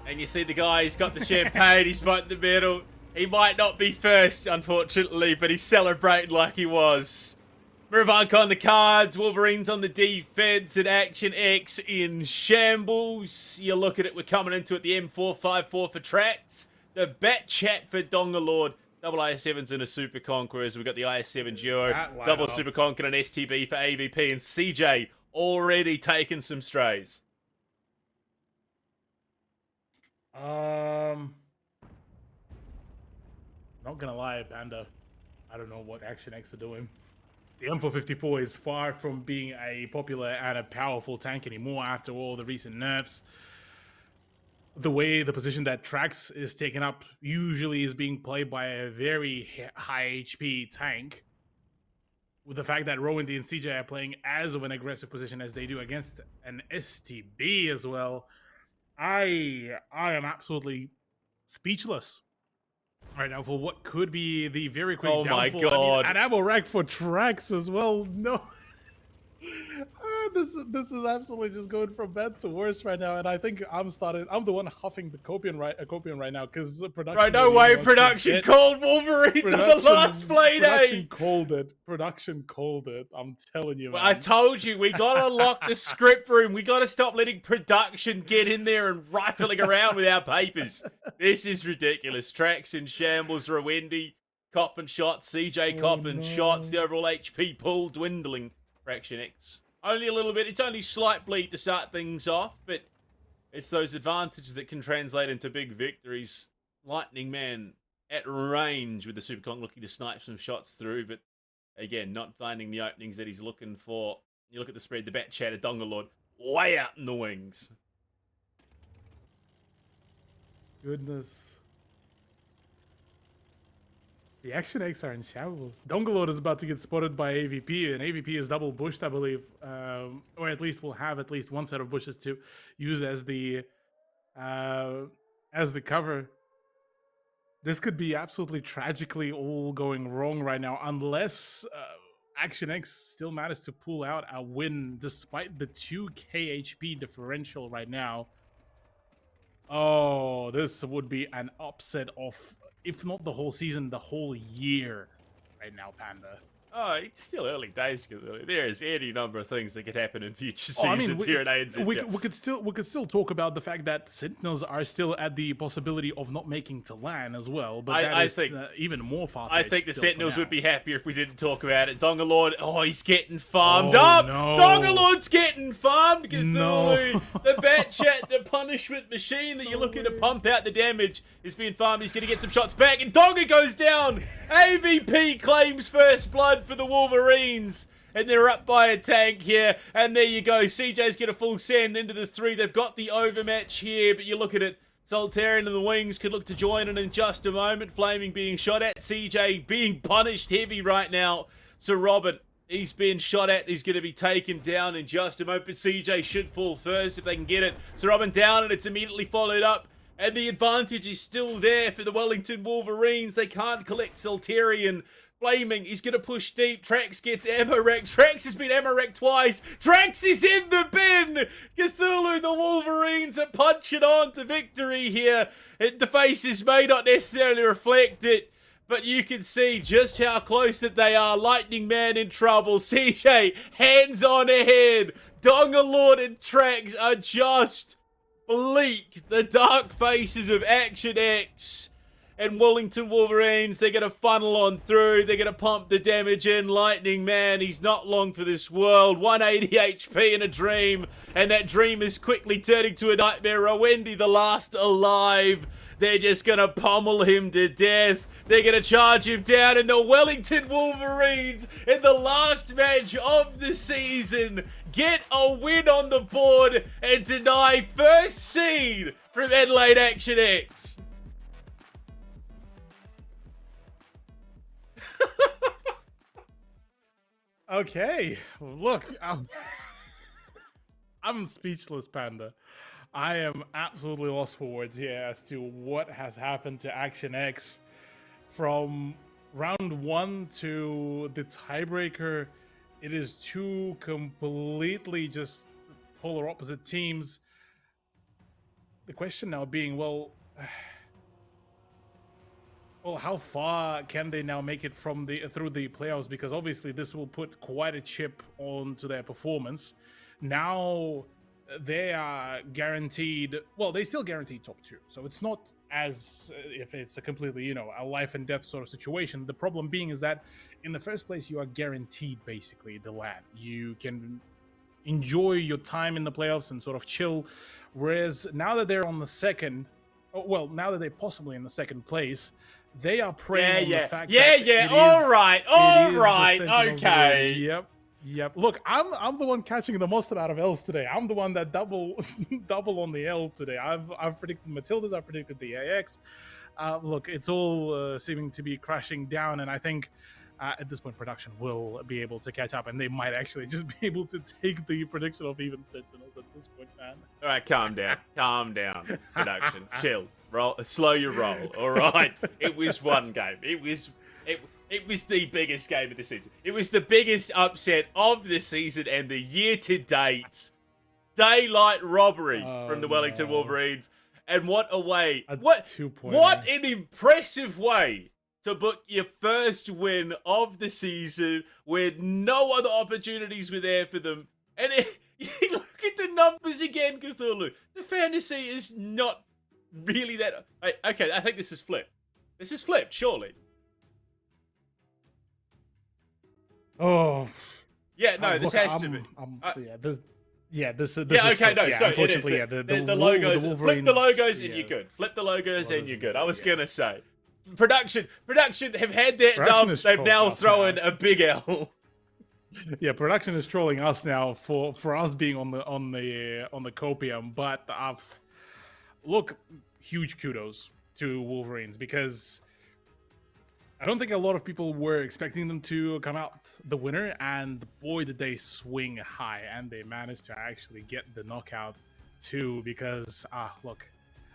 and you see the guy, he's got the champagne, he's right in the middle. He might not be first, unfortunately, but he's celebrating like he was. Miravanka on the cards, Wolverines on the defense, and Action X in shambles. You look at it, we're coming into it, the M454 for Tracks, the Bat Chat for Dongalord, double IS7s and a Super Conquerors. We've got the IS7 duo, double Super Conqueror and STB for AVP, and CJ already taking some strays. Not gonna lie, Panda, I don't know what Action X are doing. The M454 is far from being a popular and a powerful tank anymore after all the recent nerfs. The way the position that Trax is taken up usually is being played by a very high HP tank. With the fact that Rowandy and CJ are playing as of an aggressive position as they do against an STB as well, I am absolutely speechless right now for what could be the very quick downfall. My God. I mean, an ammo rack for Trax as well. No. This is absolutely just going from bad to worse right now, and I think I'm the one huffing the copium right now, because production. Right, no way, production called Wolverines on the last play day. Production called it. I'm telling you, man. I told you, we gotta lock the script room. We gotta stop letting production get in there and rifling around with our papers. This is ridiculous. Tracks in shambles, Rawendi copping shots, CJ copping shots, the overall HP pool dwindling for Action X. Only a little bit. It's only slight bleed to start things off, but it's those advantages that can translate into big victories. Lightning Man at range with the Super Conk looking to snipe some shots through, but again, not finding the openings that he's looking for. You look at the spread, the Bat Chat of Dongalord way out in the wings. Goodness. The Action X are in shambles. Dongalord is about to get spotted by AVP, and AVP is double bushed, I believe. Or at least will have at least one set of bushes to use as the cover. This could be absolutely tragically all going wrong right now, unless Action X still managed to pull out a win despite the 2k HP differential right now. Oh, this would be an upset of, if not the whole season, the whole year right now, Panda. Oh, it's still early days. There is any number of things that could happen in future seasons here at ANZ. We could still talk about the fact that Sentinels are still at the possibility of not making to LAN as well, but I think even more far-fetched. I think the Sentinels would be happier if we didn't talk about it. Dongalord, he's getting farmed up. No. Dongalord's getting farmed. Cthulhu, the Bat Chat, the punishment machine that you're looking to pump out the damage is being farmed. He's going to get some shots back, and Donga goes down. AVP claims first blood for the Wolverines, and they're up by a tank here, and there you go. CJ's get a full send into the 3. They've got the overmatch here, but you look at it, Soltarian and the Wings could look to join in just a moment. Flaming being shot at, CJ being punished heavy right now. So Robert, he's been shot at, he's going to be taken down in just a moment, but CJ should fall first if they can get it. So Robin down, and it's immediately followed up. And the advantage is still there for the Wellington Wolverines. They can't collect Soltarian. Flaming, he's going to push deep. Trax gets ammo wrecked. Trax has been ammo wrecked twice. Trax is in the bin. Cthulhu, the Wolverines are punching on to victory here. The faces may not necessarily reflect it, but you can see just how close that they are. Lightning Man in trouble. CJ, hands on ahead. Dongalord and Trax are just bleak. The dark faces of Action X and Wellington Wolverines, they're going to funnel on through. They're going to pump the damage in. Lightning Man, he's not long for this world. 180 HP in a dream, and that dream is quickly turning to a nightmare. Rawendi, the last alive. They're just going to pummel him to death. They're going to charge him down, and the Wellington Wolverines, in the last match of the season, get a win on the board and deny first seed from Adelaide Action X. Okay, look, I'm speechless, Panda. I am absolutely lost for words here as to what has happened to Action X from round 1 to the tiebreaker. It is two completely just polar opposite teams. The question now being, well, how far can they now make it from through the playoffs? Because obviously this will put quite a chip onto their performance. Now they are guaranteed. Well, they still guaranteed top 2, so it's not as if it's a completely, a life and death sort of situation. The problem being is that in the first place, you are guaranteed basically the LAN. You can enjoy your time in the playoffs and sort of chill. Whereas now that they're on the second, now that they're possibly in the second place, they are preying on the fact that all right, okay. Yep. Look, I'm the one catching the most amount of L's today. I'm the one that double on the L today. I've predicted Matildas. I've predicted the AX. Look, it's all seeming to be crashing down, and I think at this point production will be able to catch up, and they might actually just be able to take the prediction of even Sentinels at this point, man. All right, calm down, production, chill, roll, slow your roll. All right, it was one game. It was the biggest game of the season. It was the biggest upset of the season and the year-to-date daylight robbery from the Wellington Wolverines. And what a way! What an impressive way to book your first win of the season, where no other opportunities were there for them. And you look at the numbers again, Cthulhu. The fantasy is not really that. Okay, I think this is flipped. This is flipped, surely. Oh, yeah, no, this has to be. This is okay, no, so it is. Unfortunately, The logos, the flip the logos and you're good. Flip the logos and you're good. I was gonna say, production have had that done. They've now thrown a big L. Yeah, production is trolling us now for us being on the copium. But look, huge kudos to Wolverines, because I don't think a lot of people were expecting them to come out the winner, and boy did they swing high, and they managed to actually get the knockout too, because look,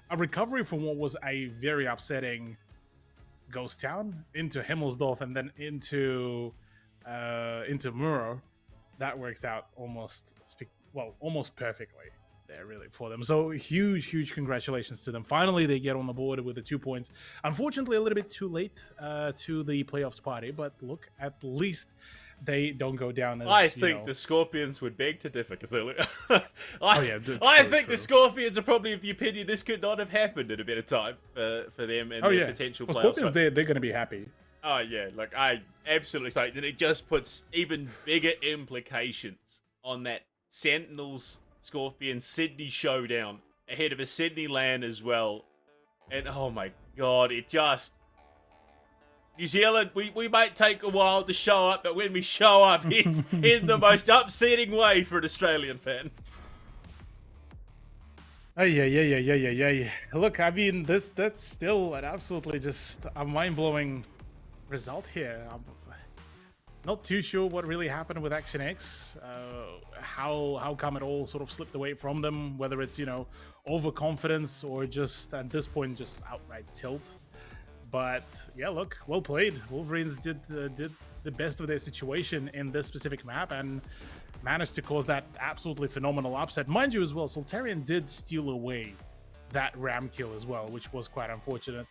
a recovery from what was a very upsetting Ghost Town into Himmelsdorf and then into Muro, that worked out almost perfectly there, really, for them. So huge congratulations to them. Finally, they get on the board with the 2 points. Unfortunately, a little bit too late to the playoffs party, but look, at least they don't go down as, I think the Scorpions would beg to differ, Cthulhu. I think the Scorpions are probably of the opinion this could not have happened at a better time for them and their potential playoffs. Scorpions, they're going to be happy. Oh, yeah, look, I absolutely think that it just puts even bigger implications on that Sentinels Scorpion Sydney showdown ahead of a Sydney LAN as well. And oh my god, it just... New Zealand, we might take a while to show up, but when we show up, it's in the most upsetting way for an Australian fan. Yeah. Look, I mean, that's still an absolutely just a mind-blowing result here. I'm not too sure what really happened with Action X. How come it all sort of slipped away from them? Whether it's overconfidence or just at this point just outright tilt. But yeah, look, well played. Wolverines did the best of their situation in this specific map and managed to cause that absolutely phenomenal upset. Mind you as well, Soltarian did steal away that ram kill as well, which was quite unfortunate.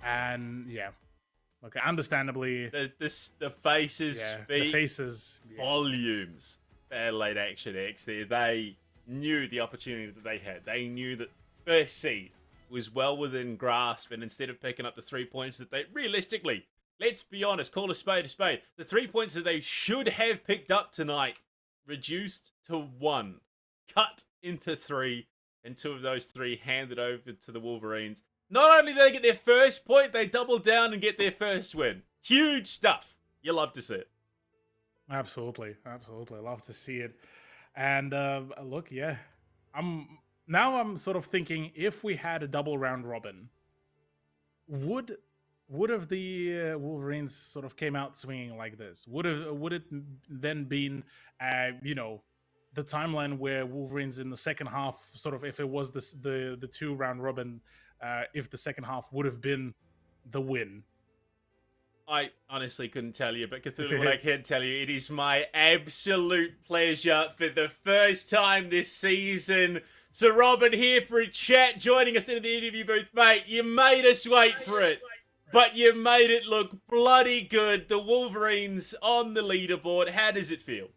And yeah, okay, understandably, the faces speak volumes. Adelaide Action X, they knew the opportunity that they had. They knew that first seed was well within grasp, and instead of picking up the 3 points that they realistically, let's be honest, call a spade, the 3 points that they should have picked up tonight reduced to 1, cut into 3, and 2 of those 3 handed over to the Wolverines. Not only do they get their first point, they double down and get their first win. Huge stuff. You love to see it. Absolutely. Love to see it. And look, yeah, I'm now I'm sort of thinking, if we had a double round robin, would have the Wolverines sort of came out swinging like this? Would it then been, the timeline where Wolverines in the second half, sort of, if it was the 2 round robin, if the second half would have been the win? I honestly couldn't tell you, but Cthulhu, what I can tell you, it is my absolute pleasure for the first time this season. So Robin here for a chat, joining us in the interview booth. Mate, you made us wait for it, but you made it look bloody good. The Wolverines on the leaderboard. How does it feel?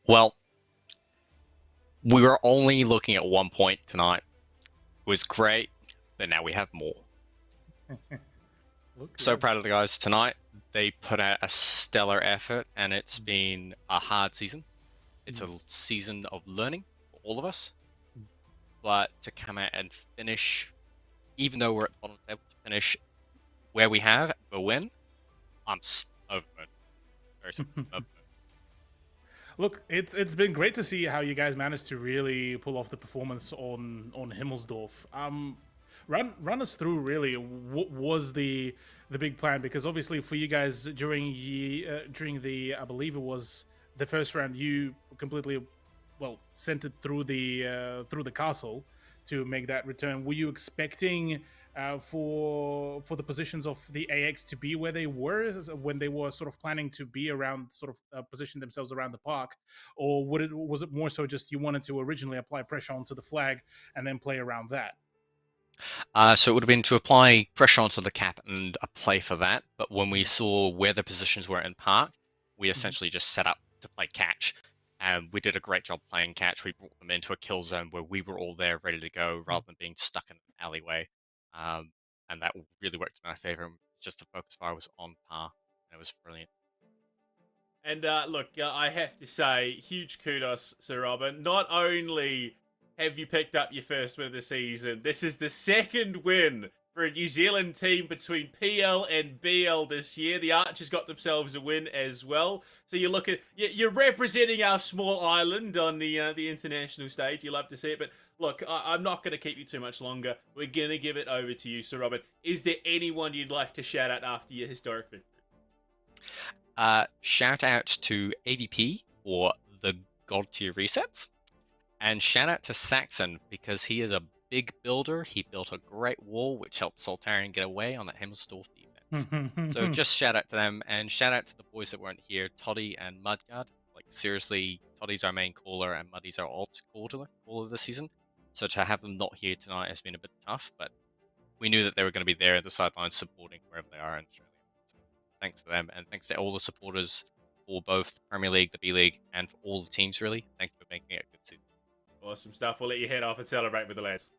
Well, we were only looking at 1 point tonight. It was great, but now we have more. So proud of the guys tonight. They put out a stellar effort, and it's been a hard season. It's a season of learning for all of us. But to come out and finish, even though we're at the bottom of the table, to finish where we have a win, I'm over it. Very simple. Look, it's been great to see how you guys managed to really pull off the performance on Himmelsdorf. Run us through really what was the big plan, because obviously for you guys during the I believe it was the first round, you completely sent it through the castle to make that return. Were you expecting for the positions of the AX to be where they were when they were sort of planning to be around, sort of position themselves around the park, or was it more so just you wanted to originally apply pressure onto the flag and then play around that? So it would have been to apply pressure onto the cap and a play for that. But when we saw where the positions were in park, we essentially just set up to play catch. And we did a great job playing catch. We brought them into a kill zone where we were all there ready to go rather than being stuck in an alleyway. And that really worked in our favor. Just the focus fire was on par. And it was brilliant. And look, I have to say, huge kudos, Sir Robin. Not only have you picked up your first win of the season, this is the second win for a New Zealand team between PL and BL this year. The Archers got themselves a win as well. So you're representing our small island on the international stage. You love to see it. But look, I'm not going to keep you too much longer. We're going to give it over to you, Sir Robin. Is there anyone you'd like to shout out after your historic victory? Shout out to ADP for the God tier resets. And shout out to Saxon, because he is a big builder. He built a great wall, which helped Soltarian get away on that Himmelsdorf defense. So just shout out to them, and shout out to the boys that weren't here, Toddy and Mudguard. Like, seriously, Toddy's our main caller, and Muddy's our alt caller this season. So to have them not here tonight has been a bit tough, but we knew that they were going to be there at the sidelines supporting wherever they are in Australia. So thanks to them, and thanks to all the supporters for both the Premier League, the B League, and for all the teams, really. Thank you for making it a good season. Awesome stuff. We'll let you head off and celebrate with the lads.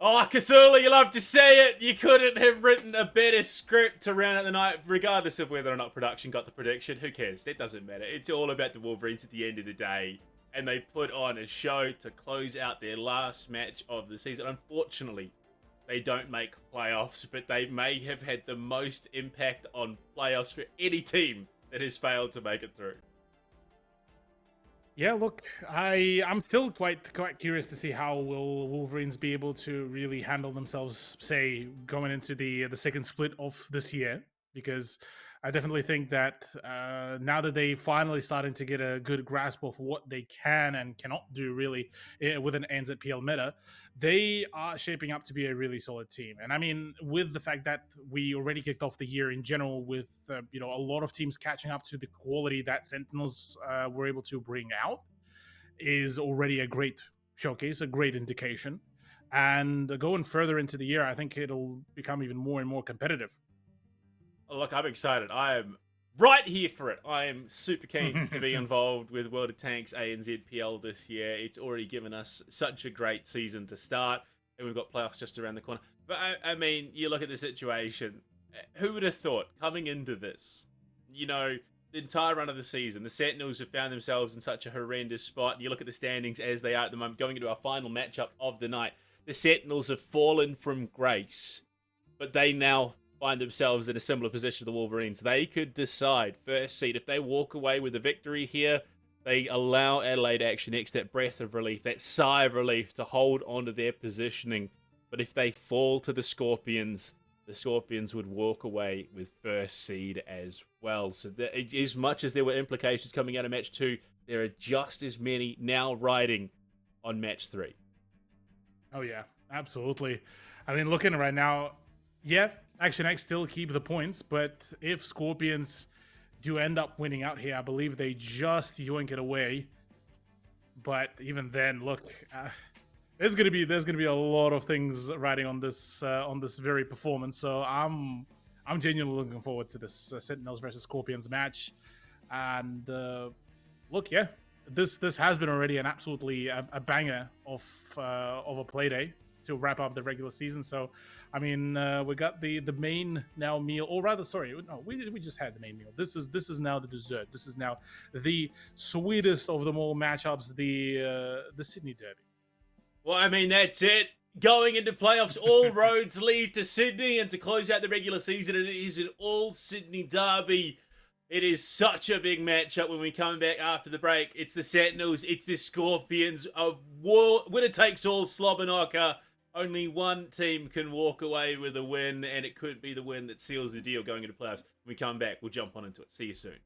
Oh, Kasula, you love to see it. You couldn't have written a better script to round out the night, regardless of whether or not production got the prediction. Who cares? It doesn't matter. It's all about the Wolverines at the end of the day. And they put on a show to close out their last match of the season. Unfortunately, they don't make playoffs, but they may have had the most impact on playoffs for any team that has failed to make it through. Yeah, look, I'm still quite curious to see how will Wolverines be able to really handle themselves, say, going into the second split of this year, because I definitely think that now that they finally starting to get a good grasp of what they can and cannot do really with an ANZPL meta, they are shaping up to be a really solid team. And I mean, with the fact that we already kicked off the year in general with a lot of teams catching up to the quality that Sentinels were able to bring out, is already a great showcase, a great indication. And going further into the year, I think it'll become even more and more competitive. Look, I'm excited. I am right here for it. I am super keen to be involved with World of Tanks ANZPL this year. It's already given us such a great season to start, and we've got playoffs just around the corner. But I mean, you look at the situation. Who would have thought coming into this, the entire run of the season, the Sentinels have found themselves in such a horrendous spot. And you look at the standings as they are at the moment, going into our final matchup of the night. The Sentinels have fallen from grace, but they now find themselves in a similar position to the Wolverines. They could decide first seed. If they walk away with a victory here, they allow Adelaide Action X that breath of relief, that sigh of relief to hold onto their positioning. But if they fall to the Scorpions would walk away with first seed as well. So as much as there were implications coming out of match 2, there are just as many now riding on match 3. Oh yeah, absolutely. I mean, looking right now, yeah, Action X still keep the points, but if Scorpions do end up winning out here, I believe they just yoink it away. But even then, look, there's gonna be a lot of things riding on this very performance. So I'm genuinely looking forward to this Sentinels versus Scorpions match. And look, yeah, this has been already an absolutely a banger of a play day to wrap up the regular season. So I mean, we got the main now meal, or rather, sorry, no, we just had the main meal. This is now the dessert. This is now the sweetest of them all matchups, the Sydney Derby. Well, I mean, that's it. Going into playoffs, all roads lead to Sydney, and to close out the regular season, it is an all-Sydney derby. It is such a big matchup when we come back after the break. It's the Sentinels, it's the Scorpions, a winner-takes-all slobber knocker. Only one team can walk away with a win, and it could be the win that seals the deal going into playoffs. When we come back, we'll jump on into it. See you soon.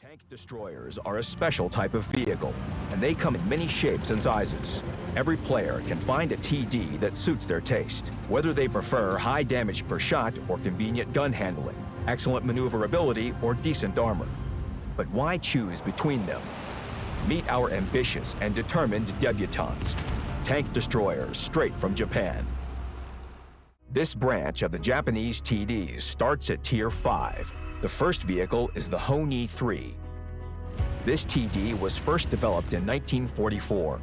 Tank destroyers are a special type of vehicle, and they come in many shapes and sizes. Every player can find a TD that suits their taste, whether they prefer high damage per shot or convenient gun handling, excellent maneuverability or decent armor. But why choose between them? Meet our ambitious and determined debutantes, tank destroyers straight from Japan. This branch of the Japanese TDs starts at Tier 5. The first vehicle is the Honi 3. This TD was first developed in 1944.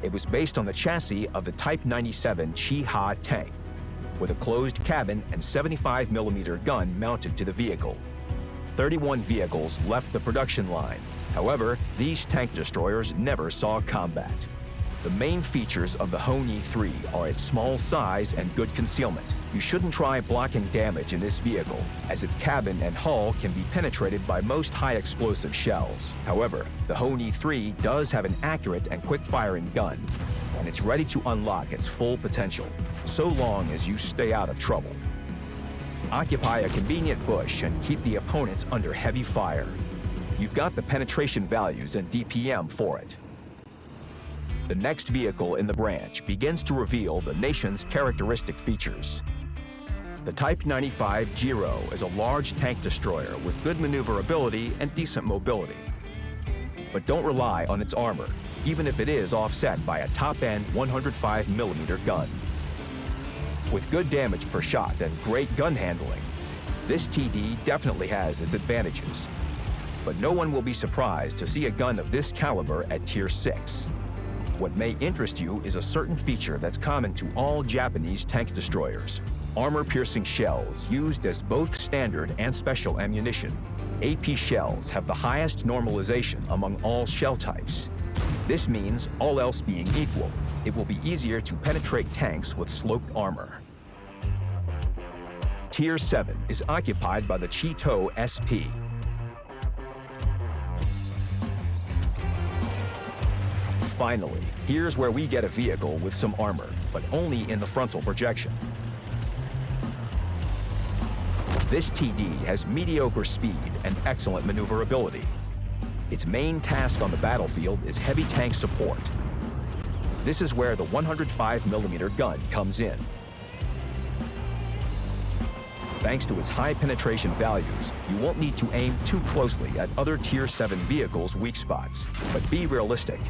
It was based on the chassis of the Type 97 Chi-Ha tank, with a closed cabin and 75mm gun mounted to the vehicle. 31 vehicles left the production line. However, these tank destroyers never saw combat. The main features of the Honi 3 are its small size and good concealment. You shouldn't try blocking damage in this vehicle, as its cabin and hull can be penetrated by most high-explosive shells. However, the Honi 3 does have an accurate and quick-firing gun, and it's ready to unlock its full potential, so long as you stay out of trouble. Occupy a convenient bush and keep the opponents under heavy fire. You've got the penetration values and DPM for it. The next vehicle in the branch begins to reveal the nation's characteristic features. The Type 95 Giro is a large tank destroyer with good maneuverability and decent mobility. But don't rely on its armor, even if it is offset by a top-end 105mm gun. With good damage per shot and great gun handling, this TD definitely has its advantages. But no one will be surprised to see a gun of this caliber at Tier 6. What may interest you is a certain feature that's common to all Japanese tank destroyers: armor-piercing shells used as both standard and special ammunition. AP shells have the highest normalization among all shell types. This means, all else being equal, it will be easier to penetrate tanks with sloped armor. Tier 7 is occupied by the Cheeto SP. Finally, here's where we get a vehicle with some armor, but only in the frontal projection. This TD has mediocre speed and excellent maneuverability. Its main task on the battlefield is heavy tank support. This is where the 105mm gun comes in. Thanks to its high penetration values, you won't need to aim too closely at other Tier 7 vehicles' weak spots, but be realistic.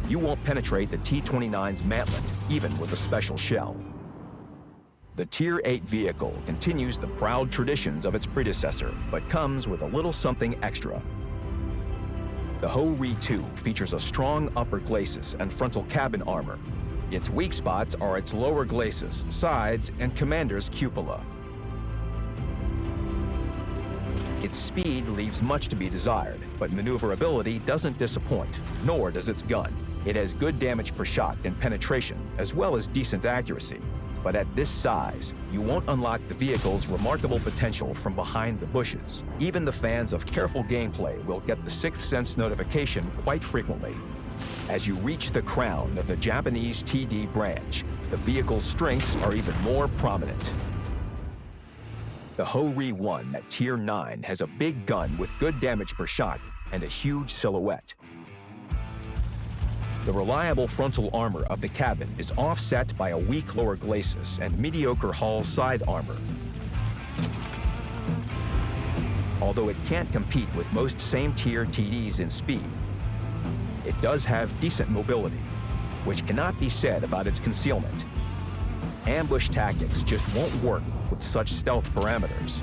You won't penetrate the T-29's mantlet, even with a special shell. The Tier 8 vehicle continues the proud traditions of its predecessor, but comes with a little something extra. The Ho-Ri 2 features a strong upper glacis and frontal cabin armor. Its weak spots are its lower glacis, sides, and commander's cupola. Its speed leaves much to be desired, but maneuverability doesn't disappoint, nor does its gun. It has good damage per shot and penetration, as well as decent accuracy. But at this size, you won't unlock the vehicle's remarkable potential from behind the bushes. Even the fans of careful gameplay will get the Sixth Sense notification quite frequently. As you reach the crown of the Japanese TD branch, the vehicle's strengths are even more prominent. The Ho-Ri 1 at Tier 9 has a big gun with good damage per shot and a huge silhouette. The reliable frontal armor of the cabin is offset by a weak lower glacis and mediocre hull side armor. Although it can't compete with most same-tier TDs in speed, it does have decent mobility, which cannot be said about its concealment. Ambush tactics just won't work with such stealth parameters.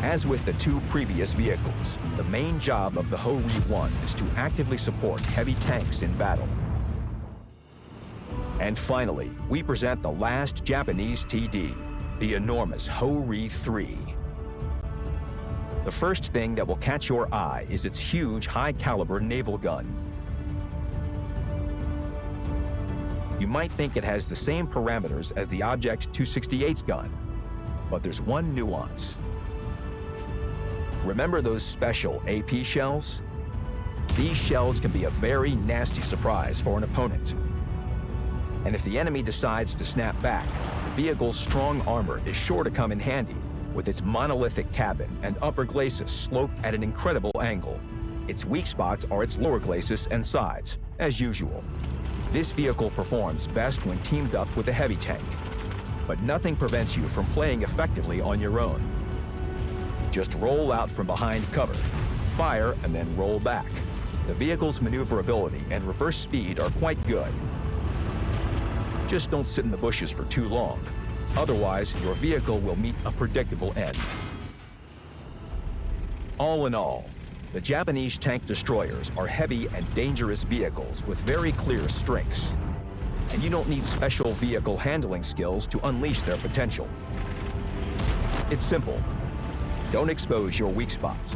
As with the two previous vehicles, the main job of the Ho-Ri 1 is to actively support heavy tanks in battle. And finally, we present the last Japanese TD, the enormous Ho-Ri 3. The first thing that will catch your eye is its huge high-caliber naval gun. You might think it has the same parameters as the Object 268's gun, but there's one nuance. Remember those special AP shells? These shells can be a very nasty surprise for an opponent. And if the enemy decides to snap back, the vehicle's strong armor is sure to come in handy, with its monolithic cabin and upper glacis sloped at an incredible angle. Its weak spots are its lower glacis and sides, as usual. This vehicle performs best when teamed up with a heavy tank, but nothing prevents you from playing effectively on your own. Just roll out from behind cover, fire, and then roll back. The vehicle's maneuverability and reverse speed are quite good. Just don't sit in the bushes for too long. Otherwise, your vehicle will meet a predictable end. All in all, the Japanese tank destroyers are heavy and dangerous vehicles with very clear strengths. And you don't need special vehicle handling skills to unleash their potential. It's simple. Don't expose your weak spots.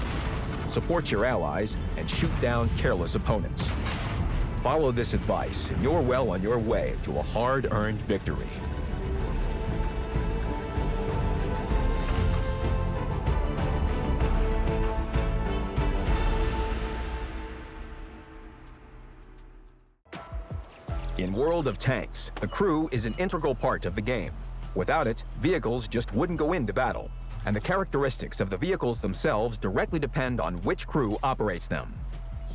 Support your allies and shoot down careless opponents. Follow this advice and you're well on your way to a hard-earned victory. In World of Tanks, the crew is an integral part of the game. Without it, vehicles just wouldn't go into battle, and the characteristics of the vehicles themselves directly depend on which crew operates them.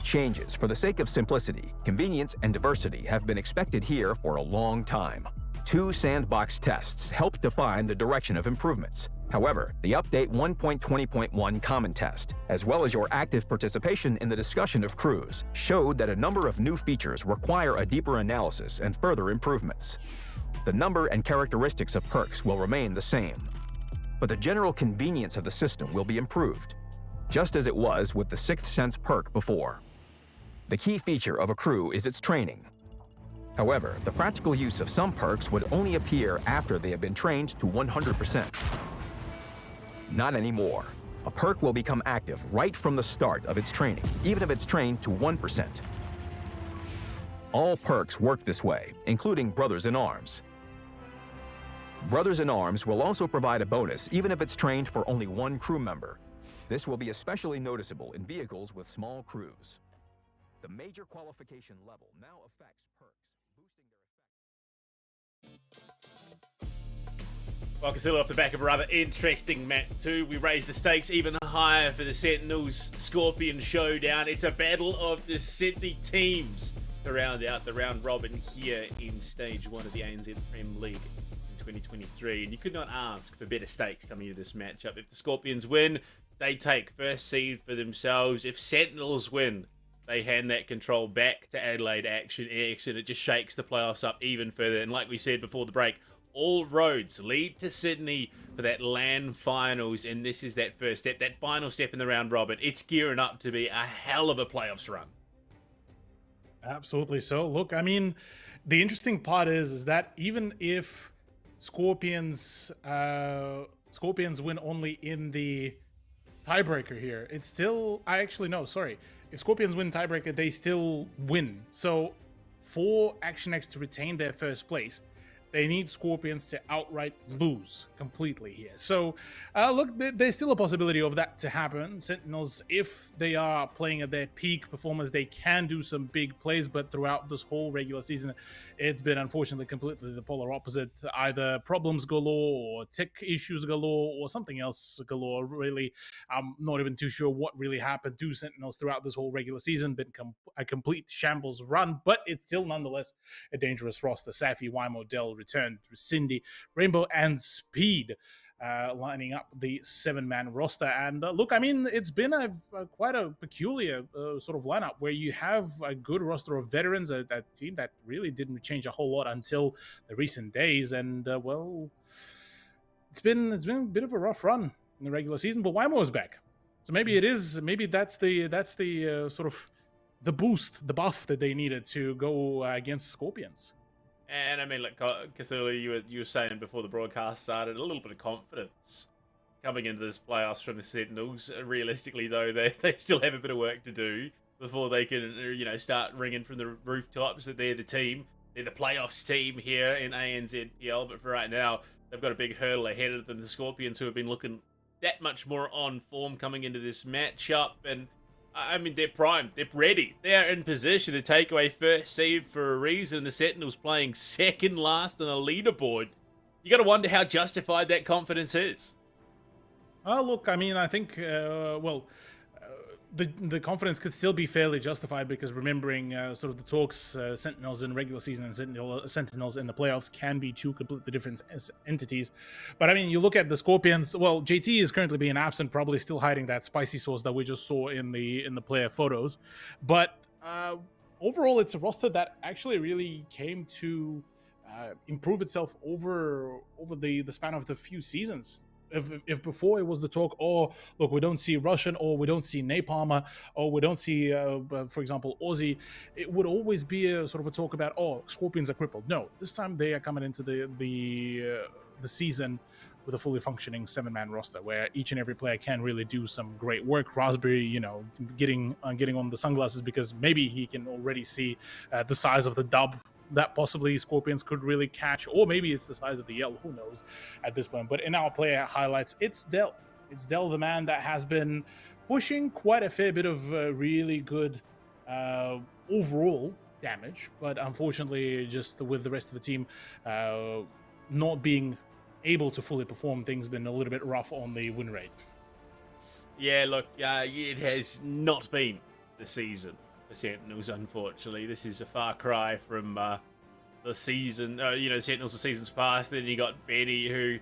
Changes for the sake of simplicity, convenience, and diversity have been expected here for a long time. 2 sandbox tests help define the direction of improvements. However, the Update 1.20.1 Common Test, as well as your active participation in the discussion of crews, showed that a number of new features require a deeper analysis and further improvements. The number and characteristics of perks will remain the same, but the general convenience of the system will be improved, just as it was with the Sixth Sense perk before. The key feature of a crew is its training. However, the practical use of some perks would only appear after they have been trained to 100%. Not anymore. A perk will become active right from the start of its training, even if it's trained to 1%. All perks work this way, including Brothers in Arms. Brothers in Arms will also provide a bonus even if it's trained for only 1 crew member. This will be especially noticeable in vehicles with small crews. The major qualification level now affects perks, boosting their effect. Well, Castillo off the back of a rather interesting map too. We raised the stakes even higher for the Sentinels Scorpion showdown. It's a battle of the Sydney teams to round out the round robin here in stage 1 of the ANZ Prem League in 2023. And you could not ask for better stakes coming into this matchup. If the Scorpions win, they take first seed for themselves. If Sentinels win, they hand that control back to Adelaide Action X, and it just shakes the playoffs up even further. And like we said before the break, all roads lead to Sydney for that LAN finals, and this is that first step, that final step in the round robin. It's gearing up to be a hell of a playoffs run. Absolutely so. Look, I mean, the interesting part is that even if Scorpions win only in the tiebreaker here, it's still... If Scorpions win tiebreaker, they still win. So for Action X to retain their first place, They need Scorpions to outright lose completely here. So, look, there's still a possibility of that to happen. Sentinels, if they are playing at their peak performance, they can do some big plays, but throughout this whole regular season, it's been unfortunately completely the polar opposite. Either problems galore, or tech issues galore, or something else galore, really. I'm not even too sure what really happened to Sentinels throughout this whole regular season. Been a complete shambles run, but it's still nonetheless a dangerous roster. Safi, Wymo, Dell returned through Cindy, Rainbow, and Speed, lining up the 7-man roster. And look, I mean, it's been quite a peculiar sort of lineup where you have a good roster of veterans, that team that really didn't change a whole lot until the recent days. And well, it's been a bit of a rough run in the regular season, but Wymo is back. So maybe that's the sort of the boost, the buff that they needed to go against Scorpions. And I mean, like Cthulhu, you were saying before the broadcast started, a little bit of confidence coming into this playoffs from the Sentinels. Realistically, though, they still have a bit of work to do before they can, start ringing from the rooftops that they're the team. They're the playoffs team here in ANZPL. But for right now, they've got a big hurdle ahead of them. The Scorpions, who have been looking that much more on form coming into this matchup, and I mean, they're primed. They're ready. They're in position to take away first seed for a reason. The Sentinels playing second last on the leaderboard. You got to wonder how justified that confidence is. Look, I mean, I think, the confidence could still be fairly justified because remembering sort of the talks, Sentinels in regular season and Sentinels in the playoffs can be two completely different entities. But I mean, you look at the Scorpions. Well, JT is currently being absent, probably still hiding that spicy sauce that we just saw in the player photos. But overall, it's a roster that actually really came to improve itself over the span of the few seasons. If before it was the talk, oh, look, we don't see Russian, or we don't see Napalmer, or we don't see, for example, Aussie, it would always be a sort of a talk about, oh, Scorpions are crippled. No, this time they are coming into the season with a fully functioning 7-man roster where each and every player can really do some great work. Raspberry, getting on the sunglasses because maybe he can already see the size of the dub that possibly Scorpions could really catch, or maybe it's the size of the yell, who knows at this point. But in our player highlights, it's Dell. It's Dell, the man that has been pushing quite a fair bit of really good overall damage, but unfortunately, just with the rest of the team not being able to fully perform, things been a little bit rough on the win rate. Yeah, look, it has not been the season for Sentinels, unfortunately. This is a far cry from the season, Sentinels of seasons past. Then you got Benny, who,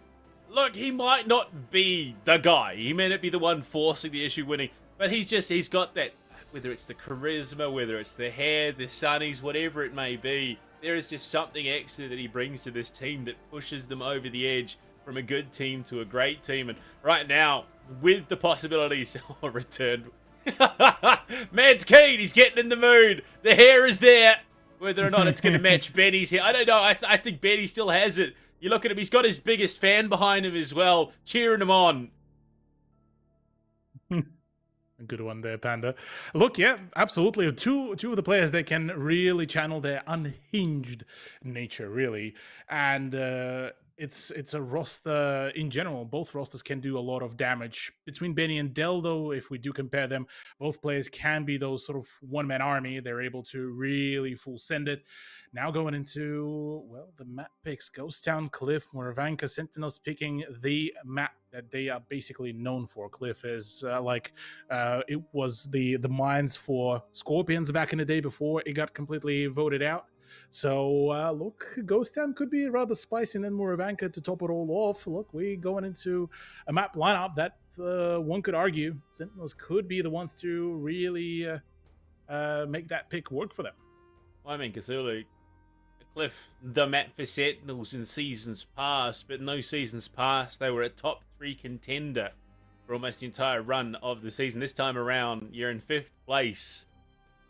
look, he might not be the guy. He may not be the one forcing the issue winning, but he's got that, whether it's the charisma, whether it's the hair, the sunnies, whatever it may be, there is just something extra that he brings to this team that pushes them over the edge from a good team to a great team. And right now, with the possibilities of return, Man's keen. He's getting in the mood. The hair is there. Whether or not it's going to match Benny's hair, I don't know. I think Benny still has it. You look at him. He's got his biggest fan behind him as well, cheering him on. A good one there, Panda. Look, yeah, absolutely. Two of the players that can really channel their unhinged nature, really. And it's a roster in general. Both rosters can do a lot of damage. Between Benny and Dell, though, if we do compare them, both players can be those sort of one-man army. They're able to really full send it. Now going into, well, the map picks. Ghost Town, Cliff, Moravanka, Sentinels picking the map that they are basically known for. Cliff is it was the mines for Scorpions back in the day before it got completely voted out. So, look, Ghost Town could be rather spicy, and then Moravanka to top it all off. Look, we going into a map lineup that one could argue Sentinels could be the ones to really make that pick work for them. I mean, Cthulhu, Cliff, the map for Sentinels in seasons past, but in those seasons past, they were a top 3 contender for almost the entire run of the season. This time around, you're in 5th place.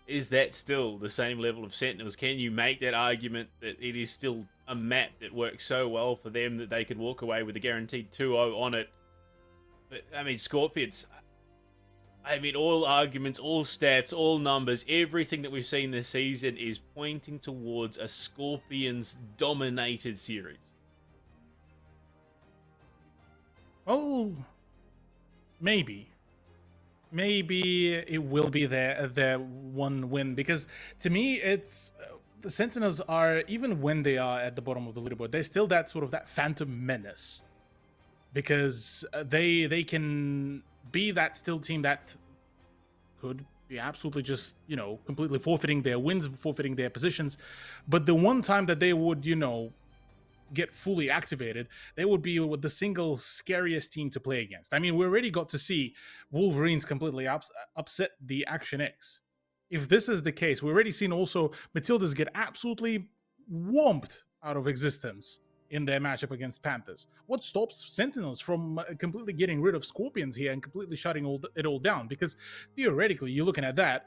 Is that still the same level of Sentinels? Can you make that argument that it is still a map that works so well for them that they could walk away with a guaranteed 2-0 on it? But, I mean, Scorpions, I mean, all arguments, all stats, all numbers, everything that we've seen this season is pointing towards a Scorpions-dominated series. Well, maybe. Maybe it will be their one win, because to me, it's the Sentinels are, even when they are at the bottom of the leaderboard, they're still that sort of that phantom menace, because they can be that still team that could be absolutely just, you know, completely forfeiting their wins, forfeiting their positions. But the one time that they would, you know, get fully activated, they would be with the single scariest team to play against. I mean, we already got to see Wolverines completely upset the Action X. If this is the case, we've already seen also Matildas get absolutely whomped out of existence in their matchup against Panthers. What stops Sentinels from completely getting rid of Scorpions here and completely shutting it all down? Because theoretically, you're looking at that,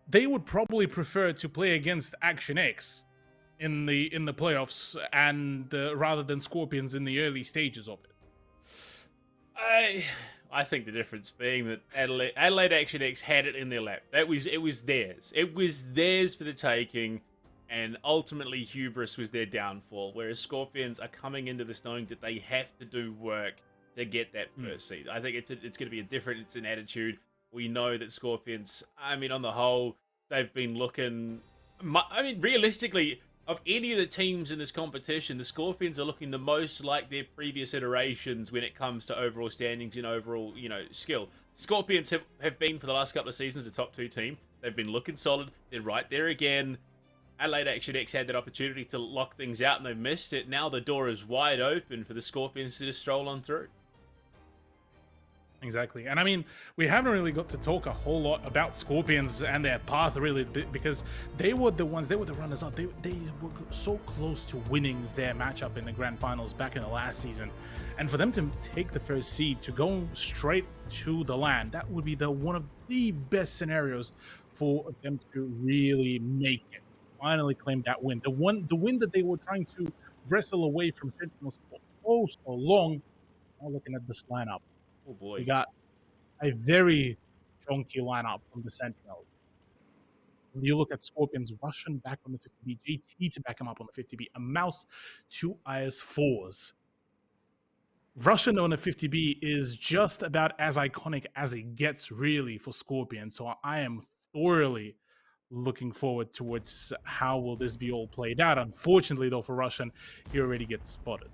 they would probably prefer to play against Action X in the playoffs, and rather than Scorpions in the early stages of it. I think the difference being that Adelaide Action X had it in their lap. It was theirs. It was theirs for the taking, and ultimately hubris was their downfall. Whereas Scorpions are coming into this knowing that they have to do work to get that first seed. I think it's going to be it's an attitude. We know that Scorpions, I mean, on the whole, they've been looking. I mean, realistically, of any of the teams in this competition, the Scorpions are looking the most like their previous iterations when it comes to overall standings and overall, you know, skill. Scorpions have been, for the last couple of seasons, the top 2 team. They've been looking solid. They're right there again. Adelaide Action X had that opportunity to lock things out and they missed it. Now the door is wide open for the Scorpions to just stroll on through. Exactly. And I mean, we haven't really got to talk a whole lot about Scorpions and their path, really, because they were the runners up. They were so close to winning their matchup in the grand finals back in the last season. And for them to take the first seed, to go straight to the land, that would be one of the best scenarios for them to really make it, finally claim that win. The win that they were trying to wrestle away from Sentinels for so long. Now looking at this lineup. Oh boy. We got a very chunky lineup from the Sentinels. When you look at Scorpions, Russian back on the 50B, JT to back him up on the 50B, a mouse, 2 IS4s. Russian on a 50B is just about as iconic as it gets, really, for Scorpions. So I am thoroughly looking forward towards how will this be all played out. Unfortunately, though, for Russian, he already gets spotted.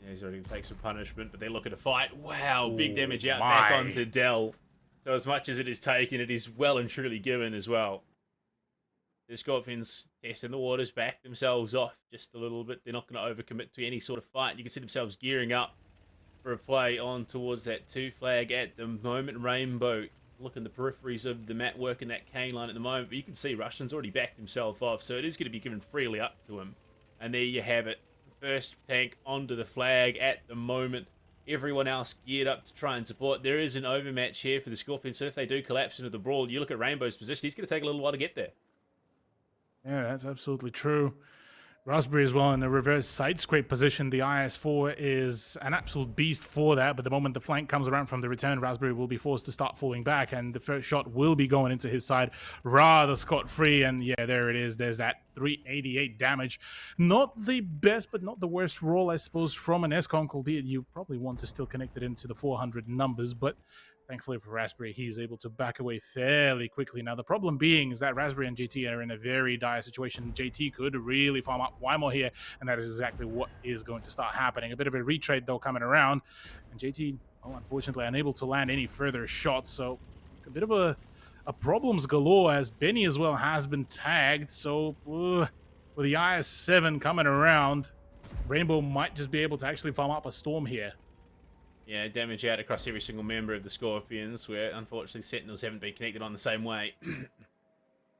Yeah, he's already going to take some punishment, but they're looking to fight. Wow, big damage out back onto Dell. So as much as it is taken, it is well and truly given as well. The Scorpions testing the waters, back themselves off just a little bit. They're not going to overcommit to any sort of fight. You can see themselves gearing up for a play on towards that 2 flag at the moment. Rainbow looking the peripheries of the mat working that cane line at the moment, but you can see Russian's already backed himself off, so it is going to be given freely up to him. And there you have it. First tank onto the flag at the moment. Everyone else geared up to try and support. There is an overmatch here for the Scorpions, so if they do collapse into the brawl, you look at Rainbow's position, he's going to take a little while to get there. Yeah, that's absolutely true. Raspberry as well in the reverse side scrape position. The IS4 is an absolute beast for that, but the moment the flank comes around from the return, Raspberry will be forced to start falling back, and the first shot will be going into his side rather scot-free, and yeah, there it is. There's that 388 damage. Not the best, but not the worst roll, I suppose, from an S-Conk, albeit you probably want to still connect it into the 400 numbers, but thankfully for Raspberry, he's able to back away fairly quickly. Now, the problem being is that Raspberry and JT are in a very dire situation. JT could really farm up Wymo here, and that is exactly what is going to start happening. A bit of a retrade, though, coming around, and JT, well, unfortunately, unable to land any further shots, so a bit of a problems galore, as Benny as well has been tagged, so with the IS-7 coming around, Rainbow might just be able to actually farm up a Storm here. Yeah, damage out across every single member of the Scorpions, where unfortunately Sentinels haven't been connected on the same way.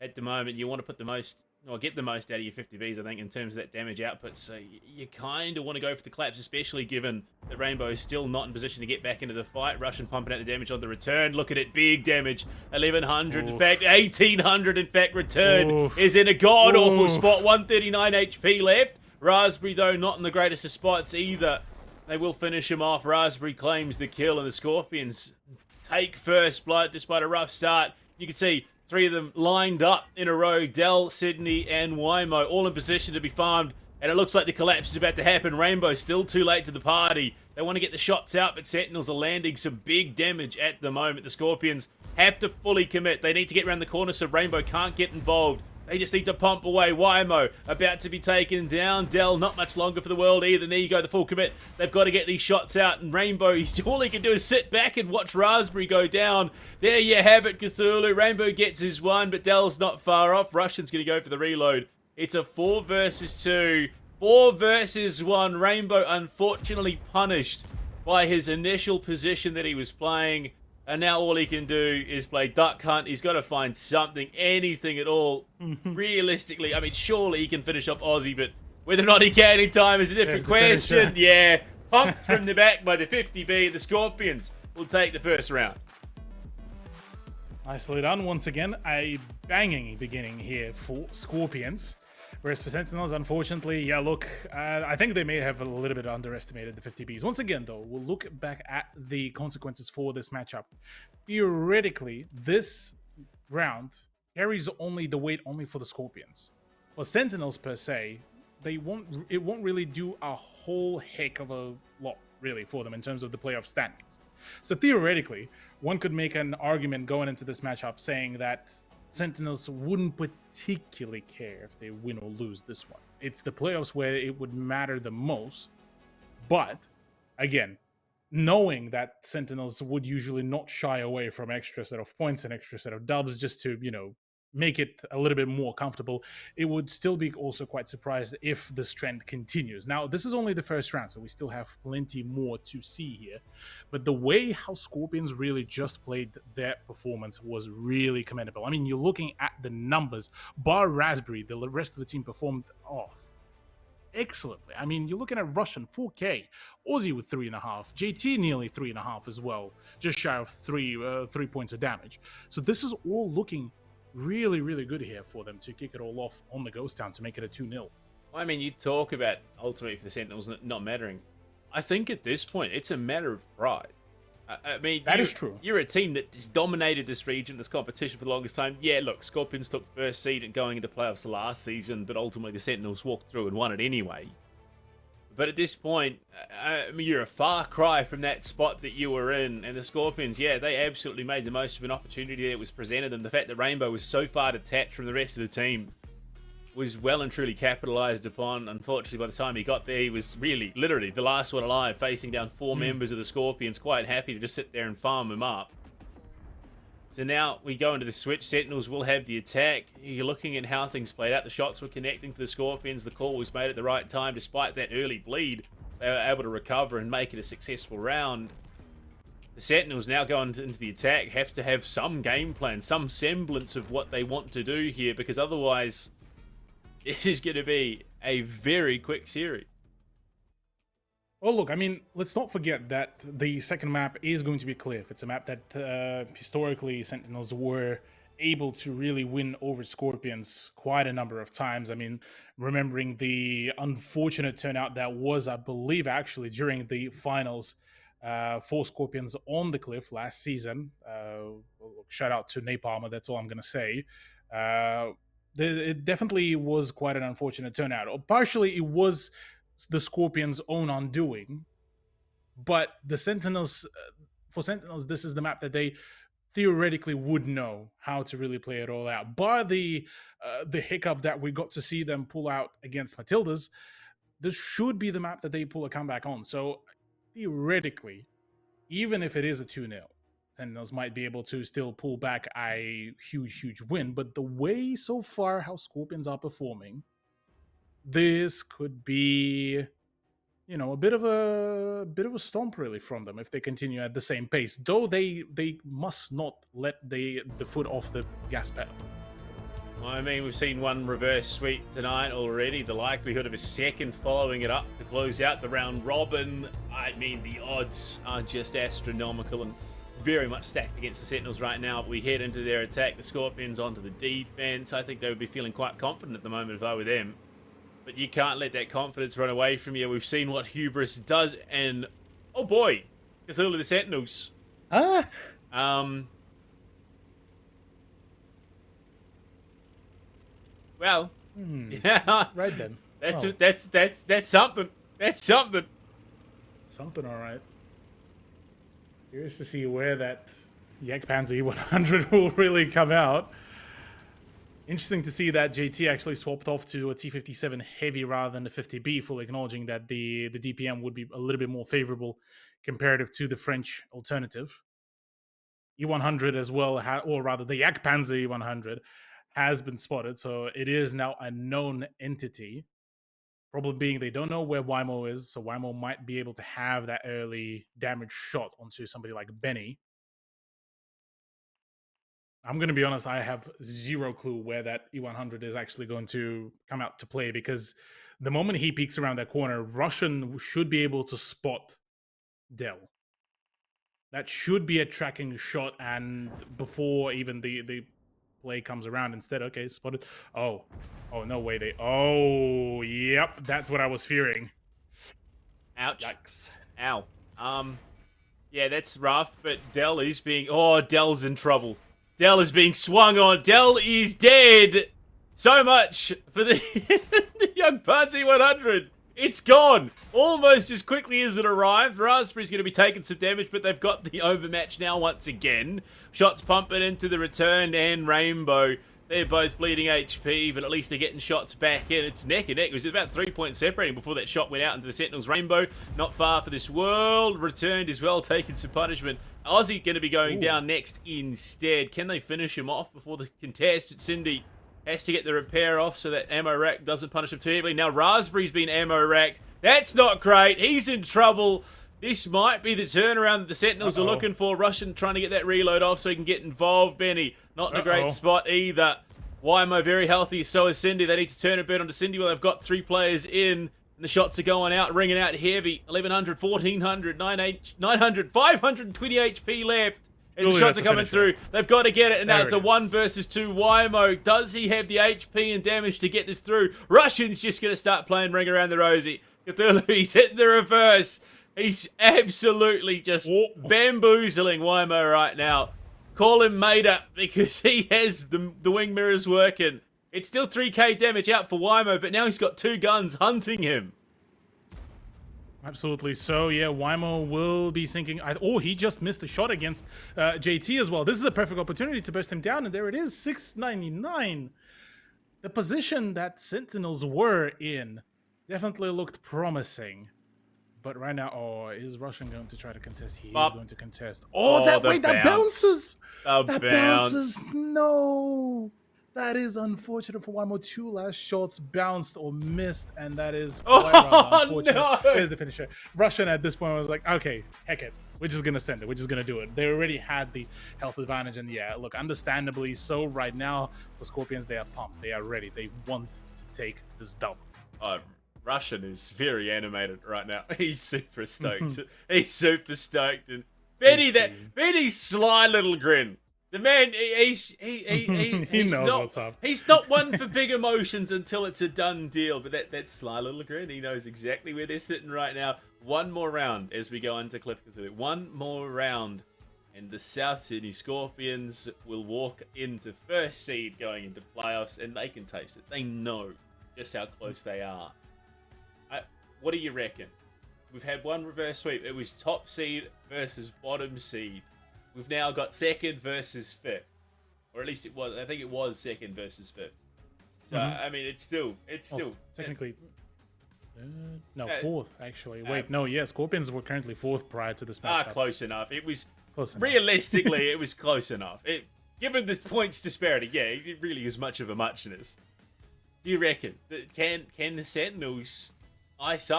At the moment, you want to put the most, or get the most out of your 50Bs, I think, in terms of that damage output. So you kind of want to go for the collapse, especially given that Rainbow is still not in position to get back into the fight. Russian pumping out the damage on the return. Look at it, big damage. 1100, in fact, 1800, in fact, return is in a god-awful spot. 139 HP left. Raspberry, though, not in the greatest of spots either. They will finish him off. Raspberry claims the kill, and the Scorpions take first blood despite a rough start. You can see 3 of them lined up in a row. Dell, Sydney, and Wymo all in position to be farmed. And it looks like the collapse is about to happen. Rainbow still too late to the party. They want to get the shots out, but Sentinels are landing some big damage at the moment. The Scorpions have to fully commit. They need to get around the corner so Rainbow can't get involved. They just need to pump away. Wymo about to be taken down. Dell, not much longer for the world either. There you go, the full commit. They've got to get these shots out. And Rainbow, all he can do is sit back and watch Raspberry go down. There you have it, Cthulhu. Rainbow gets his one, but Dell's not far off. Russian's going to go for the reload. It's a 4 versus 2. 4 versus 1. Rainbow unfortunately punished by his initial position that he was playing. And now all he can do is play Duck Hunt. He's got to find something, anything at all. Realistically, I mean, surely he can finish off Aussie, but whether or not he can in time is a different question. Yeah, pumped from the back by the 50B. The Scorpions will take the first round. Nicely done. Once again, a banging beginning here for Scorpions. Whereas for Sentinels, unfortunately, yeah, look, I think they may have a little bit underestimated the 50Bs. Once again, though, we'll look back at the consequences for this matchup. Theoretically, this round carries only the weight only for the Scorpions. For Sentinels, per se, it won't really do a whole heck of a lot, really, for them in terms of the playoff standings. So theoretically, one could make an argument going into this matchup saying that Sentinels wouldn't particularly care if they win or lose this one. It's the playoffs where it would matter the most. But, again, knowing that Sentinels would usually not shy away from extra set of points and extra set of dubs just to, make it a little bit more comfortable, it would still be also quite surprised if this trend continues. Now, this is only the first round, so we still have plenty more to see here. But the way how Scorpions really just played their performance was really commendable. I mean, you're looking at the numbers. Bar Raspberry, the rest of the team performed excellently. I mean, you're looking at Russian 4K, Aussie with 3.5, JT nearly 3.5 as well, just shy of 3 points of damage. So this is all looking really, really good here for them to kick it all off on the Ghost Town to make it a 2-0. I mean, you talk about ultimately for the Sentinels not mattering. I think at this point, it's a matter of pride. I mean, that is true. You're a team that has dominated this region, this competition for the longest time. Yeah, look, Scorpions took first seed and going into playoffs last season, but ultimately the Sentinels walked through and won it anyway. But at this point, I mean, you're a far cry from that spot that you were in. And the Scorpions, yeah, they absolutely made the most of an opportunity that was presented them. The fact that Rainbow was so far detached from the rest of the team was well and truly capitalized upon. Unfortunately, by the time he got there, he was really, literally, the last one alive, facing down 4 members of the Scorpions, quite happy to just sit there and farm them up. So now we go into the switch. Sentinels will have the attack. You're looking at how things played out. The shots were connecting for the Scorpions. The call was made at the right time. Despite that early bleed, they were able to recover and make it a successful round. The Sentinels now going into the attack have to have some game plan, some semblance of what they want to do here, because otherwise it is going to be a very quick series. Well, look, I mean, let's not forget that the second map is going to be Cliff. It's a map that historically Sentinels were able to really win over Scorpions quite a number of times. I mean, remembering the unfortunate turnout that was, I believe, actually during the finals for Scorpions on the Cliff last season. Shout out to Napalmer, that's all I'm going to say. It definitely was quite an unfortunate turnout. Partially, it was the Scorpions' own undoing, but the Sentinels, for Sentinels, this is the map that they theoretically would know how to really play it all out. Bar the hiccup that we got to see them pull out against Matildas, this should be the map that they pull a comeback on. So theoretically, even if it is a 2-0, Sentinels might be able to still pull back a huge win. But the way so far how Scorpions are performing, this could be, a bit of a stomp really from them if they continue at the same pace. Though they must not let the foot off the gas pedal. I mean, we've seen one reverse sweep tonight already. The likelihood of a second following it up to close out the round robin, I mean, the odds are just astronomical and very much stacked against the Sentinels right now. We head into their attack, the Scorpions onto the defense. I think they would be feeling quite confident at the moment if I were them. But you can't let that confidence run away from you. We've seen what hubris does, and oh boy, Cthulhu the Sentinels. Well, Hmm. yeah. Right then. That's Oh. that's something. That's something. Something all right. Curious to see where that Jagdpanzer E100 will really come out. Interesting to see that JT actually swapped off to a T57 heavy rather than the 50B, fully acknowledging that the DPM would be a little bit more favorable comparative to the French alternative. E100 as well, or rather the Jagdpanzer E100 has been spotted, so it is now a known entity. Problem being they don't know where Wymo is, so Wymo might be able to have that early damage shot onto somebody like Benny. I'm going to be honest, I have zero clue where that E100 is actually going to come out to play, because the moment he peeks around that corner, Russian should be able to spot Dell. That should be a tracking shot, and before even the play comes around, instead, okay, spotted. Oh, no way, yep, that's what I was fearing. Ouch. Yikes. Ow. Yeah, that's rough, but Dell is being... Dell's in trouble. Dell is being swung on. Dell is dead. So much for the, the young Party 100. It's gone almost as quickly as it arrived. Raspberry's going to be taking some damage, but they've got the overmatch now once again. Shots pumping into the return and Rainbow. They're both bleeding HP, but at least they're getting shots back in. It's neck and neck. It was about 3 points separating before that shot went out into the Sentinels. Rainbow, not far for this world. Returned as well, taking some punishment. Aussie going to be going down next instead. Can they finish him off before the contest? Cindy has to get the repair off so that ammo rack doesn't punish him too heavily. Now Raspberry's been ammo racked. That's not great. He's in trouble. This might be the turnaround that the Sentinels are looking for. Russian trying to get that reload off so he can get involved. Benny, not in a great spot either. Wymo very healthy, so is Cindy. They need to turn a bit onto Cindy. Well, they've got 3 players in, and the shots are going out, ringing out heavy. 1100, 1400, 900, 520 HP left. As the shots are coming through, they've got to get it, and now it's a 1 versus 2. Wymo, does he have the HP and damage to get this through? Russian's just going to start playing Ring Around the Rosie. Cthulhu, he's hitting the reverse. He's absolutely just bamboozling Wymo right now. Call him made up because he has the wing mirrors working. It's still 3k damage out for Wymo, but now he's got 2 guns hunting him. Absolutely. So, yeah, Wymo will be sinking. He just missed a shot against JT as well. This is a perfect opportunity to burst him down, and there it is, 699. The position that Sentinels were in definitely looked promising. But right now, is Russian going to try to contest? He is going to contest. That bounces! That bounces! No! That is unfortunate for Wymo. 2 last shots bounced or missed, and that is quite rather unfortunate. No! There's the finisher. Russian at this point was like, okay, heck it. We're just going to send it. We're just going to do it. They already had the health advantage, and yeah, look, understandably so right now, the Scorpions, they are pumped. They are ready. They want to take this dub. Russian is very animated right now. He's super stoked. He's super stoked. And Benny's sly little grin. The man, he knows what's up. He's not one for big emotions until it's a done deal. But that sly little grin, he knows exactly where they're sitting right now. One more round as we go into Cliff Cthulhu. One more round. And the South Sydney Scorpions will walk into first seed going into playoffs. And they can taste it. They know just how close they are. What do you reckon? We've had one reverse sweep. It was top seed versus bottom seed. We've now got second versus fifth. Or at least it was. I think it was second versus fifth. So, I mean, it's still... Technically... no, fourth, actually. Wait, no, yeah, Scorpions were currently fourth prior to this match. Close enough. It was... Close enough. Realistically, it was close enough. Given the points disparity, yeah, it really is much of a muchness. Do you reckon? Can the Sentinels... ice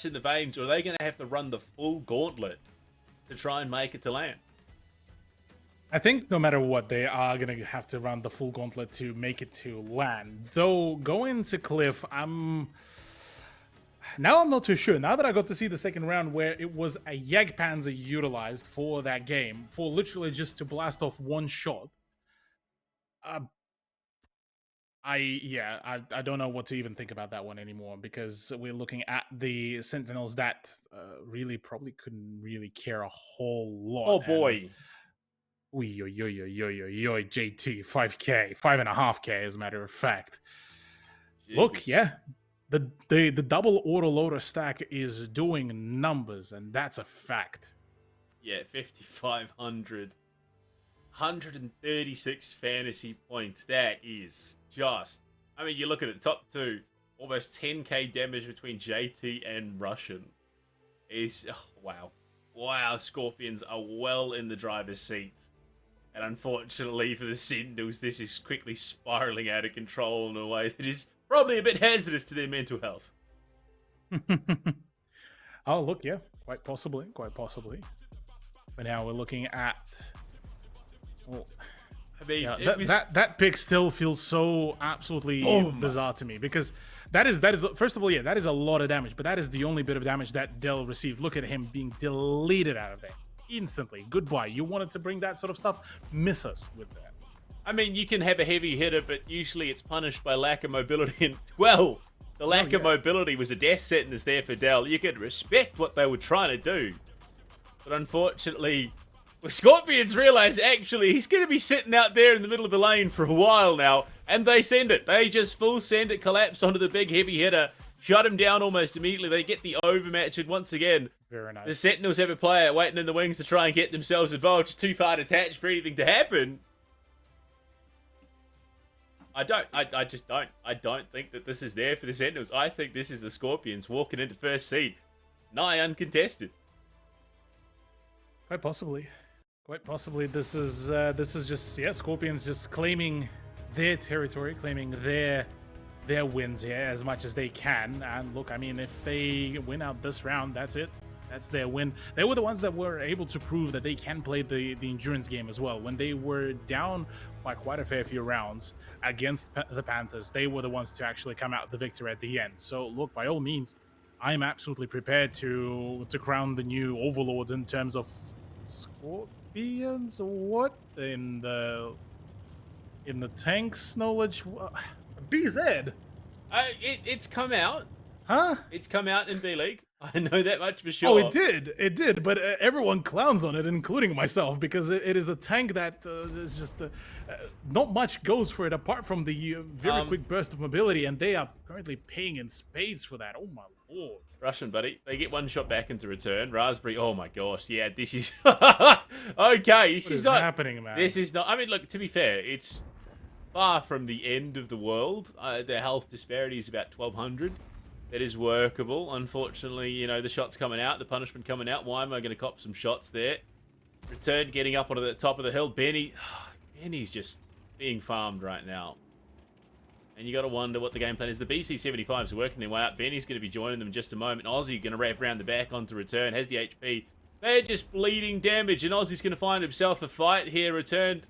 in the veins, or are they going to have to run the full gauntlet to try and make it to land? I think no matter what, they are going to have to run the full gauntlet to make it to land. Though, going to Cliff, now I'm not too sure. Now that I got to see the second round where it was a Jagdpanzer utilized for that game, for literally just to blast off 1 shot, I don't know what to even think about that one anymore, because we're looking at the Sentinels that really probably couldn't really care a whole lot. Oh boy. JT, 5K, 5.5K, as a matter of fact. Look, yeah, the double autoloader stack is doing numbers, and that's a fact. Yeah, 5,500. 136 fantasy points. That is just... I mean, you look at it, top two, almost 10k damage between JT and Russian. Wow. Wow, Scorpions are well in the driver's seat. And unfortunately for the Sentinels, this is quickly spiraling out of control in a way that is probably a bit hazardous to their mental health. Oh, look, yeah, quite possibly. But now we're looking at... Well, I mean, yeah, that pick still feels so absolutely bizarre to me, because that is first of all, yeah, that is a lot of damage, but that is the only bit of damage that Dell received. Look at him being deleted out of there instantly. Goodbye. You wanted to bring that sort of stuff, miss us with that. I mean, you can have a heavy hitter, but usually it's punished by lack of mobility. And, well, the lack of mobility was a death sentence there for Dell. You could respect what they were trying to do. But unfortunately, Scorpions realize, actually, he's going to be sitting out there in the middle of the lane for a while now. And they send it. They just full send it, collapse onto the big heavy hitter. Shut him down almost immediately. They get the overmatch, and once again, very nice. The Sentinels have a player waiting in the wings to try and get themselves involved. Just too far detached for anything to happen. I don't think that this is there for the Sentinels. I think this is the Scorpions walking into first seed, nigh uncontested. Quite possibly. This is just Scorpions just claiming their territory, claiming their wins here as much as they can. And look, I mean, if they win out this round, that's it. That's their win. They were the ones that were able to prove that they can play the endurance game as well. When they were down by quite a fair few rounds against the Panthers, they were the ones to actually come out the victor at the end. So look, by all means, I'm absolutely prepared to crown the new overlords in terms of Scorpions. What in the tanks knowledge? BZ. It's come out. Huh? It's come out in B League. I know that much for sure. Oh, it did, but everyone clowns on it, including myself, because it is a tank that is just not much goes for it apart from the very quick burst of mobility, and they are currently paying in spades for that. Oh my lord. Russian, buddy. They get one shot back into return. Raspberry, oh my gosh. Yeah, this is... okay, this is not... happening, man? This is not... I mean, look, to be fair, it's far from the end of the world. Their health disparity is about 1,200. That is workable. Unfortunately, you know, the shot's coming out, the punishment coming out. Why am I going to cop some shots there? Return getting up onto the top of the hill. Benny's just being farmed right now. And you got to wonder what the game plan is. The BC-75s are working their way up. Benny's going to be joining them in just a moment. Aussie going to wrap around the back onto return. Has the HP. They're just bleeding damage. And Aussie's going to find himself a fight here. Returned.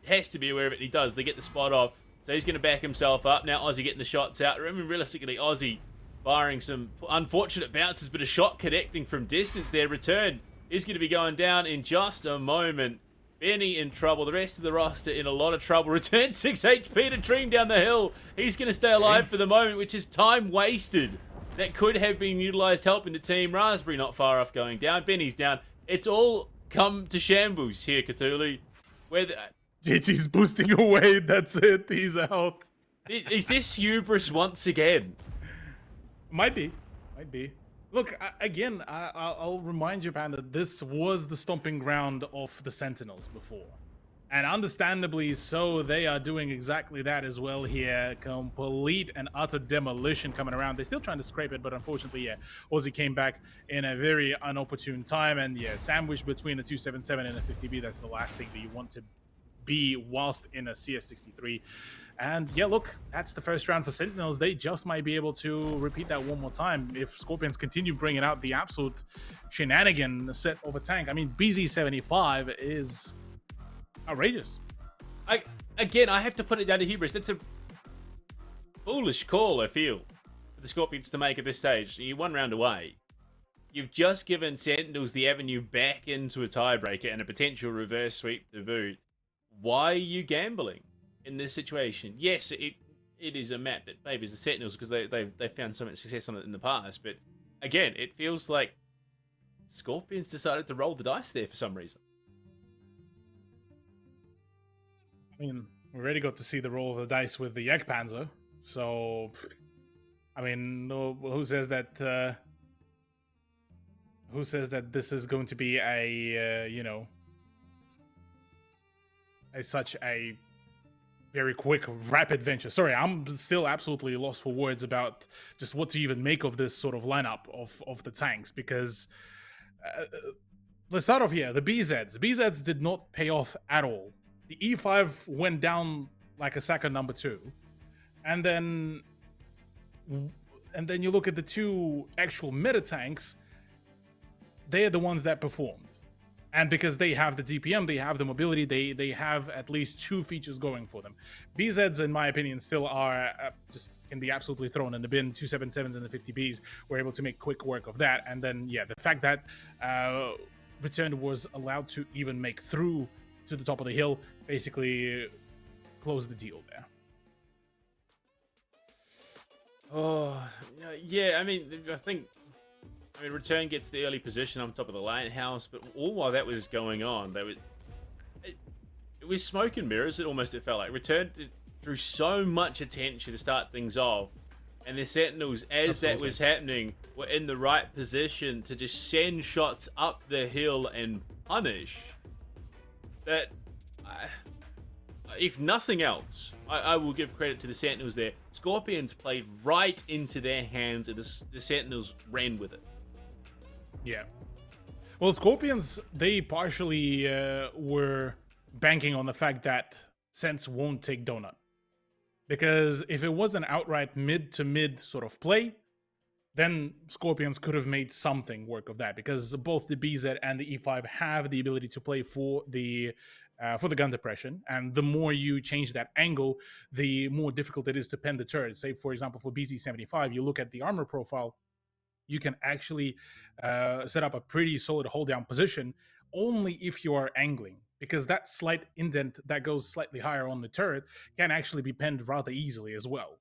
Has to be aware of it. He does. They get the spot off. So he's going to back himself up. Now Aussie getting the shots out. Remember, realistically, Aussie firing some unfortunate bounces, but a shot connecting from distance there. Return is going to be going down in just a moment. Benny in trouble. The rest of the roster in a lot of trouble. Return 6 HP to Dream down the hill. He's going to stay alive for the moment, which is time wasted. That could have been utilised helping the team. Raspberry not far off going down. Benny's down. It's all come to shambles here, Cthulhu. JT's boosting away. That's it. He's out. Is this hubris once again? Might be. Look, again, I'll remind you, Panda, this was the stomping ground of the Sentinels before. And understandably so, they are doing exactly that as well here. Complete and utter demolition coming around. They're still trying to scrape it, but unfortunately, yeah, Aussie came back in a very inopportune time. And yeah, sandwiched between a 277 and a 50B, that's the last thing that you want to be whilst in a CS63. And yeah, look, that's the first round for Sentinels. They just might be able to repeat that one more time if Scorpions continue bringing out the absolute shenanigan set of a tank. I mean, BZ75 is outrageous. I have to put it down to hubris. That's a foolish call, I feel, for the Scorpions to make at this stage. You're one round away. You've just given Sentinels the avenue back into a tiebreaker and a potential reverse sweep to boot. Why are you gambling in this situation? Yes, it is a map that favours the Sentinels because they found so much success on it in the past. But again, it feels like Scorpions decided to roll the dice there for some reason. I mean, we already got to see the roll of the dice with the Panzer, so I mean, who says that? Who says that this is going to be a such a very quick, rapid venture? Sorry, I'm still absolutely lost for words about just what to even make of this sort of lineup of the tanks, because let's start off here. The BZs. The BZs did not pay off at all. The E5 went down like a sack of number 2. And then you look at the two actual meta tanks, they're the ones that performed. And because they have the DPM, they have the mobility, they have at least 2 features going for them. BZs, in my opinion, still are just can be absolutely thrown in the bin. 277s and the 50Bs were able to make quick work of that. And then, yeah, the fact that Return was allowed to even make through to the top of the hill basically closed the deal there. Oh, yeah, I mean, Return gets the early position on top of the lighthouse, but all while that was going on, it was smoke and mirrors. It felt like Return drew so much attention to start things off, and the Sentinels, as that was happening, were in the right position to just send shots up the hill and punish. That, if nothing else, I will give credit to the Sentinels there. Scorpions played right into their hands, and the Sentinels ran with it. Yeah. Well, Scorpions, they partially were banking on the fact that Sense won't take Donut. Because if it was an outright mid-to-mid sort of play, then Scorpions could have made something work of that. Because both the BZ and the E5 have the ability to play for the gun depression. And the more you change that angle, the more difficult it is to pen the turret. Say, for example, for BZ75, you look at the armor profile, you can actually set up a pretty solid hold down position only if you are angling, because that slight indent that goes slightly higher on the turret can actually be penned rather easily as well.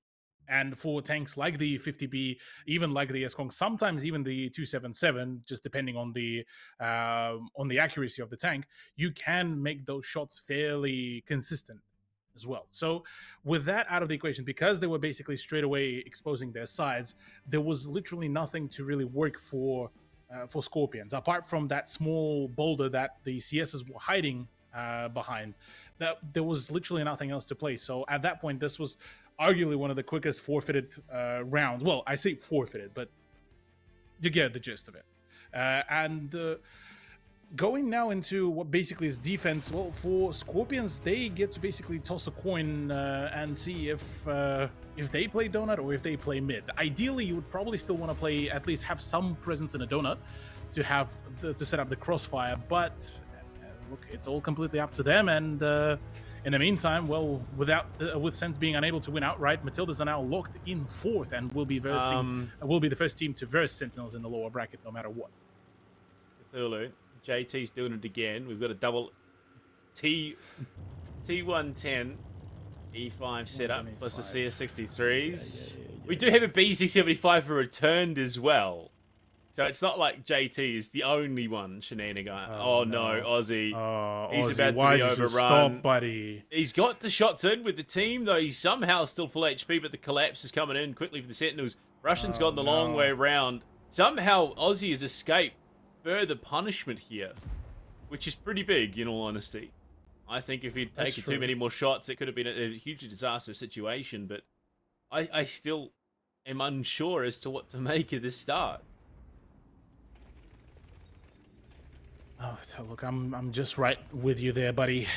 And for tanks like the 50B, even like the Eskong, sometimes even the 277, just depending on the accuracy of the tank, you can make those shots fairly consistent as well. So with that out of the equation, because they were basically straight away exposing their sides, there was literally nothing to really work for Scorpions, apart from that small boulder that the CSs were hiding behind. That there was literally nothing else to play. So at that point, this was arguably one of the quickest forfeited rounds. Well, I say forfeited, but you get the gist of it. Going now into what basically is defense, well, for Scorpions, they get to basically toss a coin and see if they play Donut or if they play mid. Ideally, you would probably still want to play, at least have some presence in a Donut to set up the crossfire, but look, it's all completely up to them. And in the meantime, well, with Sense being unable to win outright, Matildas are now locked in 4th and will be the first team to verse Sentinels in the lower bracket, no matter what. Hulu. JT's doing it again. We've got a double T110 E5 setup plus the CS63s. We do have a BC75 for returned as well. So it's not like JT is the only one shenanigan. Oh no, Aussie. He's Aussie, about to be overrun. Stop, buddy. He's got the shots in with the team, though. He's somehow still full HP, but the collapse is coming in quickly for the Sentinels. Russian's gone the long way around. Somehow Aussie has escaped further punishment here, which is pretty big, in all honesty. I think if he'd taken too many more shots, it could have been a hugely disastrous situation, but I still am unsure as to what to make of this start. Oh, look, I'm just right with you there, buddy.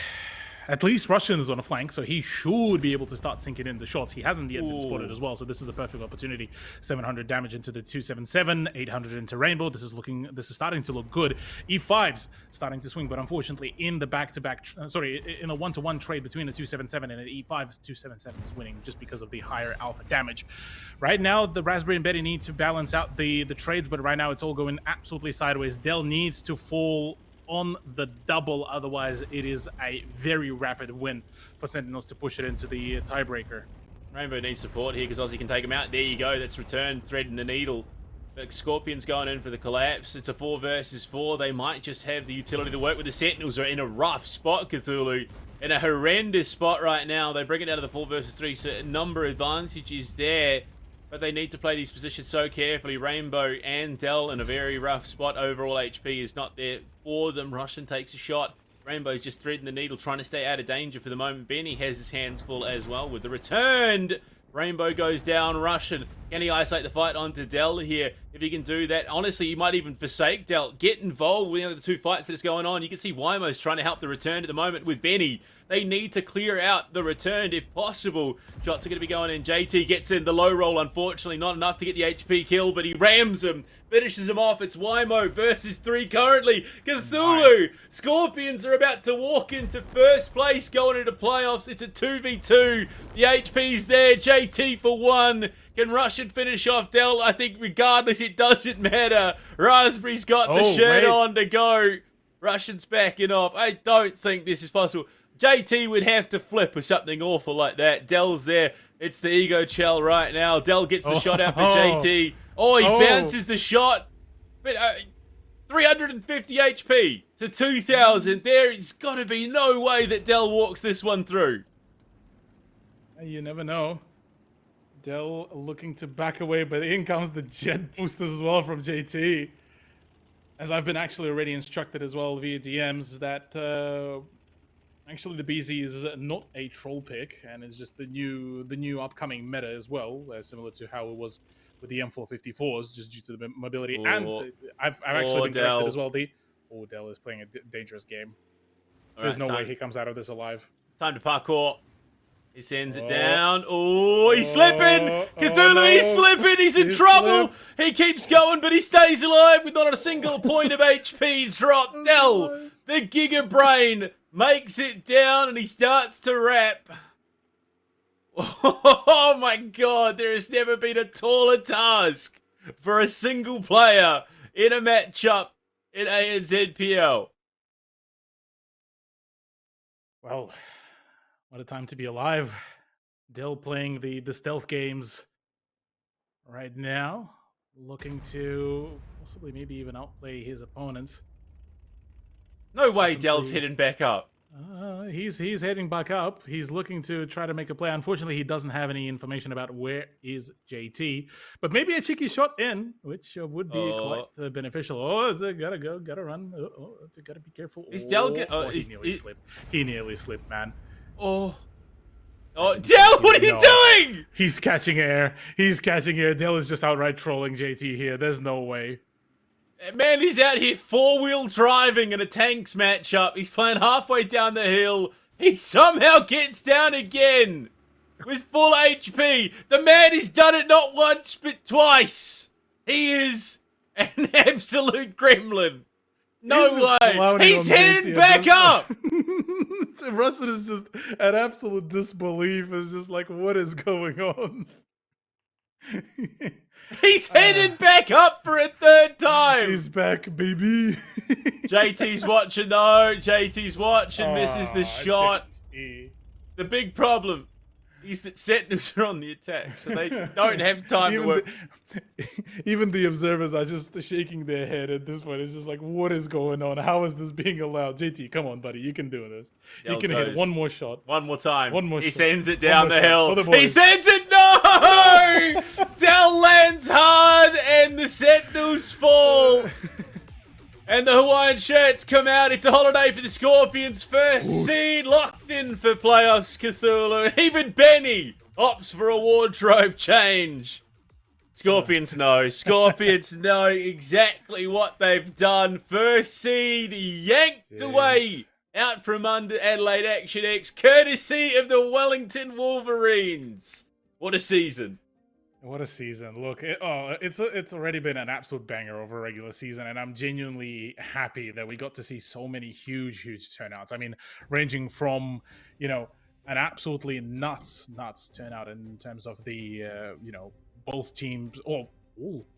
At least Russian is on a flank, so he should be able to start sinking in the shots. He hasn't yet been spotted as well, so this is a perfect opportunity. 700 damage into the 277, 800 into Rainbow. This is starting to look good. E5's starting to swing, but unfortunately, in the in a one-to-one trade between the 277 and an E5, 277 is winning just because of the higher alpha damage. Right now, the Raspberry and Betty need to balance out the trades, but right now it's all going absolutely sideways. Dell needs to fall on the double, otherwise it is a very rapid win for Sentinels to push it into the tiebreaker. Rainbow needs support here because Aussie can take him out. There you go, that's return, threading the needle. But Scorpion's going in for the collapse. It's a 4 versus 4. They might just have the utility to work with. The Sentinels are in a rough spot, Cthulhu. in a horrendous spot right now. They bring it down to the 4 versus 3, so a number of advantages there. But they need to play these positions so carefully. Rainbow and Dell in a very rough spot. Overall HP is not there for them. Russian takes a shot. Rainbow's just threading the needle, trying to stay out of danger for the moment. Benny has his hands full as well with the returned. Rainbow goes down. Russian, can he isolate the fight onto Dell here? If he can do that, honestly, he might even forsake Dell. Get involved with the two fights that is going on. You can see Wymo's trying to help the return at the moment with Benny. They need to clear out the return if possible. Shots are going to be going in. JT gets in the low roll, unfortunately. Not enough to get the HP kill, but he rams him. Finishes him off. It's Wymo versus 3 currently. Cthulhu. Scorpions are about to walk into first place going into playoffs. It's a 2v2. The HP's there. JT for 1. Can Russian finish off Dell? I think regardless, it doesn't matter. Raspberry's got the shirt on to go. Russian's backing off. I don't think this is possible. JT would have to flip with something awful like that. Dell's there. It's the ego shell right now. Dell gets the shot out for JT. Oh, he bounces the shot. But 350 HP to 2,000. There's got to be no way that Dell walks this one through. You never know. Dell looking to back away, but in comes the jet boosters as well from JT. As I've been actually already instructed as well via DMs that actually the BZ is not a troll pick and is just the new upcoming meta as well, similar to how it was with the M454s, just due to the mobility. And I've actually been corrected as well. Dell is playing a dangerous game. There's no way he comes out of this alive. Time to parkour. He sends it down. Oh, he's slipping. Cthulhu, he's slipping. He's in trouble. He keeps going, but he stays alive with not a single point of HP drop. Dell, the Giga Brain, makes it down, and he starts to rap. Oh my God, there has never been a taller task for a single player in a matchup in ANZPL. Well, what a time to be alive. Dell playing the stealth games right now, looking to possibly maybe even outplay his opponents. No way Dell's heading back up. He's heading back up. He's looking to try to make a play. Unfortunately, he doesn't have any information about where is JT. But maybe a cheeky shot in, which would be quite beneficial. Oh, it's gotta go, gotta run. Oh, it's gotta be careful. Is Dell he nearly slipped. He nearly slipped, man. Oh, Dell, what are you doing? He's catching air. He's catching air. Dell is just outright trolling JT here. There's no way. Man, he's out here four-wheel driving in a tanks matchup. He's playing halfway down the hill. He somehow gets down again with full HP. The man has done it not once, but twice. He is an absolute gremlin. No way. He's heading back up. Russell is just at absolute disbelief. It's just like, what is going on? He's headed back up for a third time. He's back, baby. JT's watching though. JT's watching, misses the shot. The big problem is that Sentinels are on the attack, so they don't have time to work. Even the observers are just shaking their head at this point. It's just like, what is going on? How is this being allowed? JT, come on, buddy. You can do this. You can hit one more shot. One more time. One more shot. He sends it down the hill. He sends it. No! Dell lands hard and the Sentinels fall. And the Hawaiian shirts come out. It's a holiday for the Scorpions. First seed locked in for playoffs, Cthulhu. And even Benny opts for a wardrobe change. Scorpions know. Scorpions know exactly what they've done. First seed yanked away out from under Adelaide Action X, courtesy of the Wellington Wolverines. What a season. What a season. Look, it's already been an absolute banger over a regular season, and I'm genuinely happy that we got to see so many huge turnouts. I mean, ranging from, an absolutely nuts turnout in terms of the, both teams, or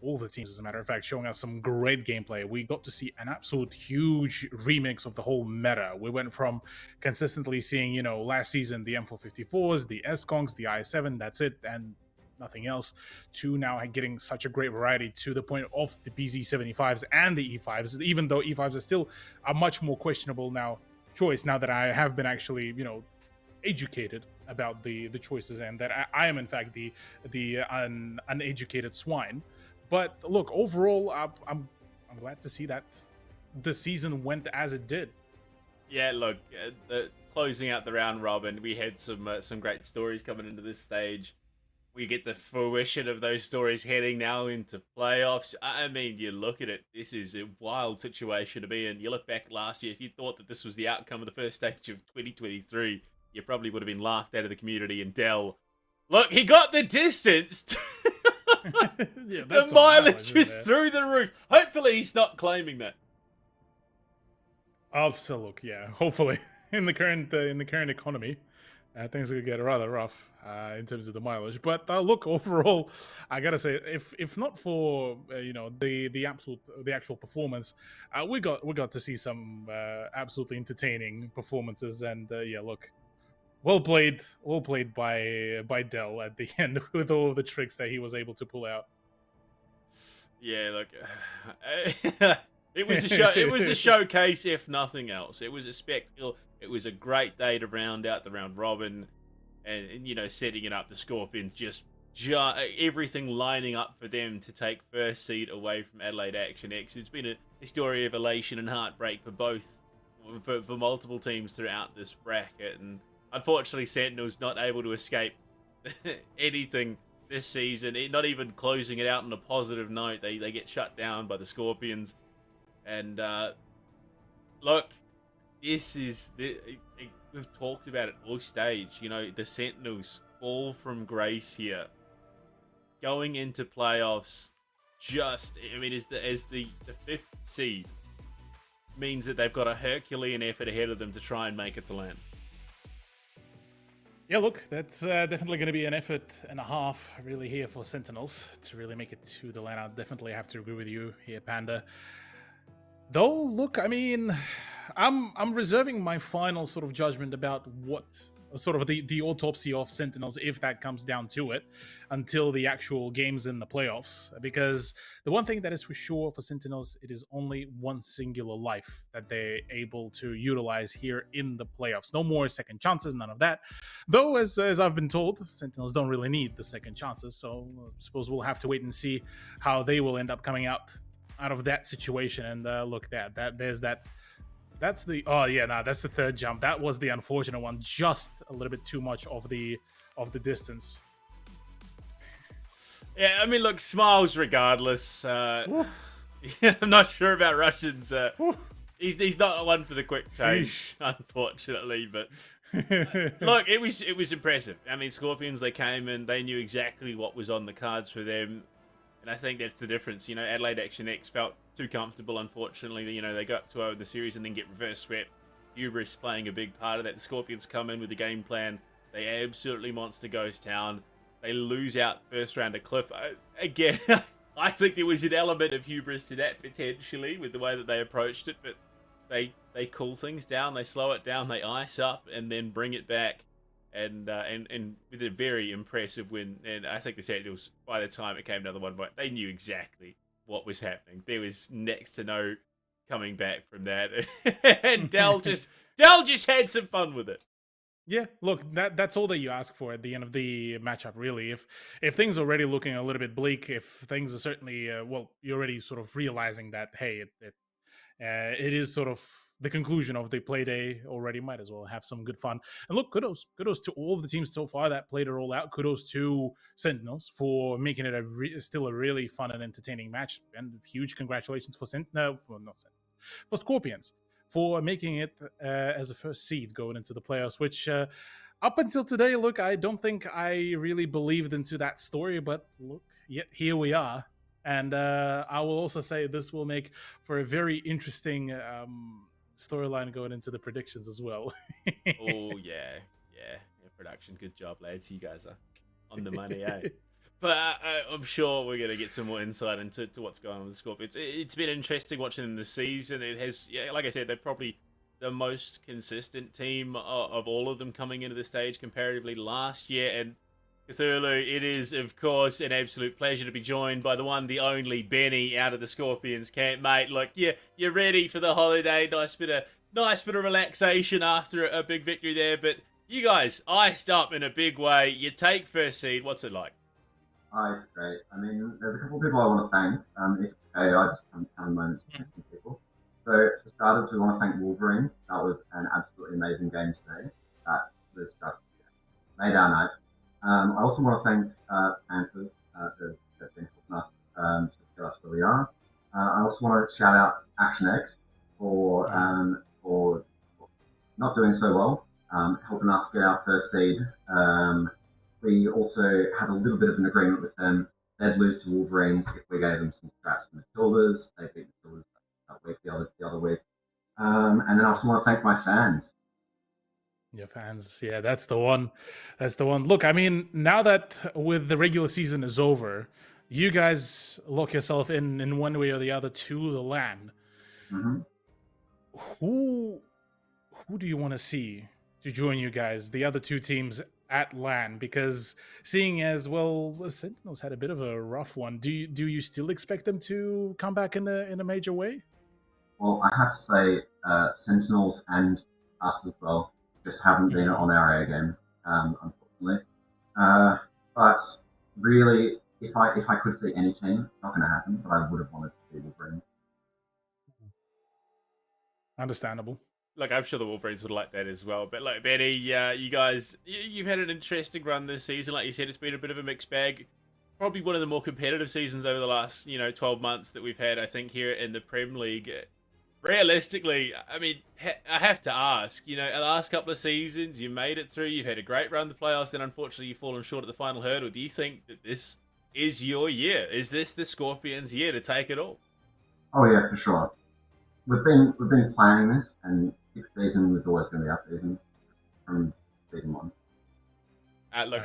all the teams, as a matter of fact, showing us some great gameplay. We got to see an absolute huge remix of the whole meta. We went from consistently seeing, last season, the M454s, the S-Kongs, the I7, that's it, and nothing else, to now getting such a great variety to the point of the BZ75s and the E5s, even though E5s are still much more questionable now choice now that I have been actually, you know, educated about the choices, and that I am in fact the uneducated swine. But look, overall, I'm glad to see that the season went as it did. Yeah, look, closing out the round robin, we had some great stories coming into this stage. We get the fruition of those stories heading now into playoffs. I mean, you look at it, this is a wild situation to be in. You look back last year, if you thought that this was the outcome of the first stage of 2023, you probably would have been laughed out of the community. And Dell, look, he got the distance. Yeah, the mileage is through the roof. Hopefully he's not claiming that. Absolutely, yeah. Hopefully, in the current economy, things could get rather rough in terms of the mileage. But look, overall, I gotta say, if not for you know, the actual performance, we got to see some absolutely entertaining performances. And yeah, look, well played by Dell at the end with all of the tricks that he was able to pull out. Yeah, look, it was a show. It was a showcase, if nothing else. It was a spectacle. It was a great day to round out the round robin, and you know, setting it up. The Scorpions just everything lining up for them to take first seed away from Adelaide Action X. It's been a story of elation and heartbreak for both, for multiple teams throughout this bracket, and unfortunately, Sentinels not able to escape anything this season. Not even closing it out on a positive note. They get shut down by the Scorpions. And look, this is we've talked about it all stage. You know, the Sentinels fall from grace here, going into playoffs. Just, I mean, as the fifth seed means that they've got a Herculean effort ahead of them to try and make it to land. Yeah, look, that's definitely going to be an effort and a half, really, here for Sentinels to really make it to the land. I definitely have to agree with you here, Panda. Though, look, I mean, I'm reserving my final sort of judgment about what sort of the autopsy of Sentinels, if that comes down to it, until the actual games in the playoffs. Because the one thing that is for sure for Sentinels, it is only one singular life that they're able to utilize here in the playoffs. No more second chances, none of that. Though, as I've been told, Sentinels don't really need the second chances. So I suppose we'll have to wait and see how they will end up coming out of that situation. And look, there's that. That's the that's the third jump. That was the unfortunate one. Just a little bit too much of the distance. Yeah, I mean, look, smiles regardless. I'm not sure about Russians. He's not one for the quick change, unfortunately. But look, it was impressive. I mean, Scorpions, they came in, they knew exactly what was on the cards for them. And I think that's the difference. You know, Adelaide Action X felt too comfortable, unfortunately. You know, they got up 2-0 in the series and then get reverse swept. Hubris playing a big part of that. The Scorpions come in with a game plan. They absolutely monster Ghost Town. They lose out first round at Cliff. Again, I think there was an element of hubris to that, potentially, with the way that they approached it. But they cool things down. They slow it down. They ice up and then bring it back. And with a very impressive win. And I think the Sentinels, by the time it came down to 1 point, they knew exactly what was happening. There was next to no coming back from that. And Dell just had some fun with it. Yeah, look, that's all that you ask for at the end of the matchup, really. If things are already looking a little bit bleak, if things are certainly you're already sort of realizing that, hey, it is sort of the conclusion of the play day already. Might as well have some good fun. And look, kudos to all of the teams so far that played it all out. Kudos to Sentinels for making it still a really fun and entertaining match. And huge congratulations for for Scorpions for making it as a first seed going into the playoffs, which up until today, look, I don't think I really believed into that story, but look, here we are. And I will also say this will make for a very interesting storyline going into the predictions as well. Oh, yeah. Production, good job, lads. You guys are on the money, eh? But I'm sure we're going to get some more insight into what's going on with the Scorpions. It's been interesting watching them this season. It has, like I said, they're probably the most consistent team of all of them coming into the stage comparatively last year. And Cthulhu, it is, of course, an absolute pleasure to be joined by the one, the only Benny out of the Scorpions camp. Mate, look, you're ready for the holiday. Nice bit of nice bit of relaxation after a big victory there. But you guys iced up in a big way. You take first seed. What's it like? Oh, it's great. I mean, there's a couple of people I want to thank. If okay, I just have a moment to thank some people. So, for starters, we want to thank Wolverines. That was an absolutely amazing game today. That was just made our night. I also want to thank Panthers. They've been helping us to get us where we are. I also want to shout out Action X for not doing so well, helping us get our first seed. We also had a little bit of an agreement with them. They'd lose to Wolverines if we gave them some strats for Matildas. They beat Matildas that week, the other week. And then I also want to thank my fans. Your fans, yeah, that's the one. That's the one. Look, I mean, now that with the regular season is over, you guys lock yourself in one way or the other to the LAN. Mm-hmm. Who do you want to see to join you guys, the other two teams at LAN? Because seeing as well, the Sentinels had a bit of a rough one. Do you still expect them to come back in a major way? Well, I have to say, Sentinels and us as well just haven't been on our A game, unfortunately. But really, if I could see any team, not going to happen. But I would have wanted to see Wolverines. Understandable. Look, I'm sure the Wolverines would like that as well. But like Benny, you guys, you've had an interesting run this season. Like you said, it's been a bit of a mixed bag. Probably one of the more competitive seasons over the last 12 months that we've had, I think, here in the Prem League. Realistically, I mean, I have to ask, the last couple of seasons, you made it through, you've had a great run in the playoffs, then unfortunately you've fallen short at the final hurdle. Do you think that this is your year? Is this the Scorpions' year to take it all? Oh yeah, for sure. We've been planning this, and sixth season was always going to be our season from season one. Look,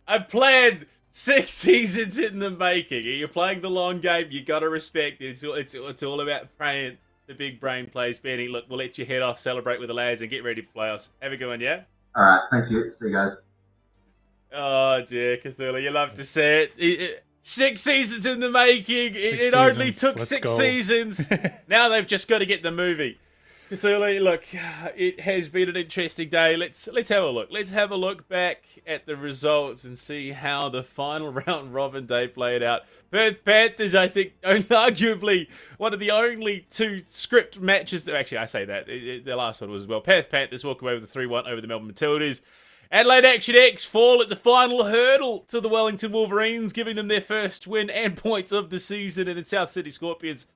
I planned 6 seasons in the making. You're playing the long game. You got to respect it. It's all about praying. The big brain plays, Benny. Look, we'll let you head off, celebrate with the lads, and get ready for playoffs. Have a good one, yeah? All right, thank you. See you guys. Oh, dear, Cthulhu, you love to see it. 6 seasons in the making. It only took 6 seasons. Now they've just got to get the movie. Cthulhu, look, it has been an interesting day. Let's have a look. Let's have a look back at the results and see how the final round robin day played out. Perth Panthers, I think, arguably one of the only 2 script matches that... Actually, I say that. The last one was as well. Perth Panthers walk away with a 3-1 over the Melbourne Matildas. Adelaide Action X fall at the final hurdle to the Wellington Wolverines, giving them their first win and points of the season. And then South Sydney Scorpions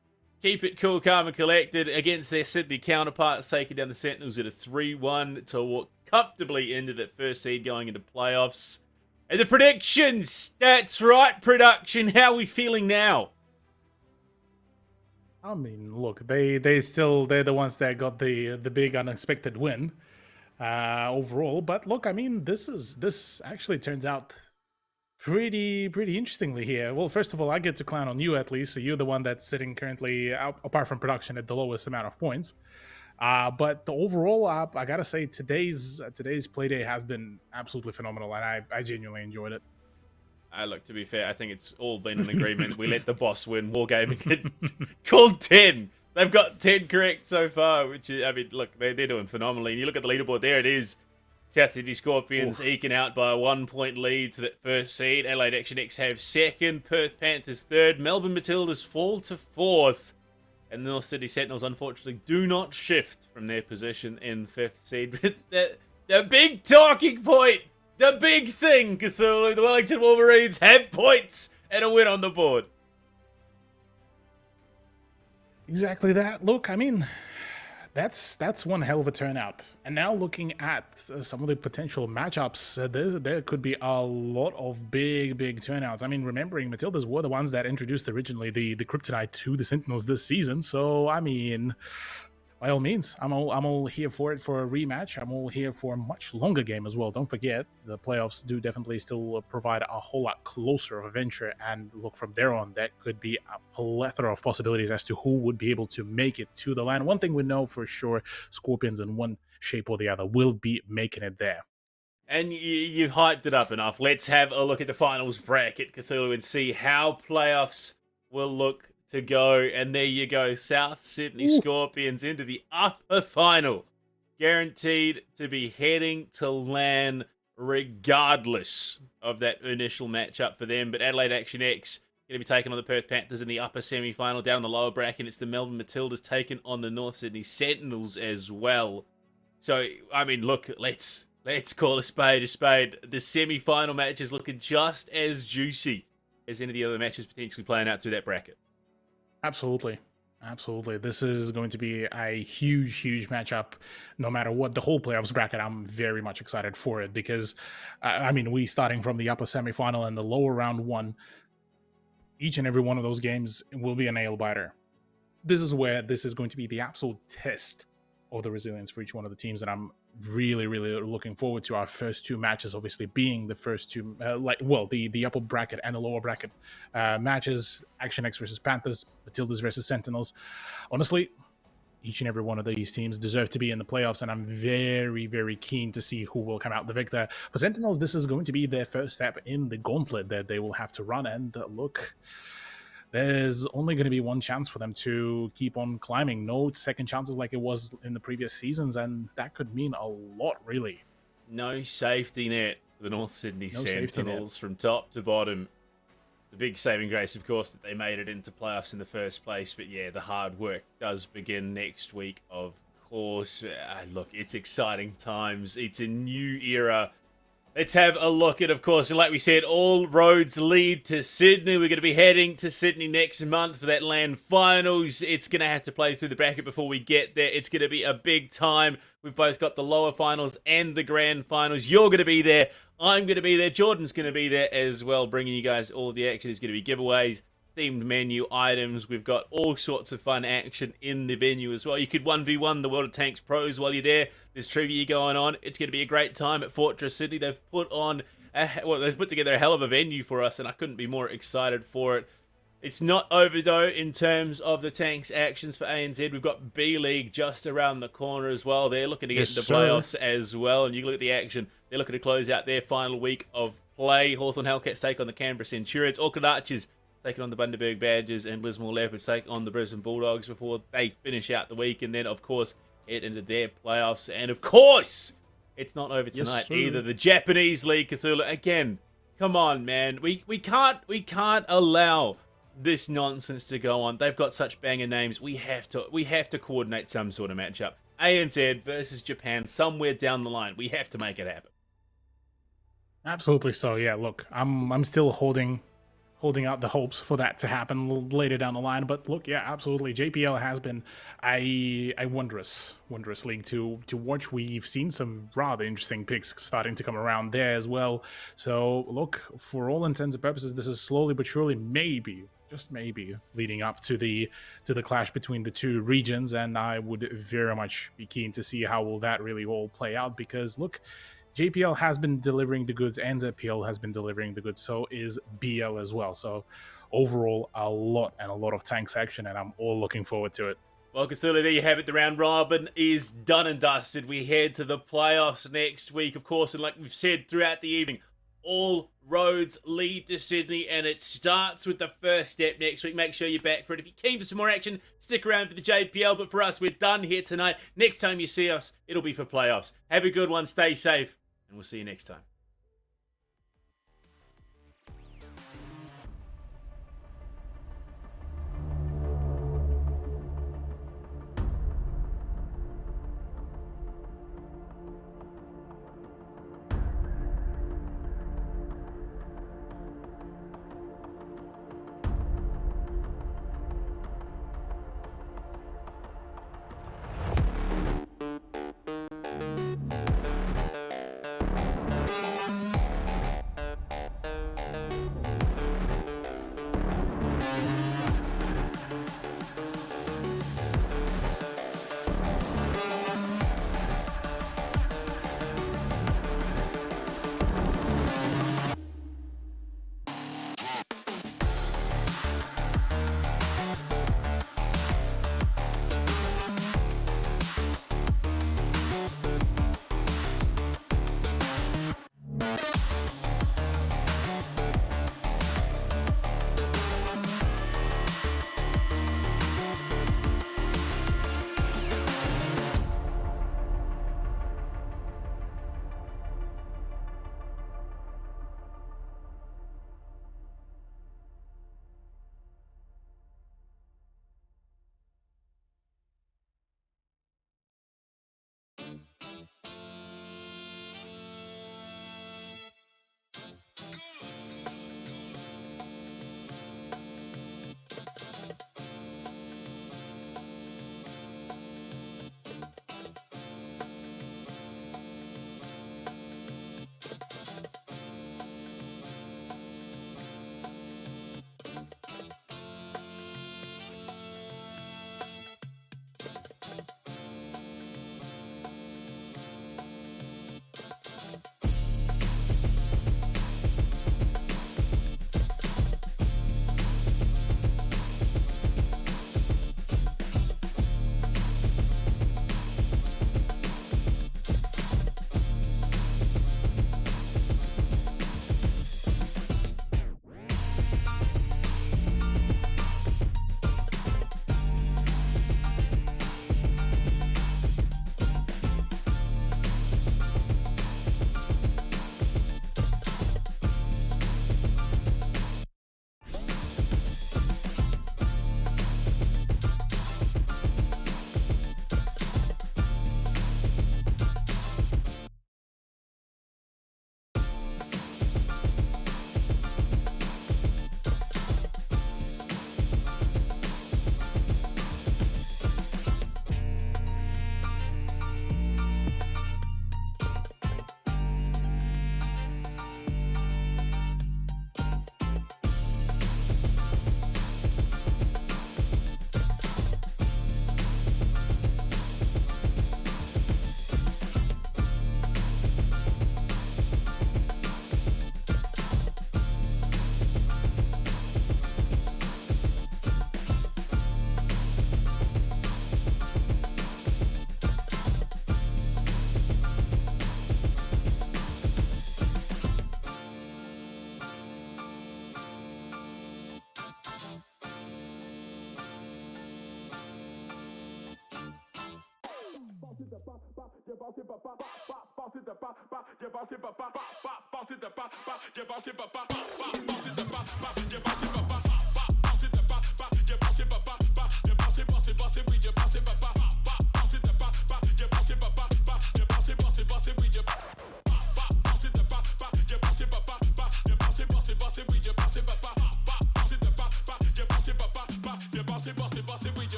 keep it cool, calm and collected against their Sydney counterparts, taking down the Sentinels at a 3-1 to walk comfortably into that first seed going into playoffs. And the predictions! That's right, production. How are we feeling now? I mean, look, they're the ones that got the big unexpected win overall. But look, I mean, this actually turns out pretty interestingly here. Well, first of all, I get to clown on you at least, so you're the one that's sitting currently, apart from production, at the lowest amount of points. But the overall, I gotta say, today's playday has been absolutely phenomenal, and I genuinely enjoyed it. Look, to be fair, I think it's all been an agreement. We let the boss win. Wargaming called 10. They've got 10 correct so far, which is, I mean, look, they're doing phenomenally. And you look at the leaderboard, there it is. South Sydney Scorpions eking out by a 1-point lead to that first seed. Adelaide Action X have second. Perth Panthers third. Melbourne Matildas fall to fourth. And North Sydney Sentinels, unfortunately, do not shift from their position in fifth seed. But the big talking point, the big thing, Cthulhu, the Wellington Wolverines have points and a win on the board. Exactly that. Look, I mean, that's one hell of a turnout. And now looking at some of the potential matchups, there could be a lot of big turnouts. I mean, remembering Matildas were the ones that introduced originally the Kryptonite to the Sentinels this season. So, I mean, by all means, I'm all here for it for a rematch. I'm all here for a much longer game as well. Don't forget, the playoffs do definitely still provide a whole lot closer of a venture. And look, from there on, that could be a plethora of possibilities as to who would be able to make it to the LAN. One thing we know for sure, Scorpions in one shape or the other will be making it there. And you've hyped it up enough. Let's have a look at the finals bracket, Cthulhu, and see how playoffs will look to go. And there you go. South Sydney Scorpions into the upper final. Guaranteed to be heading to LAN regardless of that initial matchup for them. But Adelaide Action X going to be taking on the Perth Panthers in the upper semi-final. Down in the lower bracket, it's the Melbourne Matildas taking on the North Sydney Sentinels as well. So, I mean, look, let's call a spade a spade. The semi-final match is looking just as juicy as any of the other matches potentially playing out through that bracket. Absolutely. Absolutely. This is going to be a huge, huge matchup. No matter what, the whole playoffs bracket, I'm very much excited for it because, I mean, we starting from the upper semifinal and the lower round one, each and every one of those games will be a nail-biter. This is where this is going to be the absolute test of the resilience for each one of the teams, and I'm really, really looking forward to our first two matches, obviously being the first two, the upper bracket and the lower bracket matches, Action X versus Panthers, Matildas versus Sentinels. Honestly, each and every one of these teams deserve to be in the playoffs, and I'm very, very keen to see who will come out the victor. For Sentinels, this is going to be their first step in the gauntlet that they will have to run, and look, there's only going to be one chance for them to keep on climbing. No second chances like it was in the previous seasons, and that could mean a lot, really. No safety net for the North Sydney Sentinels from top to bottom. The big saving grace, of course, that they made it into playoffs in the first place. But yeah, the hard work does begin next week, of course. Look, it's exciting times. It's a new era. Let's have a look at, of course, and like we said, all roads lead to Sydney. We're going to be heading to Sydney next month for that LAN finals. It's going to have to play through the bracket before we get there. It's going to be a big time. We've both got the lower finals and the grand finals. You're going to be there. I'm going to be there. Jordan's going to be there as well, bringing you guys all the action. There's going to be giveaways, themed menu items. We've got all sorts of fun action in the venue as well. You could 1v1 the World of Tanks pros while you're there. There's trivia going on. It's going to be a great time at Fortress Sydney. They've put together a hell of a venue for us, and I couldn't be more excited for it. It's not over, though, in terms of the Tanks actions for ANZ. We've got B-League just around the corner as well. They're looking to get into playoffs as well, and you look at the action. They're looking to close out their final week of play. Hawthorn Hellcats take on the Canberra Centurions. Auckland Archers taking on the Bundaberg Badgers, and Lismore Leopards take on the Brisbane Bulldogs before they finish out the week, and then, of course, head into their playoffs. And, of course, it's not over tonight either. The Japanese League, Cthulhu, again, come on, man. We can't allow this nonsense to go on. They've got such banger names. We have to coordinate some sort of matchup. ANZ versus Japan somewhere down the line. We have to make it happen. Absolutely so. Yeah, look, I'm still holding out the hopes for that to happen later down the line. But look, yeah, absolutely. JPL has been a wondrous league to watch. We've seen some rather interesting picks starting to come around there as well. So look, for all intents and purposes, this is slowly but surely just maybe leading up to the clash between the two regions, and I would very much be keen to see how will that really all play out, because look, JPL has been delivering the goods, ANZPL has been delivering the goods, so is BL as well. So overall, a lot of Tanks action, and I'm all looking forward to it. Well, Cthulhu, there you have it. The round robin is done and dusted. We head to the playoffs next week, of course, and like we've said throughout the evening, all roads lead to Sydney, and it starts with the first step next week. Make sure you're back for it. If you're keen for some more action, stick around for the JPL. But for us, we're done here tonight. Next time you see us, it'll be for playoffs. Have a good one. Stay safe, and we'll see you next time.